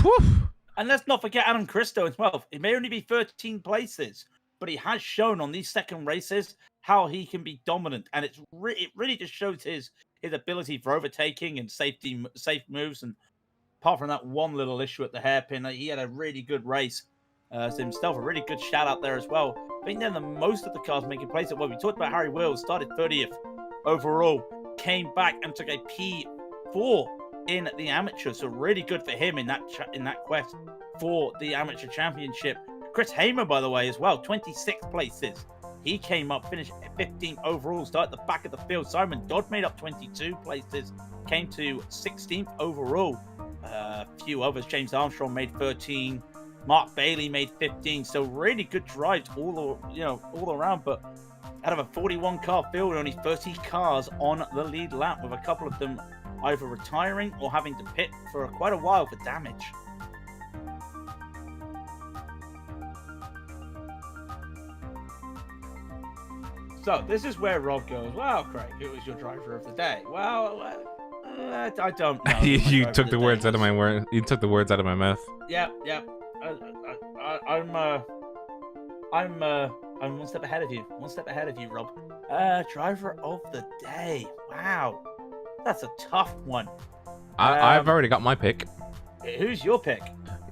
Whew. And let's not forget Adam Christo as well. It may only be 13 places, but he has shown on these second races how he can be dominant. And it really just shows his his ability for overtaking and safe moves. And apart from that one little issue at the hairpin, he had a really good race. So himself, a really good shout out there as well. I think then most of the cars making places. Well, we talked about Harry Wills, started 30th overall, came back and took a P4 in the amateur. So really good for him in that quest for the amateur championship. Chris Hamer, by the way, as well, 26 places. He came up, finished 15th overall, started at the back of the field. Simon Dodd made up 22 places, came to 16th overall. A few others, James Armstrong made 13. Mark Bailey made 15, so really good drives all around. But out of a 41 car field, only 30 cars on the lead lap, with a couple of them either retiring or having to pit for quite a while for damage. So this is where Rob goes, well, Craig, who was your driver of the day? Well, I don't know. You took the words out of my word. You took the words out of my mouth. Yeah. I'm one step ahead of you. One step ahead of you, Rob. Driver of the day. Wow, that's a tough one. I've already got my pick. Who's your pick?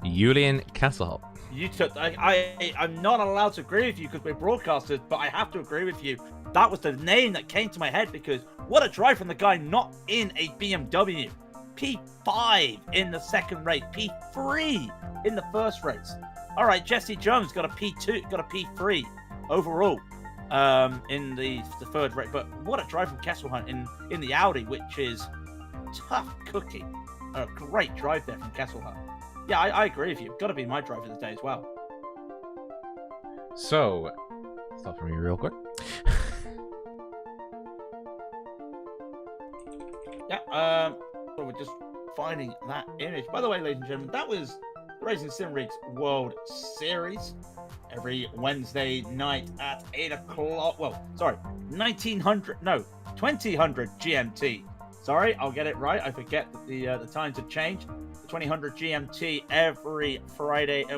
Julian Kesselhoff. You took. I'm not allowed to agree with you because we're broadcasters, but I have to agree with you. That was the name that came to my head because what a drive from the guy not in a BMW. P5 in the second race, P3 in the first race. All right, Jesse Jones got a P2, got a P3 overall in the third race. But what a drive from Kesselhunt in the Audi, which is tough cookie. A great drive there from Kesselhunt. Yeah, I agree with you. Got to be my driver of the day as well. So, stop for me real quick. Yeah, so we're just finding that image. By the way, ladies and gentlemen, that was the RacingSimRigs World Series every Wednesday night at 8 o'clock. Well, sorry, 2000 GMT. Sorry, I'll get it right. I forget that the times have changed. 2000 GMT every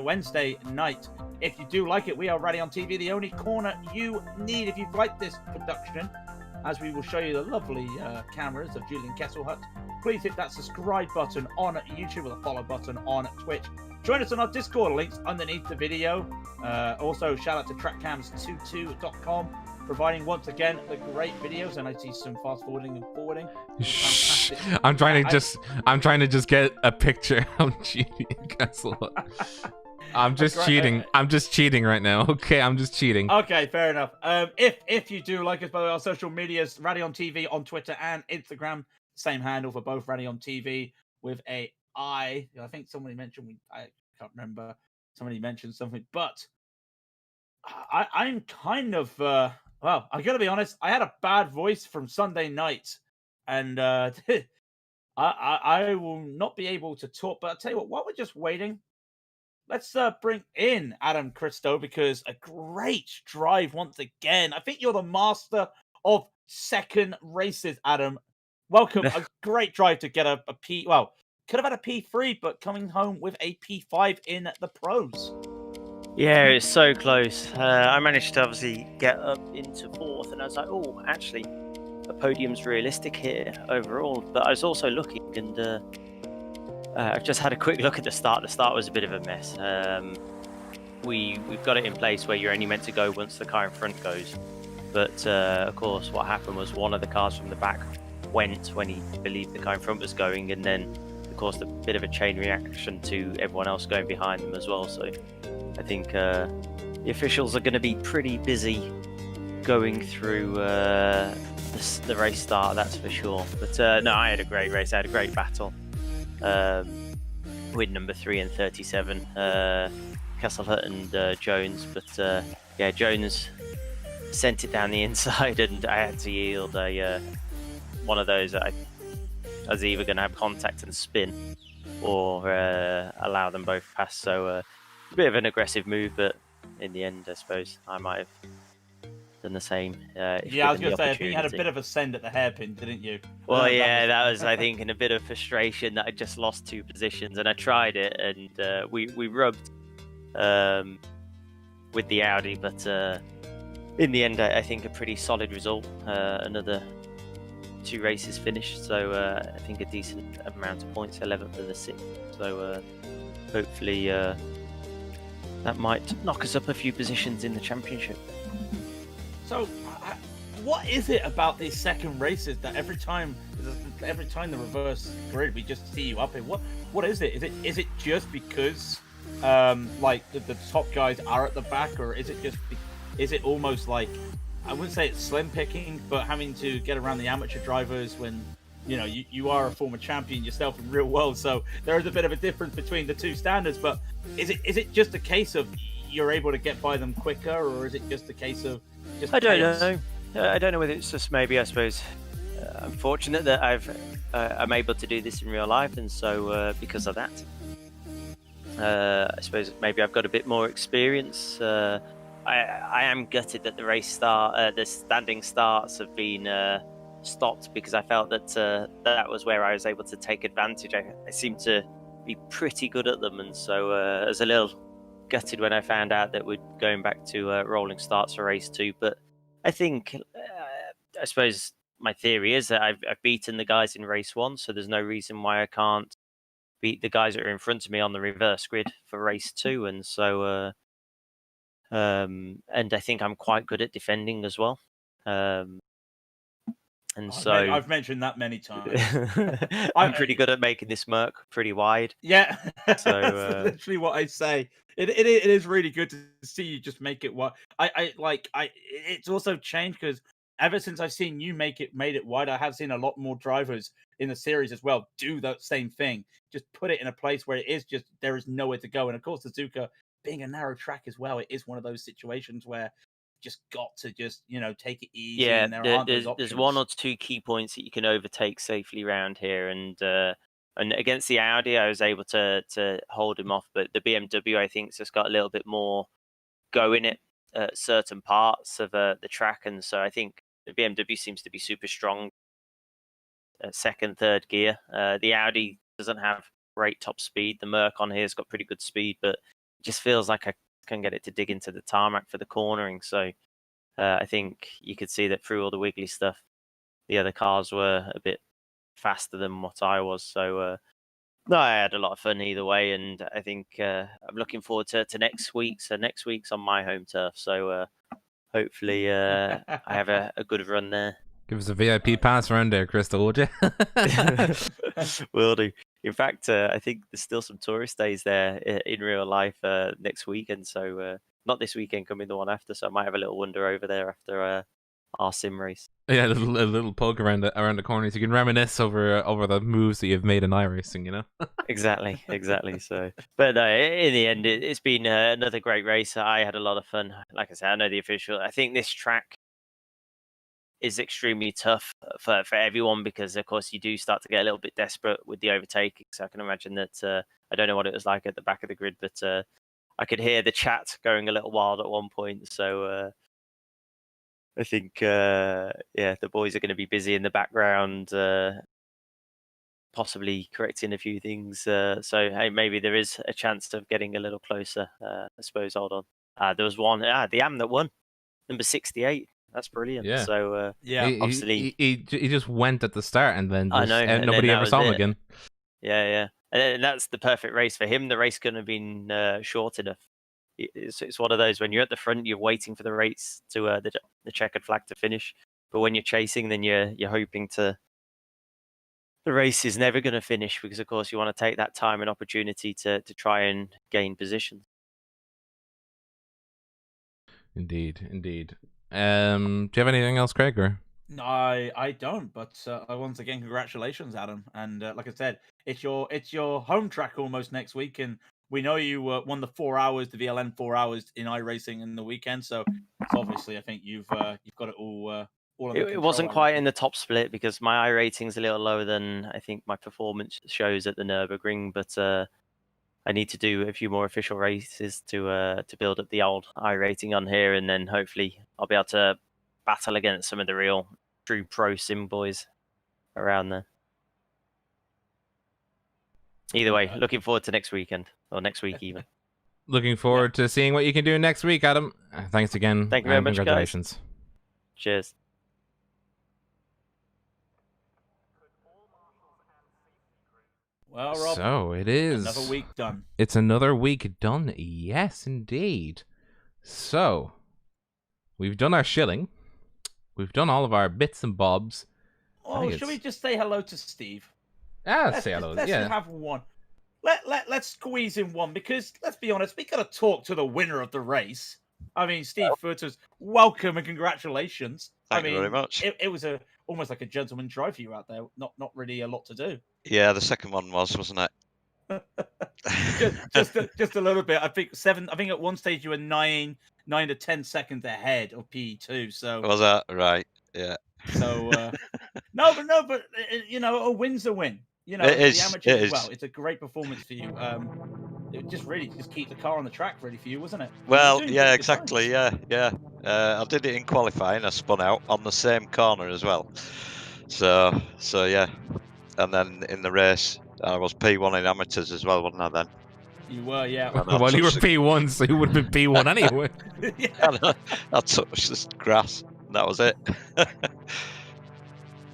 Wednesday night. If you do like it, we are Raidillon TV, the only corner you need if you've liked this production, as we will show you the lovely cameras of Julian Kesselhunt. Please hit that subscribe button on YouTube or the follow button on Twitch. Join us on our Discord, links underneath the video. Also, shout out to trackcams22.com, providing once again the great videos, and I see some fast forwarding and forwarding. Fantastic. I'm trying to just get a picture of Julian Kesselhunt. I'm just cheating. I'm just cheating right now. Okay, I'm just cheating. Okay, fair enough. If you do like us, by the way, our social medias, Raidillon TV on Twitter and Instagram, same handle for both, Raidillon TV with a I. I think somebody mentioned I can't remember. Somebody mentioned something, but I'm kind of well, I gotta be honest. I had a bad voice from Sunday night, and I will not be able to talk. But I'll tell you what, while we're just waiting, let's bring in Adam Christo, because a great drive once again. I think you're the master of second races, Adam. Welcome. A great drive to get a P. Well, could have had a P3, but coming home with a P5 in the pros. Yeah, it's so close. I managed to obviously get up into fourth, and I was like, oh, actually, a podium's realistic here overall. But I was also looking, and I've just had a quick look at the start. The start was a bit of a mess. We've got it in place where you're only meant to go once the car in front goes. But, of course, what happened was one of the cars from the back went when he believed the car in front was going, and then, of course, a bit of a chain reaction to everyone else going behind them as well. So I think the officials are going to be pretty busy going through the race start, that's for sure. But no, I had a great race. I had a great battle. With number 3 and 37, Kesselhunt and Jones. But yeah, Jones sent it down the inside, and I had to yield one of those that I was either going to have contact and spin, or allow them both pass. So a bit of an aggressive move, but in the end, I suppose I might have done the same. Yeah, I was going to say, I think you had a bit of a send at the hairpin, didn't you? Well, yeah, that was, I think, in a bit of frustration that I just lost 2 positions, and I tried it, and we rubbed with the Audi, but in the end, I think a pretty solid result. Another 2 races finished, so I think a decent amount of points, 11th and the 6th. So hopefully that might knock us up a few positions in the championship. So, what is it about these second races that every time the reverse grid we just see you up in? What is it? Is it just because like the top guys are at the back, or is it almost like, I wouldn't say it's slim picking, but having to get around the amateur drivers when you are a former champion yourself in real world, so there is a bit of a difference between the two standards. But is it just a case of you're able to get by them quicker, or is it just a case of just I don't chaos? know. I don't know whether it's just maybe, I suppose, I'm fortunate that I'm able to do this in real life, and so because of that, I suppose maybe I've got a bit more experience. I am gutted that the standing starts have been stopped, because I felt that that was where I was able to take advantage. I seem to be pretty good at them, and so I was a little gutted when I found out that we're going back to rolling starts for race 2. But I think, I suppose my theory is that I've beaten the guys in race 1, so there's no reason why I can't beat the guys that are in front of me on the reverse grid for race 2. And so and I think I'm quite good at defending as well. And so I've mentioned that many times. I'm pretty good at making this Merc pretty wide. Yeah, So, that's literally what I say. It is really good to see you just make it wide. It's also changed because ever since I've seen you made it wide, I have seen a lot more drivers in the series as well do that same thing. Just put it in a place where it is just there is nowhere to go. And of course, Suzuka being a narrow track as well, it is one of those situations where just got to just take it easy. Yeah, and there aren't those there's options. 1 or 2 key points that you can overtake safely around here, and against the Audi, I was able to hold him off, but the BMW, I think, has just got a little bit more go in it at certain parts of the track, and so I think the BMW seems to be super strong at 2nd, 3rd gear. The Audi doesn't have great top speed. The Merc on here has got pretty good speed, but it just feels like I can get it to dig into the tarmac for the cornering. So I think you could see that through all the wiggly stuff, the other cars were a bit faster than what I was. So no, I had a lot of fun either way, and I think I'm looking forward to next week. So next week's on my home turf, so hopefully I have a good run there. Give us a VIP pass around there, Crystal, would you? Will do. In fact, I think there's still some tourist days there in real life next weekend. So not this weekend, coming the one after. So I might have a little wander over there after our sim race. Yeah, a little poke around the corners. You can reminisce over the moves that you've made in iRacing, Exactly. So, but in the end, it's been another great race. I had a lot of fun. Like I said, I know the official. I think this track is extremely tough for everyone, because of course you do start to get a little bit desperate with the overtaking. So I can imagine that I don't know what it was like at the back of the grid, but I could hear the chat going a little wild at one point. So I think the boys are going to be busy in the background, possibly correcting a few things. So hey, maybe there is a chance of getting a little closer. I suppose. Hold on. There was one. The Am that won, number 68. That's brilliant. Yeah. So Yeah, obviously he just went at the start and then I know, and nobody then ever that saw was him it. again. Yeah. And that's the perfect race for him. The race couldn't have been short enough. It's one of those, when you're at the front, you're waiting for the race to the checkered flag to finish. But when you're chasing, then you're hoping the race is never going to finish, because of course you want to take that time and opportunity to try and gain position. Indeed. Do you have anything else, Craig? Or? No, I don't. But once again, congratulations, Adam. And like I said, it's your home track almost next week, and we know you won the 4 hours, the VLN 4 hours in iRacing in the weekend. So obviously, I think you've got it all. Under It control, wasn't I quite reckon. in the top split, because my I rating's a little lower than I think my performance shows at the Nürburgring, but I need to do a few more official races to build up the old I rating on here, and then hopefully I'll be able to battle against some of the real true pro sim boys around there. Either way, looking forward to next weekend, or next week even. Looking forward to seeing what you can do next week, Adam. Thanks again. Thank you very much, guys. Congratulations. Cheers. Well, Rob, So it is. another week done. It's another week done. Yes, indeed. So we've done our shilling. We've done all of our bits and bobs. Oh, should we just say hello to Steve? Let's say hello. Let's Yeah. just have one. Let's squeeze in one because let's be honest, we got to talk to the winner of the race. I mean, Steve Furters, welcome and congratulations. Thank you very much. It was almost like a gentleman drive for you out there. Not really a lot to do. Yeah, the second one wasn't it? just a little bit. I think at one stage you were 9 to 10 seconds ahead of PE2. So Was that right? Yeah. So no, but you know, a win's a win. You know, It is, the amateurs it as well. is. It's a great performance for you. It just really keep the car on the track ready for you, wasn't it? Well, Doing yeah, good exactly. times. Yeah. I did it in qualifying. I spun out on the same corner as well. So yeah. And then in the race, I was P1 in amateurs as well, wasn't I then? You were, yeah. And I Well, you were touched P1, so you would have been P1 anyway. Yeah. I touched the grass. And that was it.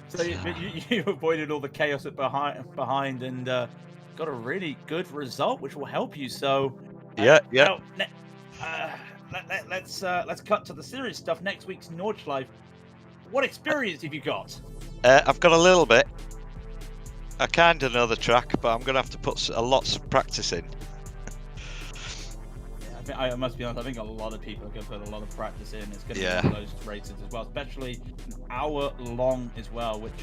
So you avoided all the chaos behind and got a really good result, which will help you. So Yeah. now, let's cut to the serious stuff. Next week's Nordschleife. What experience have you got? I've got a little bit. I kind of know the track, but I'm going to have to put a lots of practice in. I must be honest, I think a lot of people are going to put a lot of practice in. It's going to Yeah. be one of those races as well, especially an hour long as well, which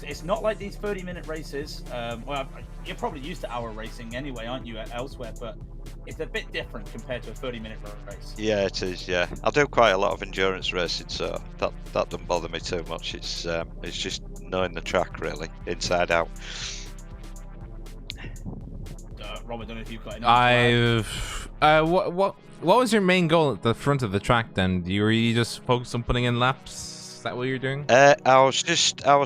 it's not like these 30-minute races. Well, you're probably used to hour racing anyway, aren't you, elsewhere? But it's a bit different compared to a 30-minute race. Yeah, it is. Yeah, I do quite a lot of endurance racing, so that doesn't bother me too much. It's just knowing the track really, inside out. Rob, I don't know if you've got any. What was your main goal at the front of the track then? Were you just focused on putting in laps? Is that what you're doing? I was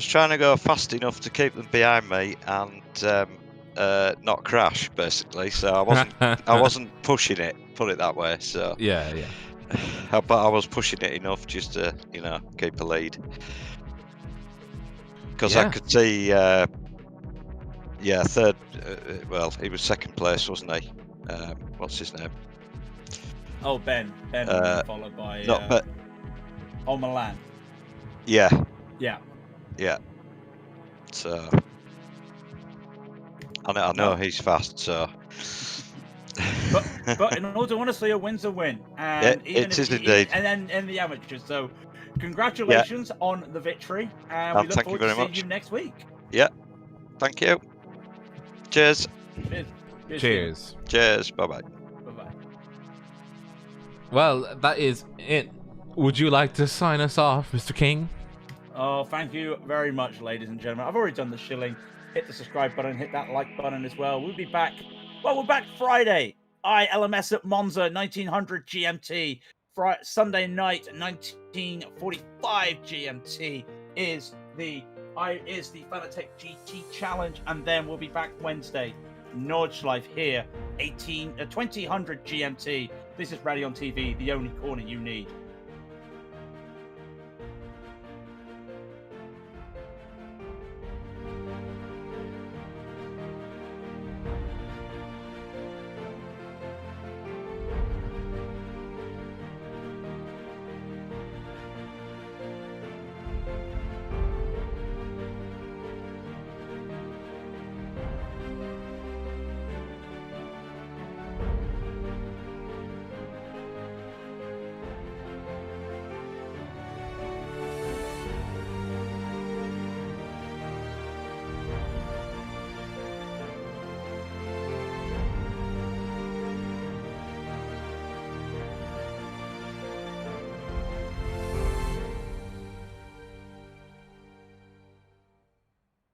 trying to go fast enough to keep them behind me and not crash basically. So I wasn't pushing it. Put it that way. So Yeah. but I was pushing it enough just to keep a lead. Because I could see. Third. Well, he was second place, wasn't he? What's his name? Oh, Ben, followed by Milan. Yeah. Yeah. So I know he's fast. So. but in order, honestly, a win's a win, and it is indeed. And then in the amateurs. So, congratulations on the victory, and we look thank you forward to very seeing much. you next week. Yeah. Thank you. Cheers. Cheers. Cheers. Bye bye. Bye-bye. Well, that is it. Would you like to sign us off, Mr. King? Oh, thank you very much, ladies and gentlemen. I've already done the shilling. Hit the subscribe button, hit that like button as well. We'll be back. Well, we're back Friday. LMS at Monza, 1900 GMT. Sunday night, 1945 GMT is the Fanatec GT Challenge, and then we'll be back Wednesday. Nordschleife here, 2000 GMT. This is Raidillon TV, the only corner you need.